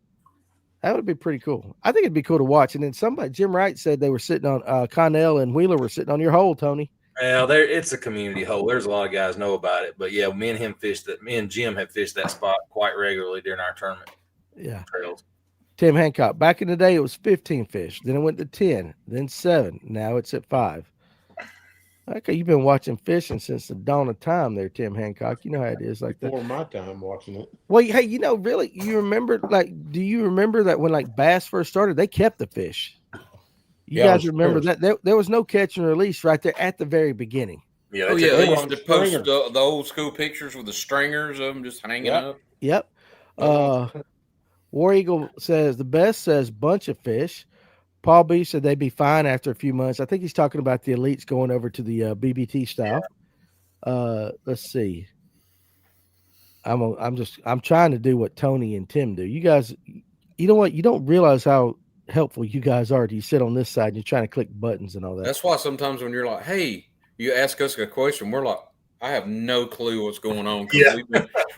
That would be pretty cool. I think it'd be cool to watch. And then Jim Wright said they were sitting on Connell and Wheeler were sitting on your hole, Tony. Well, it's a community hole. There's a lot of guys know about it, but yeah, me and Jim have fished that spot quite regularly during our tournament. Yeah. Trails. Tim Hancock. Back in the day, it was 15 fish. Then it went to 10, then 7. Now it's at 5. Okay, you've been watching fishing since the dawn of time there, Tim Hancock. You know how it is like that. Before my time watching it. Well, hey, really, you remember, do you remember that when, bass first started, they kept the fish? You guys remember that? There was no catch and release right there at the very beginning. Yeah. Oh, yeah. They were used on to post stringers. the old school pictures with the stringers of them just hanging up. Yep. War Eagle says the best says bunch of fish. Paul B said they'd be fine after a few months. I think he's talking about the elites going over to the BBT style. Let's see. I'm trying to do what Tony and Tim do. You guys, you know what? You don't realize how helpful you guys are. You sit on this side and you're trying to click buttons and all that. That's why sometimes when you're like, hey, you ask us a question, we're like, I have no clue what's going on. Yeah.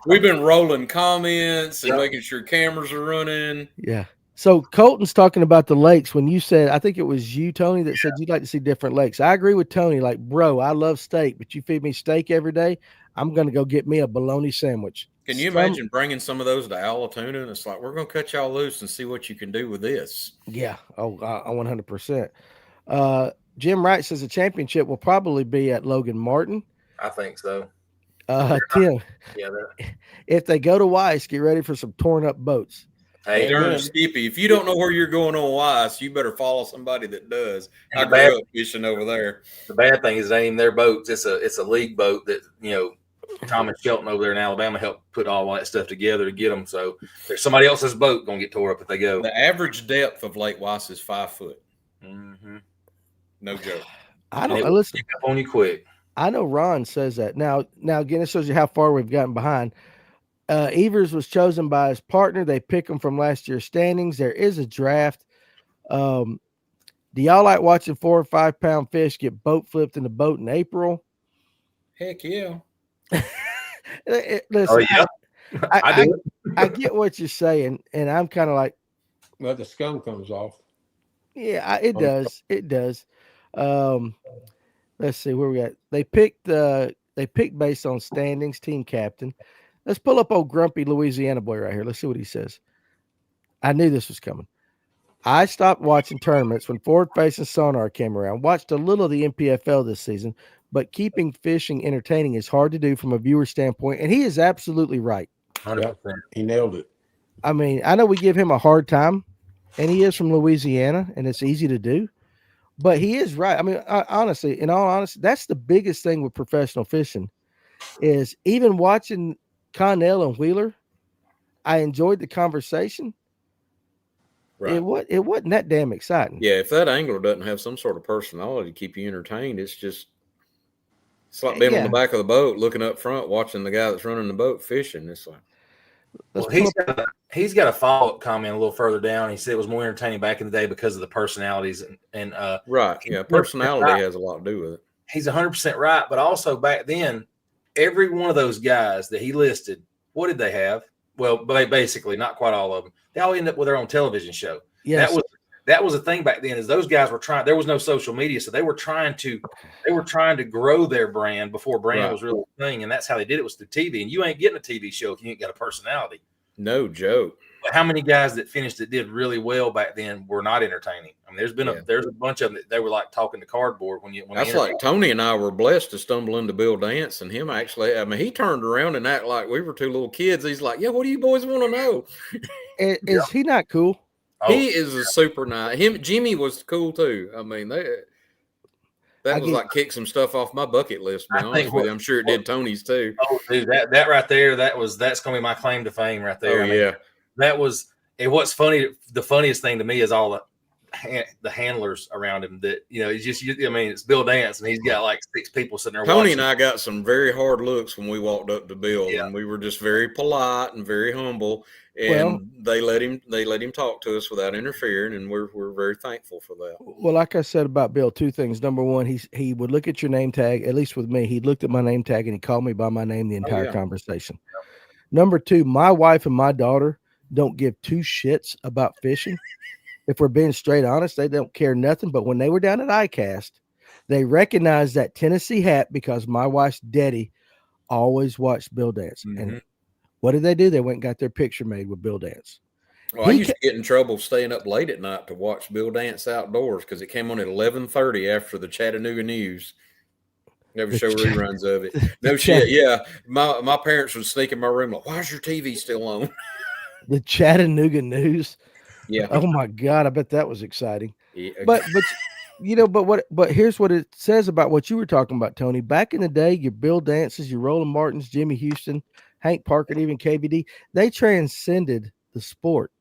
We've been rolling comments and making sure cameras are running. Yeah. So Colton's talking about the lakes when you said, I think it was you, Tony, that said you'd like to see different lakes. I agree with Tony. Like, bro, I love steak, but you feed me steak every day, I'm going to go get me a bologna sandwich. Can you imagine bringing some of those to Allatoona? And it's like, we're going to cut y'all loose and see what you can do with this. Yeah. Oh, 100%. Jim Wright says the championship will probably be at Logan Martin. I think so. Tim, Yeah. if they go to Weiss, get ready for some torn up boats. Hey, Darn Skippy, if you don't know where you're going on Weiss, you better follow somebody that does. I And grew up fishing over there. the bad thing is they ain't their boats. It's a league boat that Thomas Shelton over there in Alabama helped put all that stuff together to get them. So there's somebody else's boat gonna get tore up if they go. The average depth of Lake Weiss is 5 foot. Mm-hmm. No joke. I don't listen. Pick up on you quick. I know Ron says that. Now again, it shows you how far we've gotten behind. Evers was chosen by his partner. They pick him from last year's standings. There is a draft. Do y'all like watching 4 or 5 pound fish get boat flipped in the boat in April? Heck yeah. Listen, Oh yeah, I do. I get what you're saying, and I'm kind of like, Well, the scum comes off. yeah, it does. It does. Let's see where we at. They picked based on standings, team captain. Let's pull up old grumpy Louisiana boy right here. Let's see what he says. I knew this was coming. I stopped watching tournaments when forward-facing sonar came around. Watched a little of the NPFL this season, but keeping fishing entertaining is hard to do from a viewer standpoint, and he is absolutely right. 100%. He nailed it. I mean, I know we give him a hard time, and he is from Louisiana, and it's easy to do, but he is right. I mean, honestly, in all honesty, that's the biggest thing with professional fishing is even watching Connell and Wheeler, I enjoyed the conversation. Right. It wasn't that damn exciting. Yeah, if that angler doesn't have some sort of personality to keep you entertained, it's like being on the back of the boat, looking up front, watching the guy that's running the boat fishing. It's like, Well, he's got a follow-up comment a little further down. He said it was more entertaining back in the day because of the personalities and right. Yeah, personality has a lot to do with it. He's 100% right, but also back then, every one of those guys that he listed, what did they have? Well, basically, not quite all of them. They all ended up with their own television show. Yes. That was the thing back then. Is those guys were trying. There was no social media, so they were trying to grow their brand before brand was really a thing, and that's how they did it was through TV. And you ain't getting a TV show if you ain't got a personality. No joke. But how many guys that finished that did really well back then were not entertaining? I mean, there's a bunch of them that they were like talking to cardboard when that's like Tony and I were blessed to stumble into Bill Dance, and him actually. I mean, he turned around and acted like we were 2 little kids. He's like, "Yeah, what do you boys want to know?" Is he not cool? Oh, he is a super nice. Jimmy was cool too. I mean, That I was get- like kick some stuff off my bucket list. To be I honest think with you, I'm sure it did Tony's too. Oh, dude, that right there, that's gonna be my claim to fame right there. Oh, I mean, yeah. that was. And what's funny, the funniest thing to me is all the handlers around him. That it's just. I mean, it's Bill Dance, and he's got like 6 people sitting there. Tony watching. and I got some very hard looks when we walked up to Bill, Yeah. and we were just very polite and very humble. And Well- they let him talk to us without interfering, and we're very thankful for that. Well, like I said about Bill, 2 things. Number one, he would look at your name tag. At least with me, he looked at my name tag and he called me by my name the entire yeah. conversation. Number 2, my wife and my daughter don't give 2 shits about fishing. If we're being straight honest, they don't care nothing. But when they were down at ICAST, they recognized that Tennessee hat because my wife's daddy always watched Bill Dance. Mhm. And what did they do? They went and got their picture made with Bill Dance. Well, I used to get in trouble staying up late at night to watch Bill Dance outdoors because it came on at 11:30 after the Chattanooga News. Never The show reruns of it. No shit. Yeah, my parents would sneak in my room like, "Why's your TV still on?" The Chattanooga News. Yeah. Oh my God, I bet that was exciting. Yeah. But but here's what it says about what you were talking about, Tony. Back in the day, your Bill Dances, your Roland Martins, Jimmy Houston, Hank Parker, and even KVD, they transcended the sport.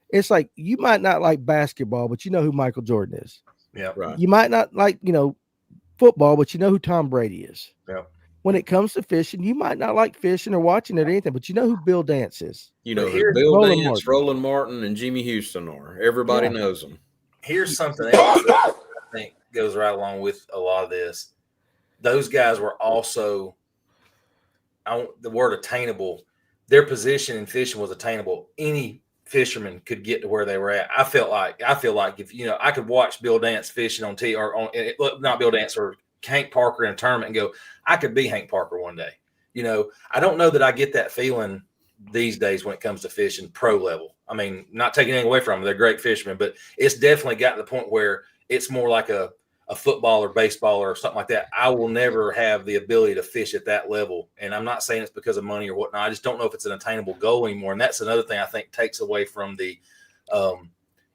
It's like you might not like basketball, but you know who Michael Jordan is. Yeah, Right. You might not like, football, but you know who Tom Brady is. Yeah. When it comes to fishing, you might not like fishing or watching it or anything, but you know who Bill Dance is. You know But who here's Bill Roland Dance, Martin. Roland Martin, and Jimmy Houston are. Everybody Yeah. knows them. Here's something else that I think goes right along with a lot of this. Those guys were also, the word attainable. Their position in fishing was attainable. Any fisherman could get to where they were at. I feel like if I could watch Bill Dance fishing on not Bill Dance or Hank Parker in a tournament and go, I could be Hank Parker one day. I don't know that I get that feeling these days when it comes to fishing pro level. I mean, not taking anything away from them. They're great fishermen, but it's definitely got to the point where it's more like a football or baseball or something like that. I will never have the ability to fish at that level. And I'm not saying it's because of money or whatnot. I just don't know if it's an attainable goal anymore. And that's another thing I think takes away from the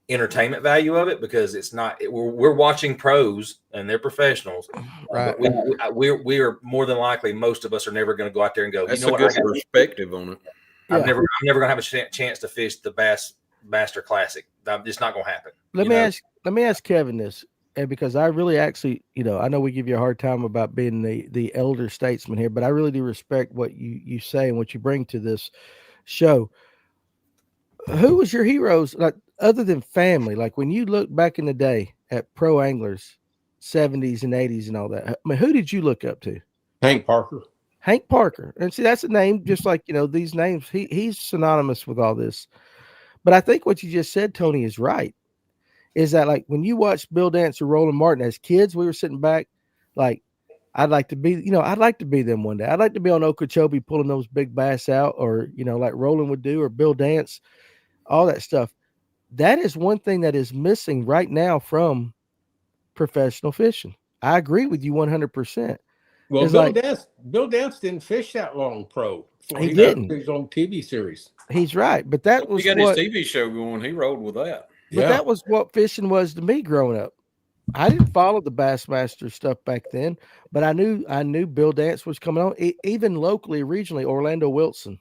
entertainment value of it, because it's not, we're watching pros and they're professionals. Right. But we are more than likely, most of us are never going to go out there and go, That's you know a what? good perspective on it. Yeah. I'm never going to have a chance to fish the Bass Master Classic. It's not going to happen. Let me ask Kevin this, and because I really actually, I know we give you a hard time about being the elder statesman here, but I really do respect what you say and what you bring to this show. Who was your heroes, like other than family? Like when you look back in the day at pro anglers, 70s and 80s and all that, I mean, who did you look up to? Hank Parker. Hank Parker. And see, that's a name, just like, these names, he's synonymous with all this. But I think what you just said, Tony, is right. Is that like when you watch Bill Dance or Roland Martin as kids, we were sitting back like, I'd like to be them one day. I'd like to be on Okeechobee pulling those big bass out, or, like Roland would do, or Bill Dance, all that stuff. That is one thing that is missing right now from professional fishing. I agree with you 100%. Well, It's Bill Dance didn't fish that long pro. He didn't. His own TV series. He's right. But that was He got his TV show going. He rolled with that. But that was what fishing was to me growing up. I didn't follow the Bassmaster stuff back then, but I knew Bill Dance was coming on. Even locally, regionally, Orlando Wilson.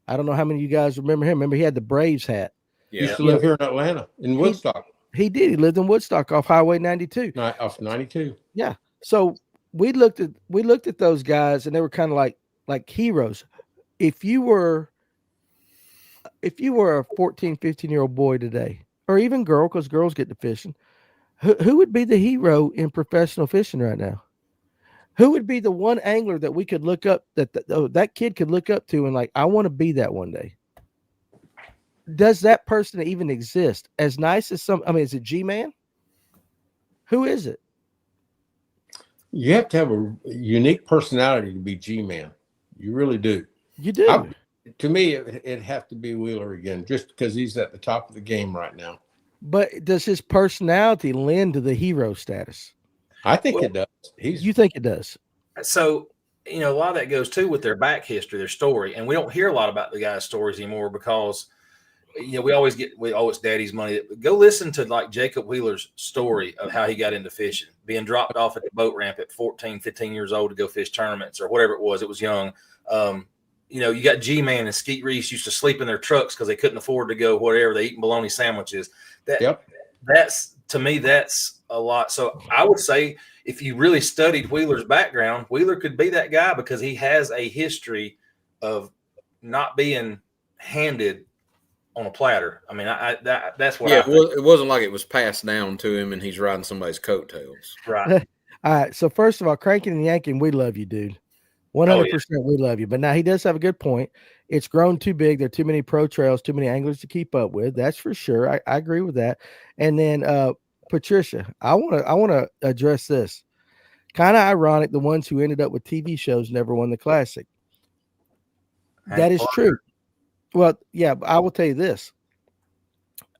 I don't know how many of you guys remember him. Remember, he had the Braves hat. He used to live here in Atlanta, in Woodstock. He did. He lived in Woodstock off Highway 92. Off 92. Yeah. So we looked at those guys, and they were kind of like heroes. If you were a 14, 15-year-old boy today, or even girl, because girls get to fishing, who would be the hero in professional fishing right now? Who would be the one angler that we could look up, that kid could look up to and like, I want to be that one day? Does that person even exist? As nice as is it G-Man? Who is it? You have to have a unique personality to be G-Man. You really do. You do. To me, it'd have to be Wheeler again, just because he's at the top of the game right now. But does his personality lend to the hero status? I think it does. You think it does? So, a lot of that goes too with their back history, their story. And we don't hear a lot about the guys' stories anymore because we always it's daddy's money. Go listen to like Jacob Wheeler's story of how he got into fishing, being dropped off at the boat ramp at 14, 15 years old to go fish tournaments or whatever it was. It was young. You got G-Man and Skeet Reese used to sleep in their trucks because they couldn't afford to go whatever. They eating bologna sandwiches. That's to me, that's a lot. So I would say if you really studied Wheeler's background, Wheeler could be that guy because he has a history of not being handed on a platter. I mean, that's what. Yeah, it wasn't like it was passed down to him and he's riding somebody's coattails. Right. All right. So first of all, cranking and yanking, we love you, dude. 100%, we love you. But now he does have a good point. It's grown too big. There are too many pro trails, too many anglers to keep up with. That's for sure. I agree with that. And then Patricia, I want to address this. Kind of ironic. The ones who ended up with TV shows never won the Classic. That is true. Well, yeah, I will tell you this.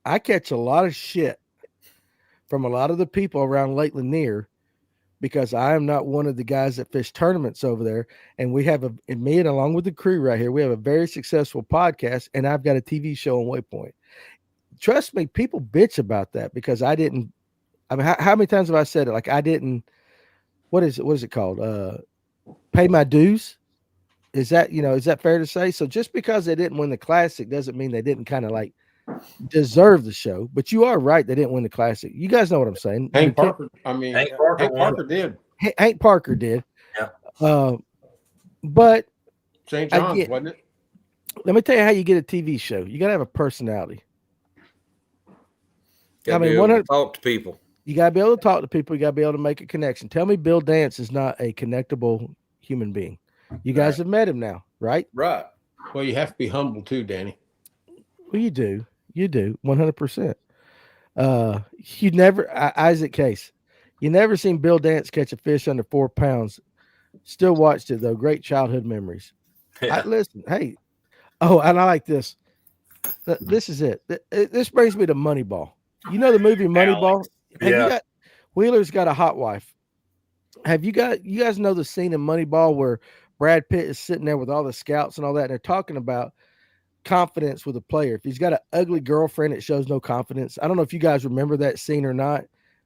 I catch a lot of shit from a lot of the people around Lake Lanier because I am not one of the guys that fish tournaments over there. And we have me and along with the crew right here, we have a very successful podcast, and I've got a TV show on Waypoint. Trust me, people bitch about that because I didn't. I mean, how many times have I said it? Like I didn't. What is it called? Pay my dues. Is that fair to say? So just because they didn't win the Classic doesn't mean they didn't kind of like deserve the show. But you are right; they didn't win the Classic. You guys know what I'm saying. Hank Parker did. Hank Parker did. Yeah. But St. John's, wasn't it? Let me tell you how you get a TV show. You got to have a personality. Gotta be able to talk to people. You got to be able to talk to people. You got to be able to make a connection. Tell me Bill Dance is not a connectable human being. You guys have met him now, right? Right. Well, you have to be humble too, Danny. Well, you do. 100%. You never, Isaac Case, you never seen Bill Dance catch a fish under 4 pounds. Still watched it though. Great childhood memories. Yeah. Listen, hey. Oh, and I like this. This is it. This brings me to Moneyball. You know the movie Moneyball? Wheeler's got a hot wife. You guys know the scene in Moneyball where Brad Pitt is sitting there with all the scouts and all that, and they're talking about confidence with a player. If he's got an ugly girlfriend, it shows no confidence. I don't know if you guys remember that scene or not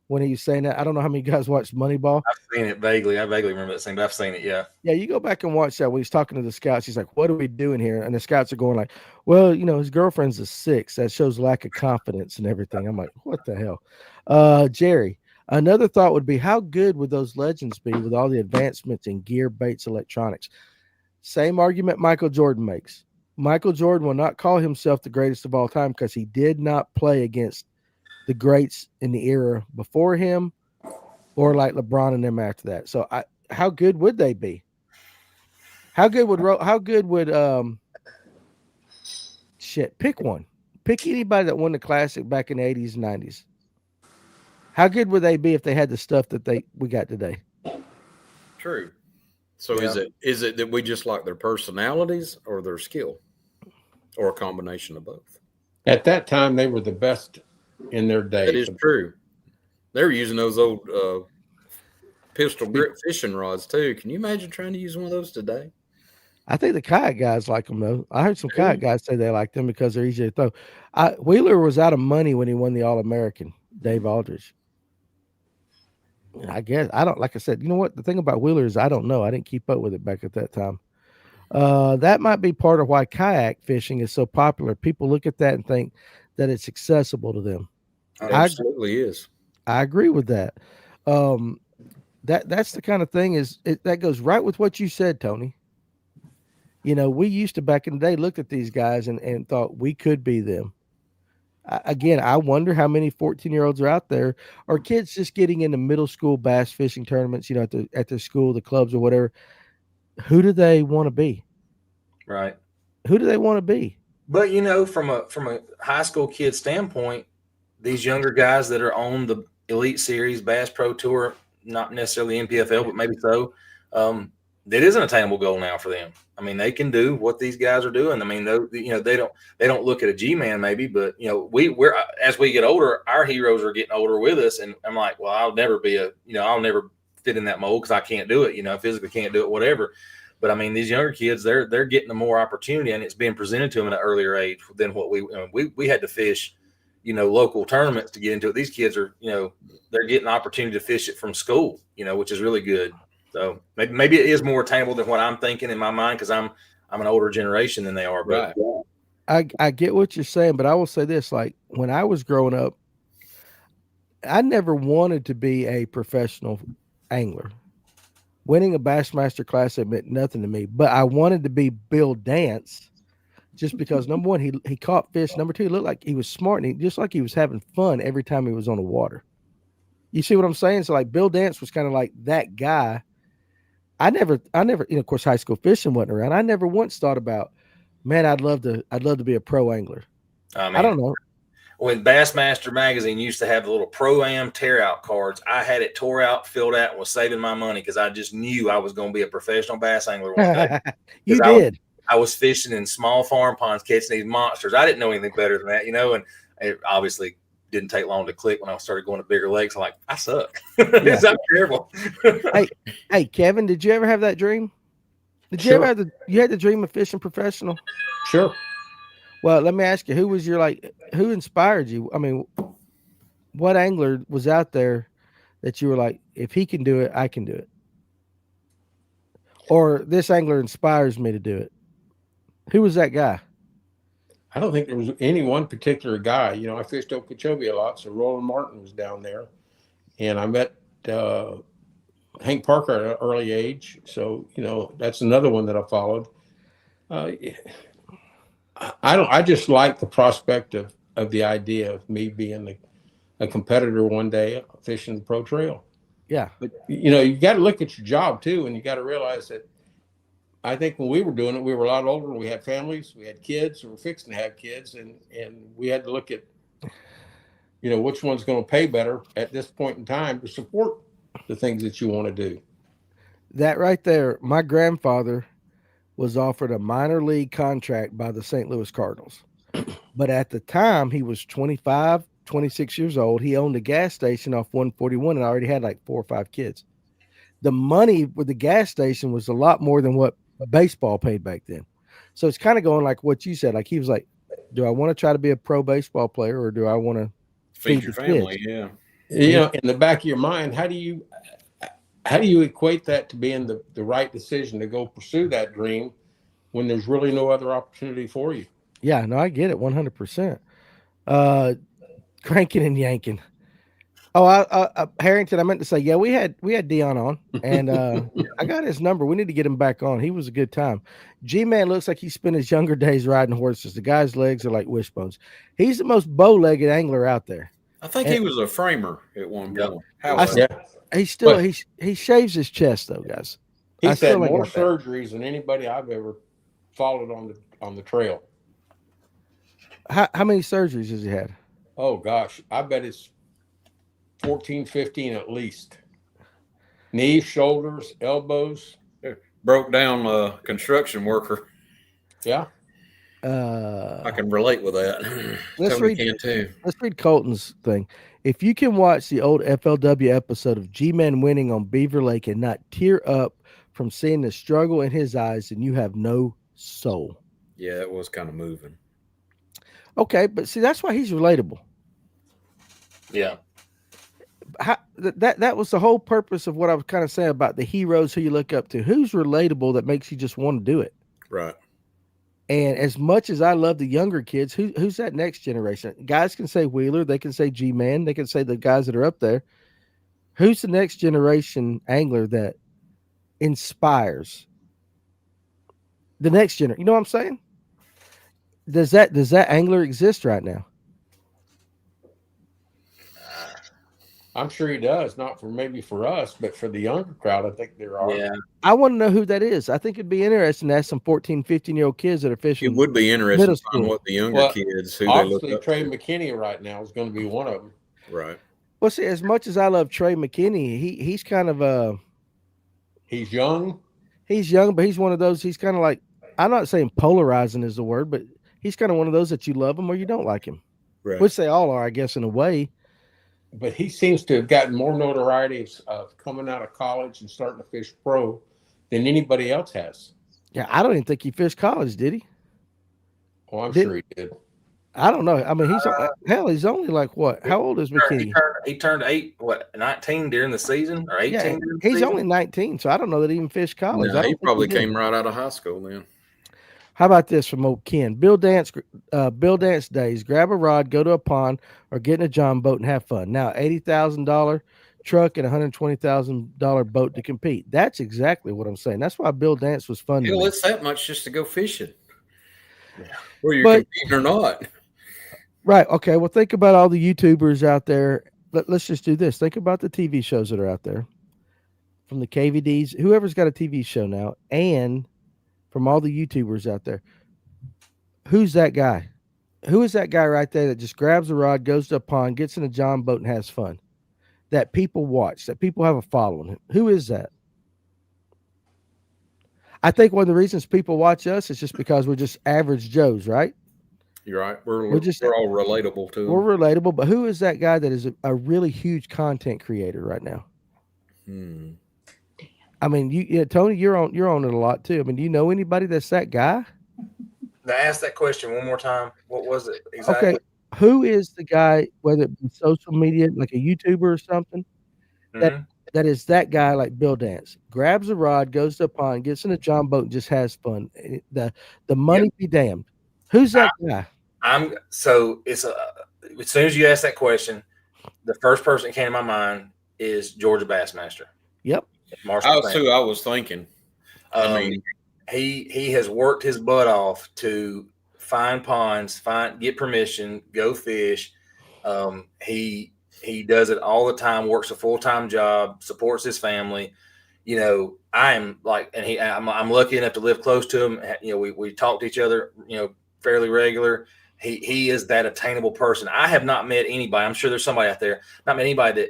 when he was saying that. I don't know how many guys watched Moneyball. I've seen it vaguely. I vaguely remember that scene, but I've seen it, yeah. Yeah, you go back and watch that when he's talking to the scouts. He's like, what are we doing here? And the scouts are going like, well, his girlfriend's a 6. That shows lack of confidence and everything. I'm like, what the hell? Jerry, another thought would be, how good would those legends be with all the advancements in gear, baits, electronics? Same argument Michael Jordan makes. Michael Jordan will not call himself the greatest of all time because he did not play against the greats in the era before him or like LeBron and them after that. So how good would they be? How good would pick one. Pick anybody that won the Classic back in the 80s and 90s. How good would they be if they had the stuff that we got today? True. So is it that we just like their personalities or their skill, or a combination of both? At that time, they were the best in their day. That is true. They were using those old pistol grip fishing rods too. Can you imagine trying to use one of those today? I think the kayak guys like them though. I heard some kayak guys say they like them because they're easy to throw. Wheeler was out of money when he won the All-American, Dave Aldridge. I guess I don't, like I said, you know what? The thing about Wheeler is I don't know. I didn't keep up with it back at that time. That might be part of why kayak fishing is so popular. People look at that and think that it's accessible to them. It absolutely is. I agree with that. That's the kind of thing that goes right with what you said, Tony. We used to back in the day looked at these guys and thought we could be them. Again, I wonder how many 14-year-olds are out there, or kids just getting into middle school bass fishing tournaments, at their school, the clubs or whatever. Who do they want to be? Right. Who do they want to be? But from a high school kid standpoint, these younger guys that are on the Elite Series, Bass Pro Tour, not necessarily NPFL, but maybe so, that is an attainable goal now for them. I mean, they can do what these guys are doing. I mean, they don't look at a G-man maybe, but we're as we get older, our heroes are getting older with us, and I'm like, well, I'll never be I'll never fit in that mold because I can't do it. Physically can't do it, whatever. But I mean, these younger kids, they're getting a more opportunity, and it's being presented to them at an earlier age than what we had to fish, local tournaments to get into it. These kids are, they're getting an opportunity to fish it from school, which is really good. So maybe it is more attainable than what I'm thinking in my mind, because I'm an older generation than they are. But I get what you're saying, but I will say this: like when I was growing up, I never wanted to be a professional angler. Winning a Bassmaster Classic meant nothing to me, but I wanted to be Bill Dance, just because number one, he caught fish. Number two, he looked like he was smart, and just like he was having fun every time he was on the water. You see what I'm saying? So like Bill Dance was kind of like that guy. I never, of course, high school fishing wasn't around. I never once thought about, man, I'd love to be a pro angler. I don't know. When Bassmaster Magazine used to have the little Pro-Am tear-out cards, I had it tore out, filled out, and was saving my money because I just knew I was going to be a professional bass angler one day. You did. I was fishing in small farm ponds, catching these monsters. I didn't know anything better than that, and it obviously didn't take long to click when I started going to bigger lakes. I'm like, I suck. Yeah. I'm terrible. Hey, Kevin, did you ever have that dream? Did you ever have you had the dream of fishing professional? Sure. Well, let me ask you, who inspired you? I mean, what angler was out there that you were like, if he can do it, I can do it? Or this angler inspires me to do it? Who was that guy? I don't think there was any one particular guy. I fished Okeechobee a lot, so Roland Martin was down there. And I met Hank Parker at an early age. So, that's another one that I followed. I just like the prospect of the idea of me being a competitor one day fishing the pro trail. Yeah. But, you got to look at your job too. And you got to realize that I think when we were doing it, we were a lot older. We had families, we had kids, we were fixing to have kids. And we had to look at, which one's going to pay better at this point in time to support the things that you want to do. That right there, my grandfather was offered a minor league contract by the St. Louis Cardinals. But at the time, he was 25, 26 years old. He owned a gas station off 141 and already had like 4 or 5 kids. The money with the gas station was a lot more than what baseball paid back then. So it's kind of going like what you said. Like he was like, do I want to try to be a pro baseball player, or do I want to feed your family? Kids? Yeah. In the back of your mind, how do you equate that to being the right decision to go pursue that dream when there's really no other opportunity for you? Yeah, no, I get it 100%. Cranking and yanking. Oh, Harrington, I meant to say, yeah, we had Dion on, and I got his number. We need to get him back on. He was a good time. G-Man looks like he spent his younger days riding horses. The guy's legs are like wishbones. He's the most bow-legged angler out there. I think he was a framer at one point. He still he shaves his chest though, guys. He's had more surgeries than anybody I've ever followed on the trail. How many surgeries has he had? Oh gosh, I bet it's 14, 15 at least. Knees, shoulders, elbows. Broke down a construction worker. Yeah. I can relate with that. Let's read Colton's thing. If you can watch the old FLW episode of G-Man winning on Beaver Lake and not tear up from seeing the struggle in his eyes, then you have no soul. Yeah, it was kind of moving. Okay, but see, that's why he's relatable. Yeah. That was the whole purpose of what I was kind of saying about the heroes who you look up to. Who's relatable that makes you just want to do it? Right. And as much as I love the younger kids, who's that next generation? Guys can say Wheeler, they can say G-Man, they can say the guys that are up there. Who's the next generation angler that inspires the next generation? You know what I'm saying? Does that angler exist right now? I'm sure he does. Not for us, but for the younger crowd, I think there are. Yeah. I want to know who that is. I think it'd be interesting to ask some 14, 15-year-old kids that are fishing. It would be interesting to find what the younger kids who they look up Trey to. McKinney right now is going to be one of them. Right. Well, see, as much as I love Trey McKinney, he's kind of he's young. He's young, but he's one of those. He's kind of like, I'm not saying polarizing is the word, but he's kind of one of those that you love him or you don't like him. Right. Which they all are, I guess, in a way. But he seems to have gotten more notoriety of coming out of college and starting to fish pro than anybody else has. Yeah, I don't even think he fished college, did he? Oh, I'm sure he did. I don't know. I mean, he's only like what? How old is McKinney? He turned 19 during the season or 18 Yeah, during the he's season? only 19, so I don't know that he even fished college. No, he probably came right out of high school then. How about this from old Ken? Bill Dance days. Grab a rod, go to a pond, or get in a john boat and have fun. Now, $80,000 truck and $120,000 boat to compete. That's exactly what I'm saying. That's why Bill Dance was fun. Hell, it's that much just to go fishing. Yeah. Whether you're competing or not. Right. Okay. Well, think about all the YouTubers out there. Let's just do this. Think about the TV shows that are out there from the KVDs, whoever's got a TV show now, and from all the YouTubers out there. Who's that guy? Who is that guy right there that just grabs a rod, goes to a pond, gets in a john boat, and has fun? That people watch, that people have a following. Who is that? I think one of the reasons people watch us is just because we're just average Joes, right? You're right. We're all relatable to them. We're relatable, but who is that guy that is a really huge content creator right now? I mean, Tony, you're on it a lot too. I mean, do you know anybody that's that guy? Now ask that question one more time. What was it exactly? Okay, who is the guy, whether it be social media, like a YouTuber or something, that is that guy like Bill Dance? Grabs a rod, goes to a pond, gets in a john boat, and just has fun. The money be damned. Who's that guy? It's as soon as you ask that question, the first person that came to my mind is Georgia Bassmaster. Yep. That's who I was thinking. I mean, he has worked his butt off to find ponds, get permission, go fish. He does it all the time, works a full-time job, supports his family. You know, I'm lucky enough to live close to him. You know, we talk to each other, you know, fairly regular. He is that attainable person. I have not met anybody. I'm sure there's somebody out there. Not met anybody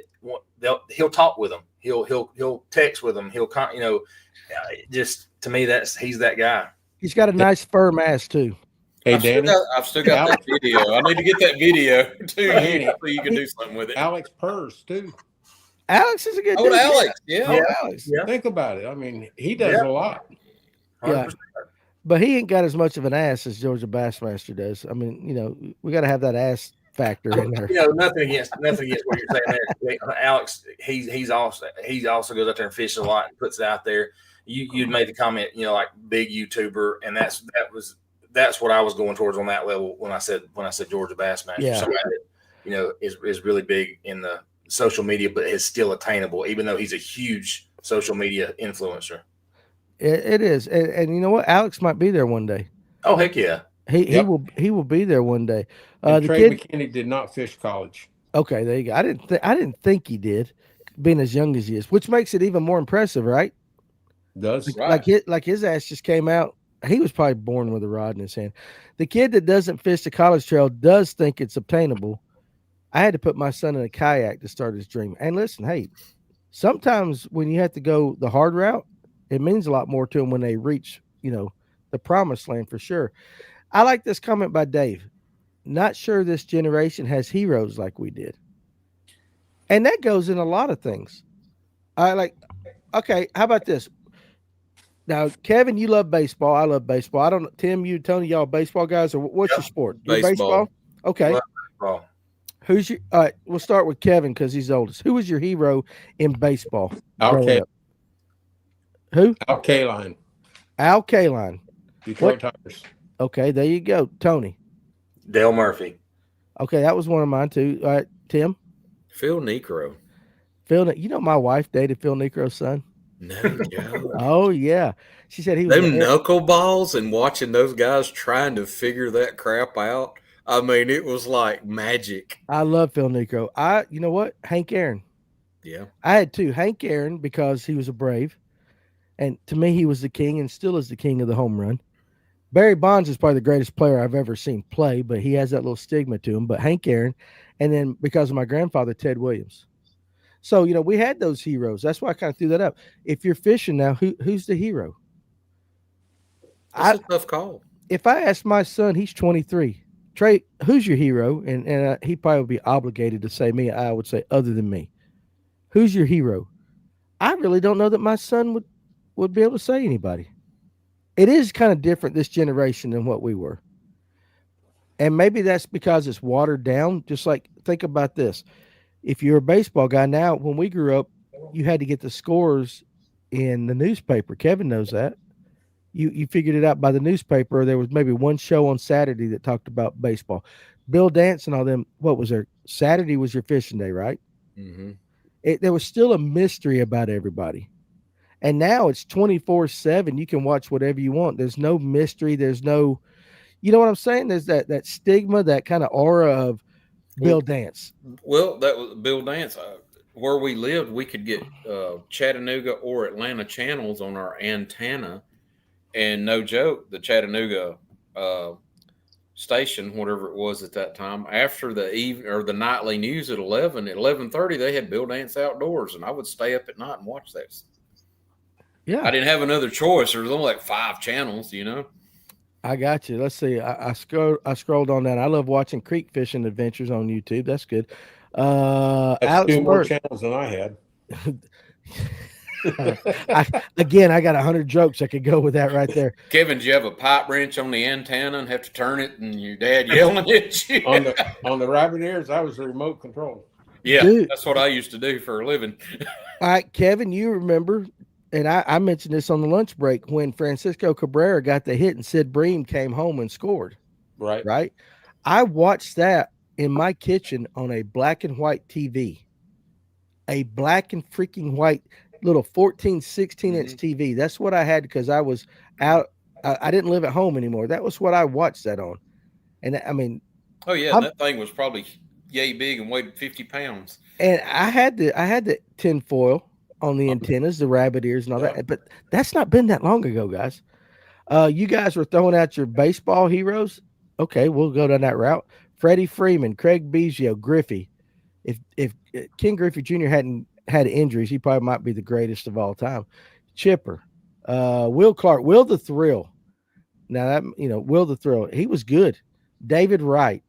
that he'll talk with them. He'll text with them. Just to me, he's that guy. He's got a nice firm ass too. Hey, Danny, I've still got that video. I need to get that video too. Danny, so you can do something with it. Alex Purrs too. Alex is a good dude. Alex. Yeah. Alex. Yeah. Think about it. I mean, he does a lot. 100%. Yeah. But he ain't got as much of an ass as Georgia Bassmaster does. I mean, you know, we got to have that ass factor in there. You know, nothing against what you're saying there. Alex, he also goes out there and fishes a lot and puts it out there. You'd made the comment, you know, like big YouTuber, and that's what I was going towards on that level when I said Georgia Bassmaster. Yeah. Somebody that, you know, is really big in the social media, but is still attainable, even though he's a huge social media influencer. It is, and you know what? Alex might be there one day. Oh heck yeah, he will be there one day. The Trey McKinney did not fish college. Okay, there you go. I didn't think he did, being as young as he is, which makes it even more impressive, right? Does like his ass just came out. He was probably born with a rod in his hand. The kid that doesn't fish the college trail does think it's obtainable. I had to put my son in a kayak to start his dream. And listen, hey, sometimes when you have to go the hard route, it means a lot more to them when they reach, you know, the promised land for sure. I like this comment by Dave. Not sure this generation has heroes like we did. And that goes in a lot of things. Okay, how about this? Now, Kevin, you love baseball. I love baseball. I don't know, Tim, you, Tony, y'all baseball guys, or what's your sport? Baseball. Okay. baseball. Who's your? All right, we'll start with Kevin because he's oldest. Who was your hero in baseball? Okay. Who? Al Kaline. Al Kaline. Detroit Tigers. Okay, there you go. Tony. Dale Murphy. Okay, that was one of mine too. All right, Tim. Phil Necro. You know my wife dated Phil Necro's son. No joke. Oh yeah, she said he was them knuckleballs and watching those guys trying to figure that crap out. I mean, it was like magic. I love Phil Necro. You know what? Hank Aaron. Yeah, I had two. Hank Aaron because he was a Brave, and to me he was the king and still is the king of the home run. Barry Bonds is probably the greatest player I've ever seen play, but he has that little stigma to him. But Hank Aaron, and then because of my grandfather, Ted Williams. So, you know, we had those heroes. That's why I kind of threw that up. If you're fishing now, who's the hero? That's a tough call. If I ask my son, he's 23. Trey, who's your hero? And he probably would be obligated to say me. I would say other than me. Who's your hero? I really don't know that my son would be able to say anybody. It is kind of different this generation than what we were. And maybe that's because it's watered down. Just like, think about this. If you're a baseball guy now, when we grew up, you had to get the scores in the newspaper. Kevin knows that. You figured it out by the newspaper. There was maybe one show on Saturday that talked about baseball. Bill Dance and all them. What was there? Saturday was your fishing day, right? Mm-hmm. There was still a mystery about everybody. And now it's 24/7. You can watch whatever you want. There's no mystery. There's no, you know what I'm saying? There's that stigma, that kind of aura of Bill Dance. Well, that was Bill Dance. Where we lived, we could get Chattanooga or Atlanta channels on our antenna. And no joke, the Chattanooga station, whatever it was at that time, after the nightly news at 11:30, they had Bill Dance Outdoors, and I would stay up at night and watch that. Yeah, I didn't have another choice. There was only like 5 channels, you know. I got you. Let's see. I scrolled on that. I love watching creek fishing adventures on YouTube. That's good. That's Alex 2 more Burt. channels than I had. I got 100 jokes I could go with that right there. Kevin, did you have a pipe wrench on the antenna and have to turn it, and your dad yelling at you? on the rabbit ears, I was the remote control. Yeah, Dude. that's what I used to do for a living. All right, Kevin, you remember, and I mentioned this on the lunch break, when Francisco Cabrera got the hit and Sid Bream came home and scored. Right. Right. I watched that in my kitchen on a black and white TV, a black and freaking white little 14, 16-inch TV. That's what I had because I was out. I didn't live at home anymore. That was what I watched that on. And I mean, oh yeah, that thing was probably yay big and weighed 50 pounds. And I had the tin foil on the antennas, the rabbit ears and all that. But that's not been that long ago, guys. You guys were throwing out your baseball heroes. Okay, we'll go down that route. Freddie Freeman, Craig Biggio, Griffey. If Ken Griffey Jr. hadn't had injuries, he probably might be the greatest of all time. Chipper, Will Clark, Will the Thrill. Now that Will the Thrill, he was good. David Wright.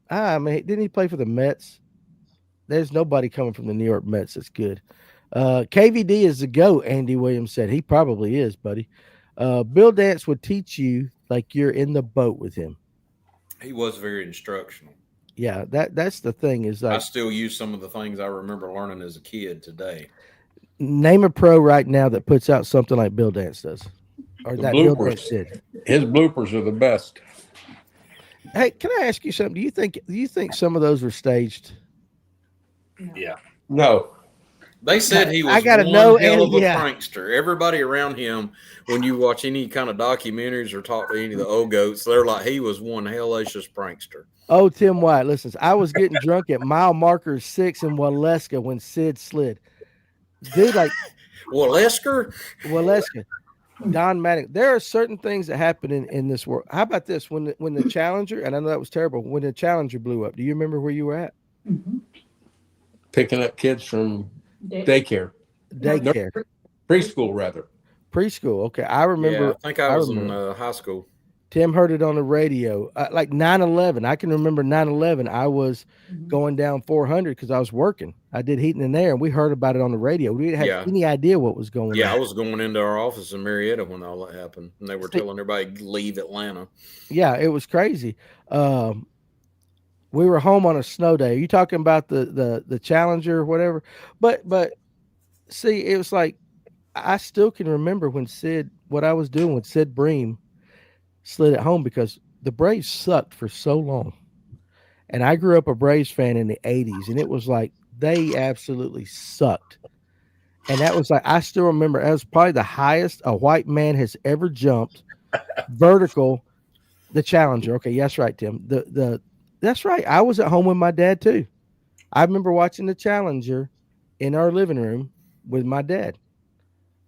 Didn't he play for the Mets? There's nobody coming from the New York Mets that's good. KVD is the GOAT, Andy Williams said. He probably is, buddy. Bill Dance would teach you like you're in the boat with him. He was very instructional. Yeah, that's the thing is like, I still use some of the things I remember learning as a kid today. Name a pro right now that puts out something like Bill Dance does, or The that Bill bloopers. Dance did. His bloopers are the best. Hey, can I ask you something? Do you think some of those were staged? Yeah. No. They said he was I gotta one know, hell of a yeah. prankster. Everybody around him, when you watch any kind of documentaries or talk to any of the old goats, they're like, he was one hellacious prankster. Oh, Tim White, listen, I was getting drunk at mile marker 6 in Waleska when Sid slid. Dude, like Waleska, Don Maddox. There are certain things that happen in this world. How about this? When the Challenger, and I know that was terrible, when the Challenger blew up, do you remember where you were at? Mhm. Picking up kids from daycare. Preschool, rather. Preschool. Okay, I remember. Yeah, I think I was in high school. Tim heard it on the radio, like 9/11. I can remember 9/11. I was going down 400 because I was working. I did heating and air, and we heard about it on the radio. We didn't have any idea what was going on. Yeah, I was going into our office in Marietta when all that happened, and they were telling everybody leave Atlanta. Yeah, it was crazy. We were home on a snow day. Are you talking about the Challenger or whatever? But see, it was like I still can remember what I was doing when Sid Bream slid at home, because the Braves sucked for so long. And I grew up a Braves fan in the 80s, and it was like they absolutely sucked. And that was like, I still remember, that was probably the highest a white man has ever jumped vertical, the Challenger. Okay, yes, right, Tim. That's right. I was at home with my dad too. I remember watching the Challenger in our living room with my dad.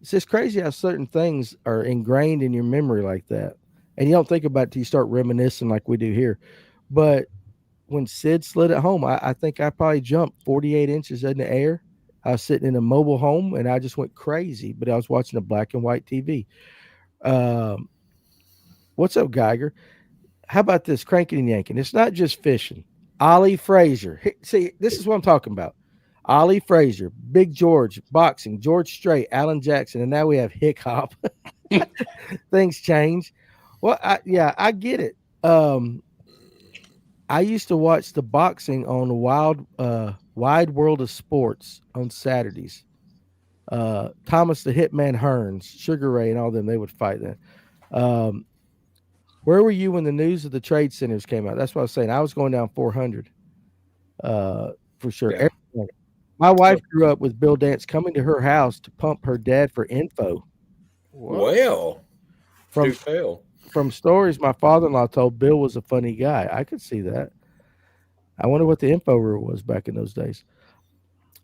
It's just crazy how certain things are ingrained in your memory like that. And you don't think about it till you start reminiscing like we do here. But when Sid slid at home, I think I probably jumped 48 inches in the air. I was sitting in a mobile home, and I just went crazy. But I was watching a black and white TV. What's up, Geiger? How about this cranking and yanking? It's not just fishing. Ollie Frazier. See, this is what I'm talking about. Ollie Frazier, Big George, boxing, George Strait, Alan Jackson, and now we have Hick Hop. Things change. Well, I get it. I used to watch the boxing on Wide World of Sports on Saturdays. Thomas the Hitman Hearns, Sugar Ray, and all them, they would fight then. Um, where were you when the news of the trade centers came out? That's what I was saying. I was going down 400 for sure. Yeah. My wife grew up with Bill Dance coming to her house to pump her dad for info. Well, From do tell. from stories my father-in-law told, Bill was a funny guy. I could see that. I wonder what the info rule was back in those days.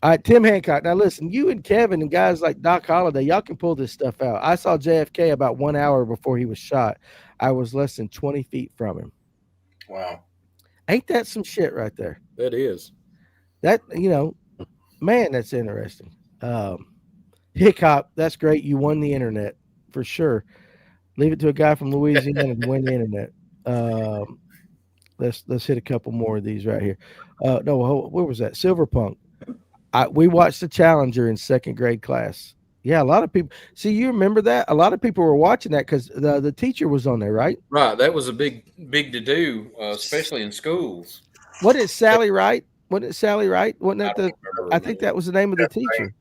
All right, Tim Hancock. Now listen, you and Kevin and guys like Doc Holliday, y'all can pull this stuff out. I saw JFK about 1 hour before he was shot. I was less than 20 feet from him. Wow. Ain't that some shit right there? That is. That, man, that's interesting. Hickok, that's great. You won the internet for sure. Leave it to a guy from Louisiana to win the internet. Let's hit a couple more of these right here. No, where was that? Silverpunk. We watched the Challenger in second grade class. Yeah, a lot of people. See, you remember that? A lot of people were watching that because the teacher was on there, right? Right. That was a big to do, especially in schools. What is Sally Wright? Wasn't it Sally Wright? Wasn't that I the? don't remember her I think name. that was the name of the teacher.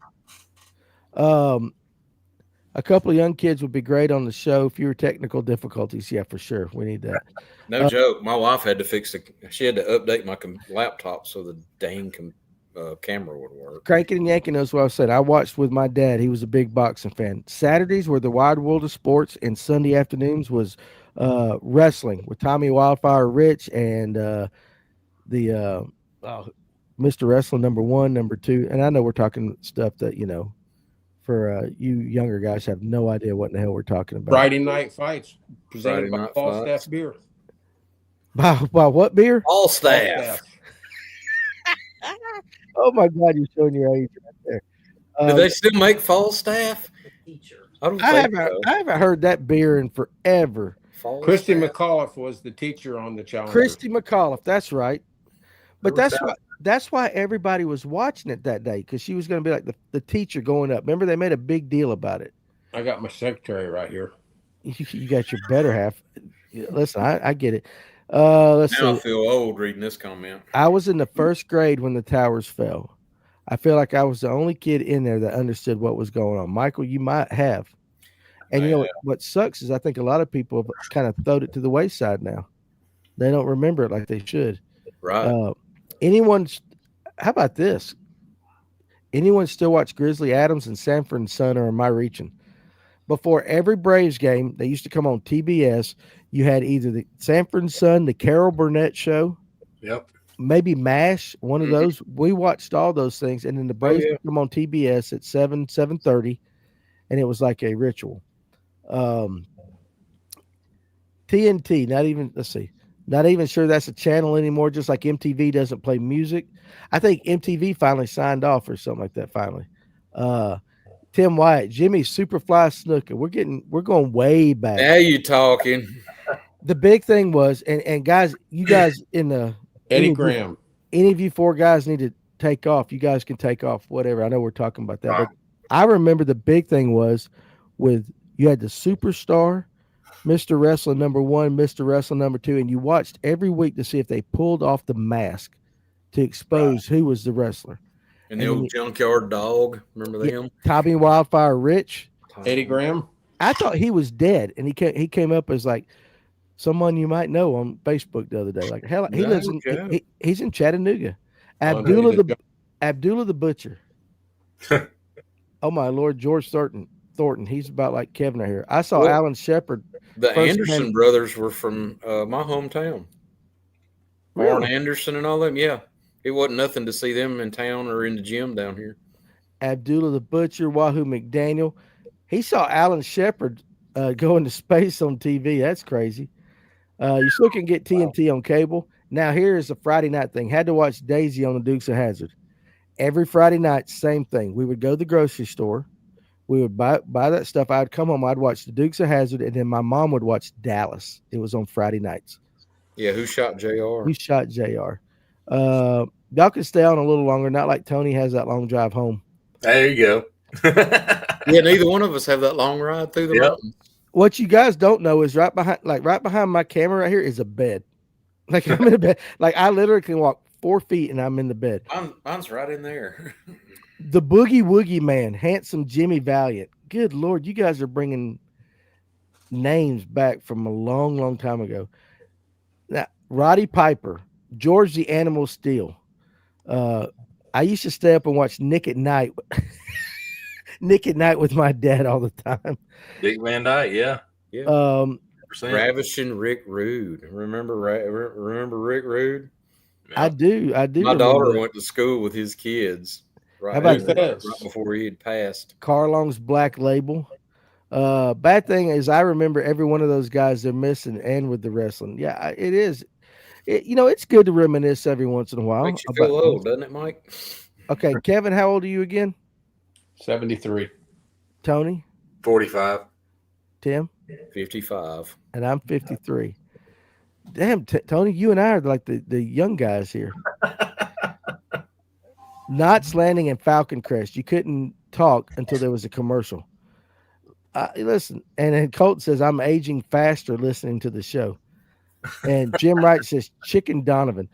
A couple of young kids would be great on the show. Fewer technical difficulties. Yeah, for sure. We need that. No joke. My wife had to fix she had to update my laptop so the dang camera would work. Cranking and yanking knows what I said. I watched with my dad. He was a big boxing fan. Saturdays were the Wide World of Sports, and Sunday afternoons was wrestling with Tommy Wildfire Rich and Mr. Wrestling #1, #2. And I know we're talking stuff that, for you younger guys have no idea what in the hell we're talking about. Friday night fights presented Friday by night Falstaff fights. Beer. By what beer? All staff. Oh my God, you're showing your age right there. Do they still make Falstaff? I don't I think so. haven't heard that beer in forever. Falstaff? Christy McAuliffe was the teacher on the Challenger. Christy McAuliffe, that's right. But There was that's why everybody was watching it that day, because she was going to be like the teacher going up. Remember, they made a big deal about it. I got my secretary right here. You got your better half. Listen, I get it. Let's Now I see. feel old reading this comment. I was in the first grade when the towers fell. I feel like I was the only kid in there that understood what was going on. Michael, you might have. And what sucks is I think a lot of people have kind of thrown it to the wayside now. They don't remember it like they should. Right. How about this? Anyone still watch Grizzly Adams and Sanford and Son, or am I reaching? Before every Braves game, they used to come on TBS. You had either the Sanford and Son, the Carol Burnett show, Yep. maybe MASH, one of those. We watched all those things, and then the Braves would come on TBS at 7:30, and it was like a ritual. TNT, not even sure that's a channel anymore, just like MTV doesn't play music. I think MTV finally signed off or something like that finally. Tim Wyatt, Jimmy Superfly Snooker. We're going way back. Now you talking. The big thing was, and guys, you guys in the Eddie Graham. Any of you four guys need to take off. You guys can take off, whatever. I know we're talking about that, but I remember the big thing was you had the Superstar, Mr. Wrestling #1, Mr. Wrestling #2, and you watched every week to see if they pulled off the mask to expose who was the wrestler. And the old junkyard dog. Remember them? Tommy Wildfire Rich. Eddie Graham. I thought he was dead, and he came up as like someone you might know on Facebook the other day. Like hell, he lives in he's in Chattanooga. Abdullah the Butcher. Oh my Lord, George Thornton. He's about like Kevin right here. I saw Alan Shepard. The Anderson brothers were from my hometown. Warren Anderson and all them. Yeah. It wasn't nothing to see them in town or in the gym down here. Abdullah the Butcher, Wahoo McDaniel. He saw Alan Shepard go into space on TV. That's crazy. You still can get TNT on cable. Now, here's a Friday night thing. Had to watch Daisy on the Dukes of Hazzard. Every Friday night, same thing. We would go to the grocery store. We would buy that stuff. I'd come home. I'd watch the Dukes of Hazzard, and then my mom would watch Dallas. It was on Friday nights. Yeah, who shot JR? Who shot JR? Y'all can stay on a little longer, not like Tony has that long drive home. There you go. Yeah, neither one of us have that long ride through the mountains. What you guys don't know is right behind my camera right here is a bed. Like I'm in a bed. Like I literally can walk 4 feet and I'm in the bed. Mine's right in there. The Boogie Woogie Man, handsome Jimmy Valiant. Good Lord, you guys are bringing names back from a long, long time ago. Now, Roddy Piper, George the Animal Steel. I used to stay up and watch Nick at Night. Nick at Night with my dad all the time. Dick Van Dyke, yeah. Yeah. 100%. Ravishing Rick Rude. Remember Rick Rude? I do. My daughter went to school with his kids. Right, How about right before he had passed. Carlong's Black Label. Bad thing is I remember every one of those guys they're missing and with the wrestling. Yeah, it is. It's good to reminisce every once in a while. Makes you feel old, doesn't it, Mike? Okay, Kevin, how old are you again? 73. Tony? 45. Tim? 55. And I'm 53. Damn, Tony, you and I are like the young guys here. Knots Landing and Falcon Crest. You couldn't talk until there was a commercial. Listen, and then Colt says, I'm aging faster listening to the show. And Jim Wright says, Chicken Donovan.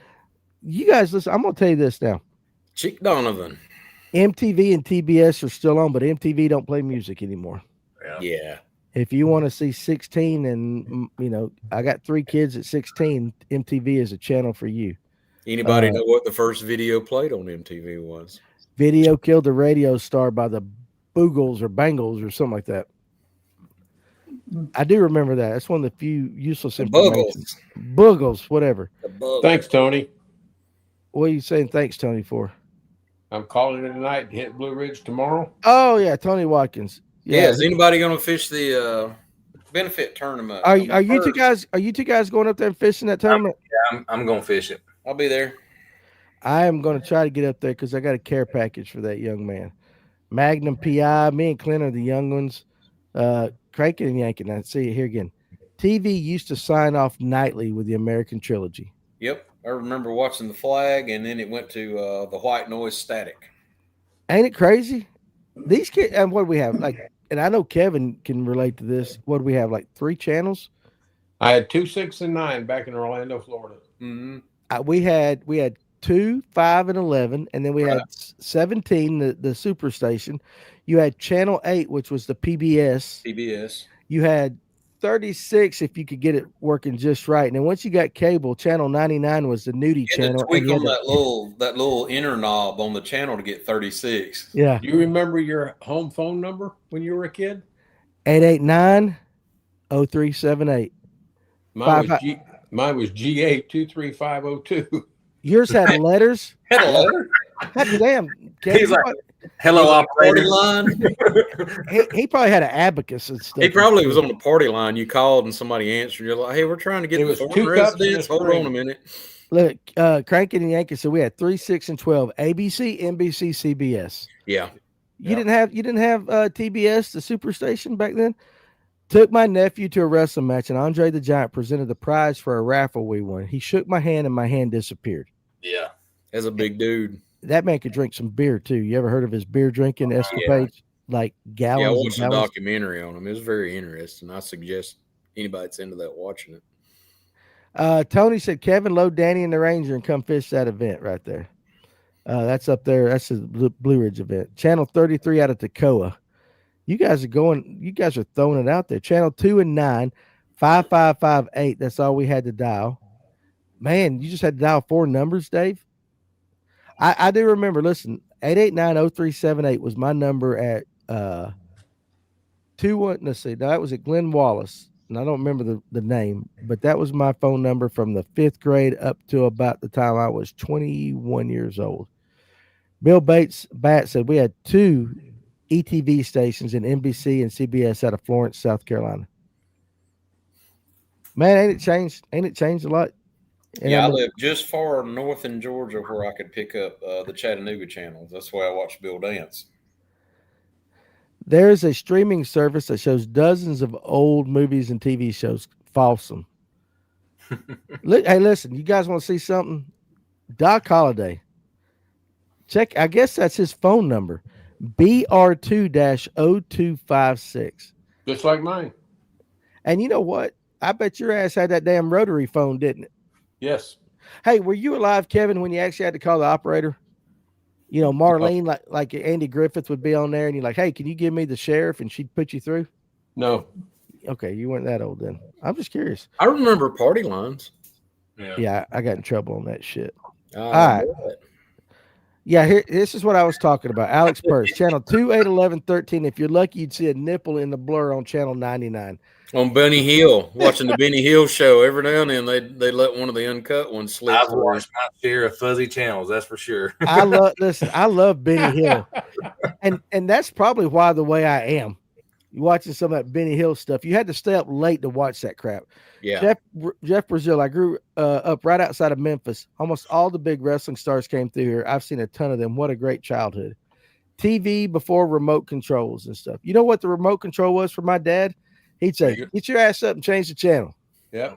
You guys, listen, I'm going to tell you this now. Chick Donovan. MTV and TBS are still on, but MTV don't play music anymore. Yeah. If you want to see 16 and, I got 3 kids at 16, MTV is a channel for you. Anybody know what the first video played on MTV was? Video Killed the Radio Star by the Boogles or Bangles or something like that. I do remember that. That's one of the few useless information. Boogles, whatever. Thanks, Tony. What are you saying thanks, Tony, for? I'm calling it a night. Hit Blue Ridge tomorrow. Oh, yeah, Tony Watkins. Yeah, is anybody going to fish the benefit tournament? Are you two guys going up there and fishing that tournament? I'm going to fish it. I'll be there. I am going to try to get up there because I got a care package for that young man. Magnum PI, me and Clint are the young ones. Cranking and yanking. I see it here again. TV used to sign off nightly with the American Trilogy. Yep. I remember watching The Flag, and then it went to the White Noise Static. Ain't it crazy? These kids, and what do we have? And I know Kevin can relate to this. What do we have? 3 channels? I had 2, 6, and 9 back in Orlando, Florida. Mm-hmm. We had 2, 5, and 11, and then we had 17, the Superstation. You had Channel 8, which was the PBS. You had 36 if you could get it working just right. And then once you got cable, Channel 99 was the nudie channel. Tweak on that little inner knob on the channel to get 36. Yeah. Do you remember your home phone number when you were a kid? 889-0378. Mine was G8-23502. Yours had letters. Had a letter? God damn. He's like, hello, operator. Line. He probably had an abacus and stuff. He probably was on the party line. You called and somebody answered. You're like, hey, we're trying to get the foreign residents. Hold on a minute. Look, Cranking and Yankee. So we had 3, 6, and 12. ABC, NBC, CBS. Yeah. You didn't have TBS, the Superstation back then? Took my nephew to a wrestling match, and Andre the Giant presented the prize for a raffle we won. He shook my hand, and my hand disappeared. Yeah. As a big dude. That man could drink some beer, too. You ever heard of his beer drinking escapades? Like gallons I and watched a gallons? documentary on him. It was very interesting. I suggest anybody that's into that watching it. Tony said, Kevin, load Danny and the Ranger and come fish that event right there. That's up there. That's the Blue Ridge event. Channel 33 out of Toccoa. You guys are throwing it out there. Channel 2 and 9, 5558. That's all we had to dial. Man, you just had to dial 4 numbers, Dave. I do remember, listen, 889-0378 was my number at 21. Let's see. That was at Glenn Wallace. And I don't remember the name, but that was my phone number from the 5th grade up to about the time I was 21 years old. Bill Bat said we had 2 ETV stations in NBC and CBS out of Florence, South Carolina. Man, ain't it changed? Ain't it changed a lot? And I live just far north in Georgia where I could pick up the Chattanooga channels. That's why I watch Bill Dance. There's a streaming service that shows dozens of old movies and TV shows. Folsom. Look, hey, listen, you guys want to see something? Doc Holliday. Check, I guess that's his phone number. BR2-0256. Just like mine. And you know what? I bet your ass had that damn rotary phone, didn't it? Yes. Hey, were you alive, Kevin, when you actually had to call the operator? You know, Marlene, like Andy Griffith would be on there, and you're like, "Hey, can you give me the sheriff?" And she'd put you through. No. Okay, you weren't that old then. I'm just curious. I remember party lines. Yeah, I got in trouble on that shit. All right. Yeah, this is what I was talking about. Alex Purse, channel 2, 8, 11, 13. If you're lucky, you'd see a nipple in the blur on channel 99. On Benny Hill, watching the Benny Hill show every now and then, they let one of the uncut ones slip. I've watched my share of fuzzy channels, that's for sure. I love Benny Hill, and that's probably why the way I am. You watching some of that Benny Hill stuff. You had to stay up late to watch that crap. Yeah. Jeff Brazil. I grew up right outside of Memphis. Almost all the big wrestling stars came through here. I've seen a ton of them. What a great childhood. TV before remote controls and stuff. You know what the remote control was for my dad? He'd say, "Get your ass up and change the channel." Yeah.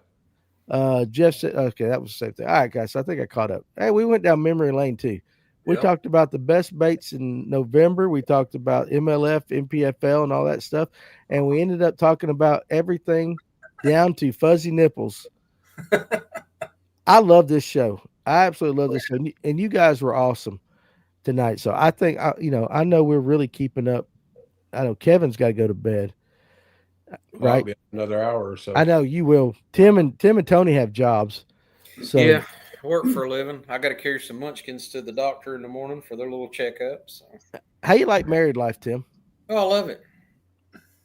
Jeff said, "Okay, that was the same thing." All right, guys. So I think I caught up. Hey, we went down memory lane too. We talked about the best baits in November. We talked about MLF, MPFL, and all that stuff. And we ended up talking about everything down to fuzzy nipples. I love this show. I absolutely love this show. And you guys were awesome tonight. So I think, I know we're really keeping up. I know Kevin's got to go to bed. Well, Right? I'll be another hour or so. I know you will. Tim and Tony have jobs. So Yeah. I work for a living. I got to carry some munchkins to the doctor in the morning for their little checkups. So. How you like married life, Tim? Oh, I love it.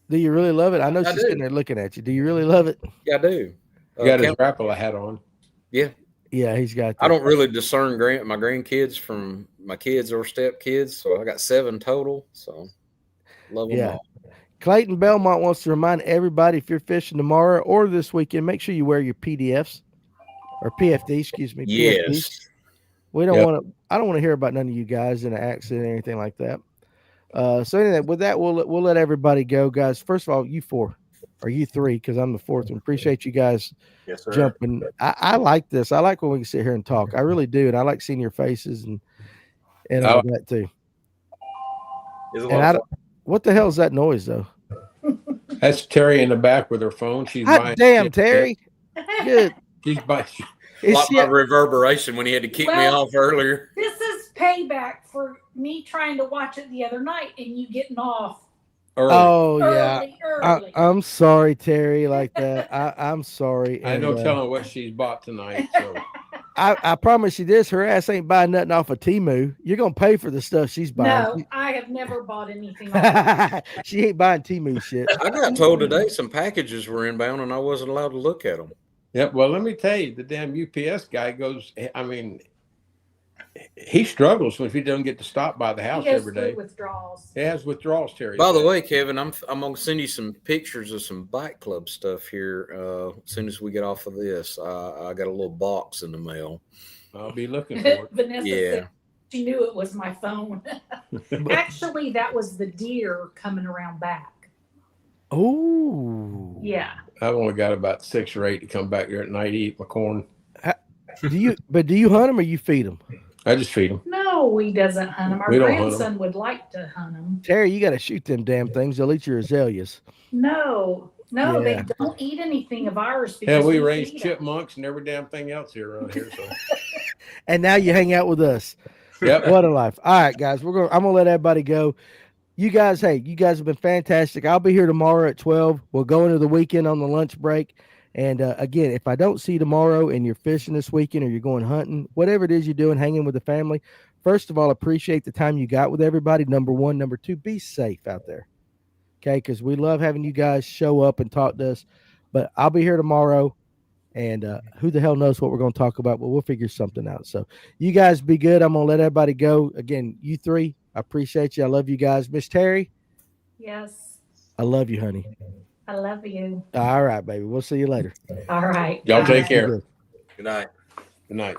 Do you really love it? I know I she's do. sitting there looking at you. Do you really love it? Yeah, I do. You got his Rapala hat on. Yeah. Yeah, he's got that. I don't really discern my grandkids from my kids or stepkids, so I got 7 total. So love them all. Clayton Belmont wants to remind everybody, if you're fishing tomorrow or this weekend, make sure you wear your PDFs or PFD, excuse me. Yes. PFDs. We don't want to. I don't want to hear about none of you guys in an accident or anything like that. So anyway, with that, we'll let everybody go, guys. First of all, you 4 or you 3, because I'm the 4th one. Appreciate you guys jumping. I like this. I like when we can sit here and talk. I really do, and I like seeing your faces and all that too. And what the hell is that noise though? That's Terry in the back with her phone. She's buying. Damn, Terry. Good. She's buying. Like my reverberation when he had to kick me off earlier. This is payback for me trying to watch it the other night and you getting off. Early. Oh yeah. Early. I'm sorry, Terry. Like that. I'm sorry. I know telling what she's bought tonight. So I promise you this: her ass ain't buying nothing off of Temu. You're gonna pay for the stuff she's buying. No, I have never bought anything off. She ain't buying Temu shit. I got told today some packages were inbound and I wasn't allowed to look at them. Yeah, well, let me tell you, the damn UPS guy goes. I mean, he struggles when he doesn't get to stop by the house every day. Withdrawals. He has withdrawals, Terry. By the way, Kevin, I'm gonna send you some pictures of some bike club stuff here as soon as we get off of this. I got a little box in the mail. I'll be looking for it. Vanessa said she knew it was my phone. Actually, that was the deer coming around back. Oh. Yeah. I've only got about 6 or 8 to come back here at night to eat my corn. Do you hunt them or you feed them? I just feed them. No, he doesn't hunt them. Our grandson would like to hunt them. Terry, you got to shoot them damn things. They'll eat your azaleas. No, they don't eat anything of ours. Yeah, we raise chipmunks and every damn thing else here around here. So. And now you hang out with us. Yep. What a life. All right, guys, I'm gonna let everybody go. You guys have been fantastic. I'll be here tomorrow at 12. We'll go into the weekend on the lunch break. And again, if I don't see you tomorrow and you're fishing this weekend or you're going hunting, whatever it is you're doing, hanging with the family, first of all, appreciate the time you got with everybody. Number 1. Number 2, be safe out there. Okay, because we love having you guys show up and talk to us. But I'll be here tomorrow. And who the hell knows what we're going to talk about, but we'll figure something out. So you guys be good. I'm going to let everybody go. Again, you 3, I appreciate you. I love you guys. Miss Terry? Yes. I love you, honey. I love you. All right, baby. We'll see you later. All right. Y'all take care. Good night. Good night.